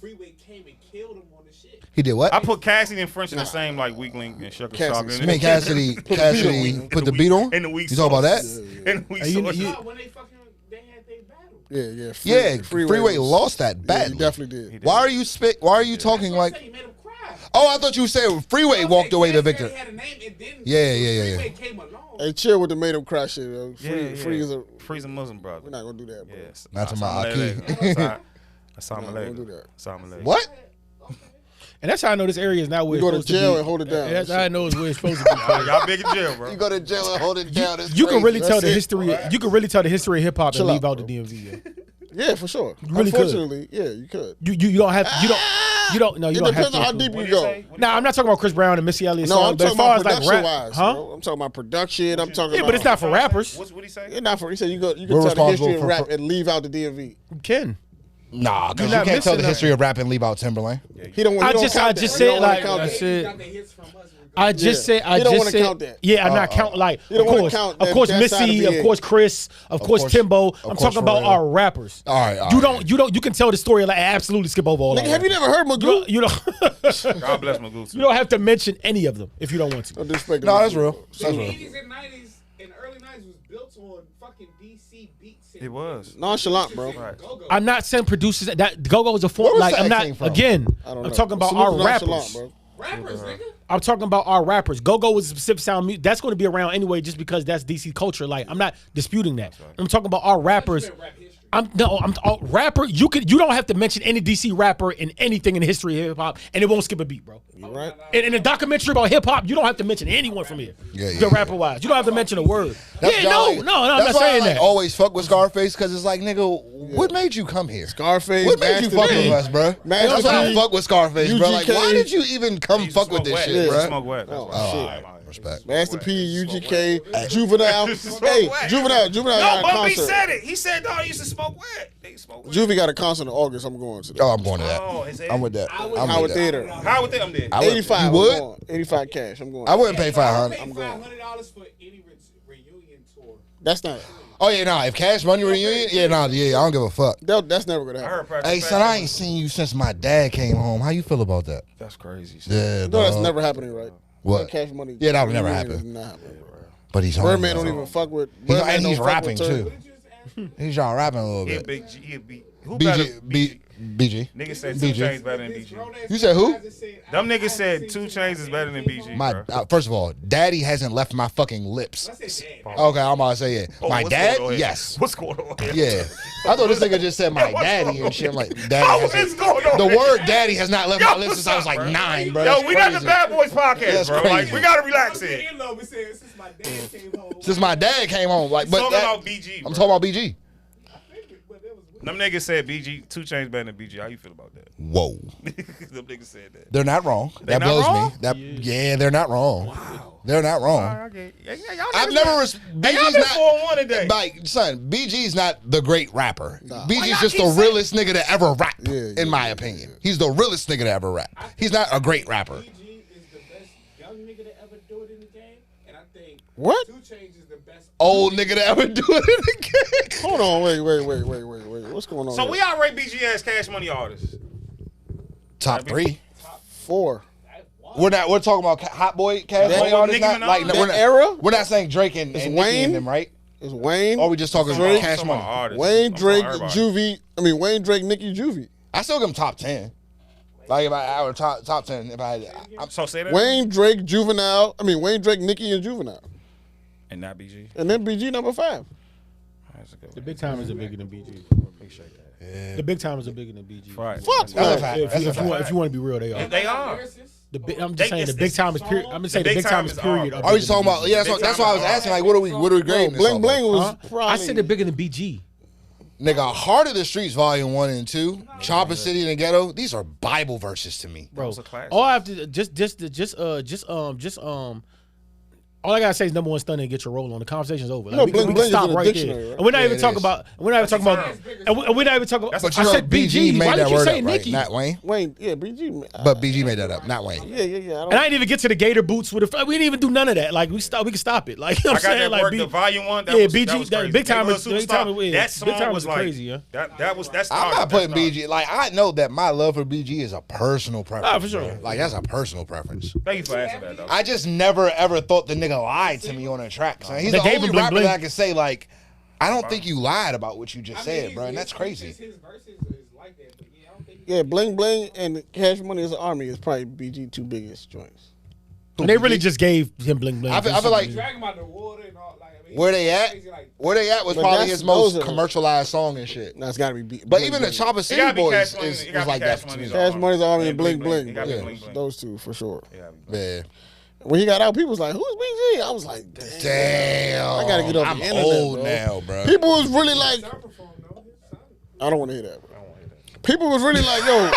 Freeway came and killed him on the shit. He did what? I put Cassidy and French in the same like weak link and Sugar Saga. You mean Cassidy put the beat on? In the weak You talking about that? In the weak sauce. When they had their battle. Yeah. Yeah, Freeway lost that Yeah, badly. he definitely did. Why are you talking like? He made him cry. Oh, I thought you said Freeway walked away the victor. Had a name, and then Yeah. Freeway came along. Hey, chill with the made him cry shit, yo. Freeze a Muslim brother. We're not gonna do that, bro. Yes. Not to my Aki. Assalamu What? And that's how I know this area is not where You it's go to supposed to be. jail and hold it down. That's how I know it's where it's supposed to be. Y'all big in jail, bro. You go to jail and hold it down. You can really tell the That's it. history. You can really tell the history of hip hop and Chill leave out, out the DMV. Yeah. Yeah, for sure. really could. Unfortunately, yeah, you could. You don't have you don't no you It don't have depends on how deep you go. Nah, I'm not talking about Chris Brown and Missy Elliott. No, song, I'm but as talking far about as like production rap, wise, huh? bro. I'm talking about production. I'm talking Yeah, about. but it's not for rappers. What'd he say? It's not for. He said you can We're tell the history responsible of for- rap and leave out the DMV. You can. Nah, because You're you not can't tell the missing history of rap and leave out Timberland. He don't. I just said like I said. I just said He don't wanna count that. Yeah, I'm not counting like You don't of wanna course, count of course that side of Missy, the of egg. course Chris, of course Timbo. I'm course talking about Pharrell. our rappers. All right. You can tell the story like absolutely skip over all Nigga, of have that. you never heard Magoo? You don't God bless my goose. you don't have to mention any of them if you don't want to. No disrespect. No, that's real. The That's real. 80s and 90s and early 90s was built on fucking DC beats. It was. Nonchalant, bro. Right. I'm not saying producers that Go-Go is a Where form was like that I'm not came from? again. I don't I'm know. talking about Salute our to Nonchalant, rappers. bro. Rappers, nigga. I'm talking about our rappers. Go-Go is a specific sound music. That's going to be around anyway just because that's DC culture. Like, I'm not disputing that. I'm talking about our rappers. Rap history. I'm rapper. You don't have to mention any DC rapper in anything in the history of hip hop, and it won't skip a beat, bro. You right? In a documentary about hip hop, you don't have to mention anyone from here. Yeah. The rapper wise, you don't have to mention a word. I'm That's not why saying I that. always fuck with Scarface because it's like, nigga, what made you come here? Scarface. What made you Master fuck P. with us, bro? Master That's why I P. fuck with Scarface, bro. Like, UGK. why did you even come fuck with this shit, bro? Smoke wet. That's Oh, why. shit. Respect. Master P, UGK, Juvenile. Hey, Juvenile No, got a Bobby concert. said it. He said, dog, he used to smoke wet. They smoke wet. Juvie got a concert in August. I'm going to. Oh, I'm going to that. Oh, is it? I'm with that. I'm Howard with that. Theater. How would they? I'm there. I would- 85. You I'm would? going. 85 cash. I'm going. I wouldn't pay 500. I'm going $500 for any reunion tour. That's not. Oh yeah, nah. If Cash Money reunion, yeah, nah, yeah. I don't give a fuck. That's never gonna I happen. heard Practice Hey, son, I ain't seen you since my dad came home. How you feel about that? That's crazy. Son. Yeah, No, that's dog. never happening, right? What? Cash Money. Yeah, that would never reunion happen. is not happening. But he's home. Birdman though. don't even fuck with. And Birdman don't he's fuck rapping with Turk. too. He's y'all rapping a little He a bit. big G. He a B. Who better? BG, BG. Niggas said BG. 2 Chainz better than BG. You said who? Them niggas said 2 Chainz is better than BG. My bro. first of all, Daddy hasn't left my fucking lips. Okay, I'm about to say it. Oh, My what's dad, going on here? yes. What's going on here? Yeah. I thought this nigga just said my daddy and shit. I'm like, Oh, Daddy what's hasn't. going on The here? word Daddy has not left my Yo, lips what's since I was up, like bro? 9, bro. Yo, That's we not the crazy. Bad Boys podcast, That's bro. crazy. Like, we gotta relax here. Since my dad came home. Since my dad came home, like, but Talking that- about BG. I'm bro. talking about BG. Them niggas said BG 2 Chainz better than BG. How you feel about that? Whoa. Them niggas said that. They're not wrong. They're That not blows wrong? me. That yeah, they're not wrong. Wow. They're not wrong. Okay. I've never. Hey, y'all BG's been not. 4-1 today. Like, son, BG's not the great rapper. Nah. BG's just the realest nigga to ever rap, Yeah, in my opinion. He's the realest nigga to ever rap. He's not a great rapper. BG is the best young nigga to ever do it in the game, and I think What? 2 Chainz is the best. Old nigga to ever do it again. Hold on, wait. What's going on? So here? we outrate BG as Cash Money artists. Top 3. 4. We're talking about Hot Boy, Cash Money artists. Nicki Not, like, Minaj? we're That not, era? We're not saying Drake and It's Nicki Wayne? and them, right? It's Wayne. Or are we just talking Drake, Cash Money? Wayne, Drake, Juvie. Juvie. Wayne, Drake, Nicki, Juvie. I still give him top 10. Like if I were top 10, if I So say that. Wayne, Drake, Juvenile. Wayne, Drake, Nicki, and Juvenile. And not BG. And then BG number 5. That's a good The one. big timers are bigger than BG. Appreciate that. The big timers are bigger than BG. Right. Fuck That's a that. fact. If That's a you fact. want to be real, they are. They are. I'm just saying the big timers. Period. I'm just saying the big timers. Period. are. Are we talking about? Yeah, that's why I was asking. Like, what are we grading this Bling off Bling of? was probably. I said they're bigger than BG. Nigga, Heart of the Streets Volume 1 and 2, Chopper City and the Ghetto. These are Bible verses to me. Bro, was a classic. all I have to all I gotta say is number 1 stunning and get your roll on. The conversation's over. Like, No, we Bling can Bling is stop in the right dictionary, there. right? And we're not Yeah, even it talking is. about. And we're not even talking about. And we're not even talking about. But I you know, said BG BG. made Why that did you word say up, Nicki? right? Not Wayne. Wayne, yeah, BG. But BG made that up, not Wayne. Yeah. And I didn't even get to the Gator boots with the. We didn't even do none of that. Like we can stop it. Like you know I what got I'm saying. that Like work, the volume 1. That yeah, was, BG, that was that crazy. big time Big was- Little big time Superstar. was- yeah, That big song time was was like crazy, yeah. That's. I'm not putting BG. Like, I know that my love for BG is a personal preference. Ah, for sure. bro. Like, that's a personal preference. Thank you for asking that though. I just never ever thought the nigga lied to me on a track. Son. He's They the gave only him Bling rapper Bling. that I can say, like, I don't think you lied about what you just said, bro, and that's crazy. His verses is like that, but yeah, I don't think. Yeah, Bling Bling and Cash Money as an Army is probably BG 2 biggest joints. And they really just gave him Bling Bling. I feel like Dragging about the water and all. Like, I mean, where they at? crazy, like, Where they at was But probably that's- his most those are- commercialized song and shit. That's got to be. But Bling even the Bling. Chopper It City gotta be Boys Cash Money. is It gotta was be like Cash that Money. to me. Cash Money's Army and And Bling Bling Bling. Bling. It gotta be Yeah, Bling Bling. those two for sure. Yeah. When he got out, people was like, "Who's BG?" I was like, Damn. I gotta get off I'm the internet, old bro. now, bro. People was really like, sound perform though. It sounded- I don't want to hear that, bro. People was really like, yo,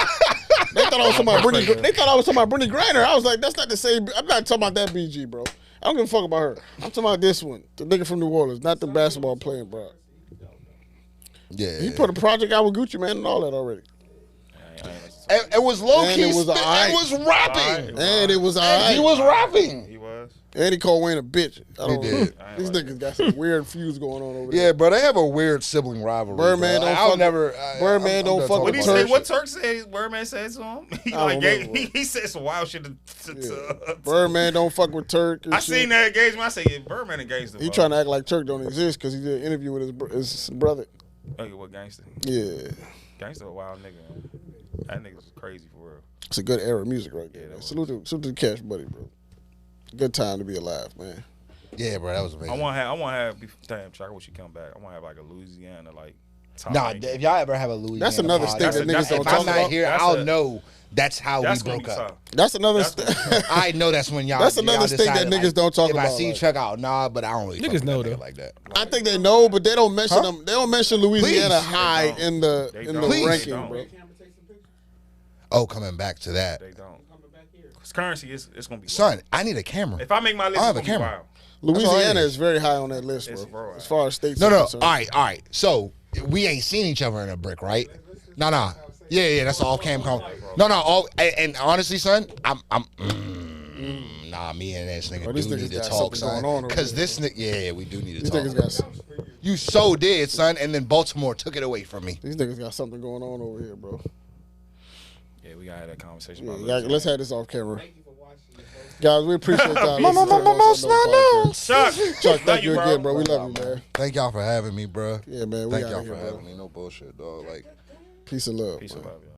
they thought I was talking about Brittany. They thought I was talking about Brittany Griner. I was like, that's not the same. I'm not talking about that BG, bro. I don't give a fuck about her. I'm talking about this one, the nigga from New Orleans, not the basketball playing, bro. Yeah. He put a project out with Gucci Man and all that already, It was low And key. it was It alright. was rapping. and it was alright. He was rapping. He was. And he called Wayne a bitch. I don't He know. did. These niggas got some weird feuds going on over there. Yeah, bro, they have a weird sibling rivalry. Birdman bro. don't I'll fuck- never. Birdman I'm don't done fuck talking with What he about said? that What shit. Turk said? Birdman said to him. He I don't like remember, gave, he said some wild shit to Birdman don't fuck with Turk. And I shit. seen that engagement. I said, yeah, Birdman engaged him. He trying to act like Turk don't exist because he did an interview with his brother. Okay, what gangster? Yeah, Gangster a wild nigga. Man. That nigga's crazy for real. it's a good era of music right there. Yeah, that man. was. Salute to Cash Buddy, bro. Good time to be alive, man. Yeah, bro, that was amazing. I want to have. Damn, Chuck, when she come back, I want to have like a Louisiana like. top Nah, ranking. if y'all ever have a Louisiana, That's another pod, state that that's- niggas don't if talk I'm not about. here, That's I'll a- know that's how That's we gonna be broke up. tough. That's another. That's gonna be I know that's when y'all. That's another y'all state that decided, niggas like, don't talk if about, I see like- Chuck out, nah, but I don't really. Niggas fuck with know, that nigga though. like that. I think they know, but they don't mention them. They don't mention Louisiana Please. high They don't. in the They in the don't. Please. ranking, They don't. bro. Camera take some pictures. Oh, coming back to that, They don't. Coming back here. Cause currency is it's gonna be. son. wild. I need a camera. If I make my list, I it's have gonna a be camera. wild. Louisiana all it is very high on that list, It's bro. bro. As far as states No, are no. concerned. All right. So we ain't seen each other in a brick, right? Nah. Yeah. That's all cam. No. All and honestly, son, nah. Me and this nigga Oh, these do niggas need to got talk, something son. going on over Cause there. this nigga, yeah, we do need to These talk. niggas got some, You so did, son, and then Baltimore took it away from me. these niggas got something going on over here, bro. Yeah, we gotta have that conversation. Yeah, about yeah, Louisiana. let's have this off camera, Thank you for watching. guys. We appreciate y'all. listening to us on the podcast. Chuck, Chuck, love thank you again, bro. We love you, man. Thank y'all for having me, bro. Yeah, man. We Thank out y'all here, for bro. having me. No bullshit, dog. Like. Peace and love. Peace man. and love, y'all.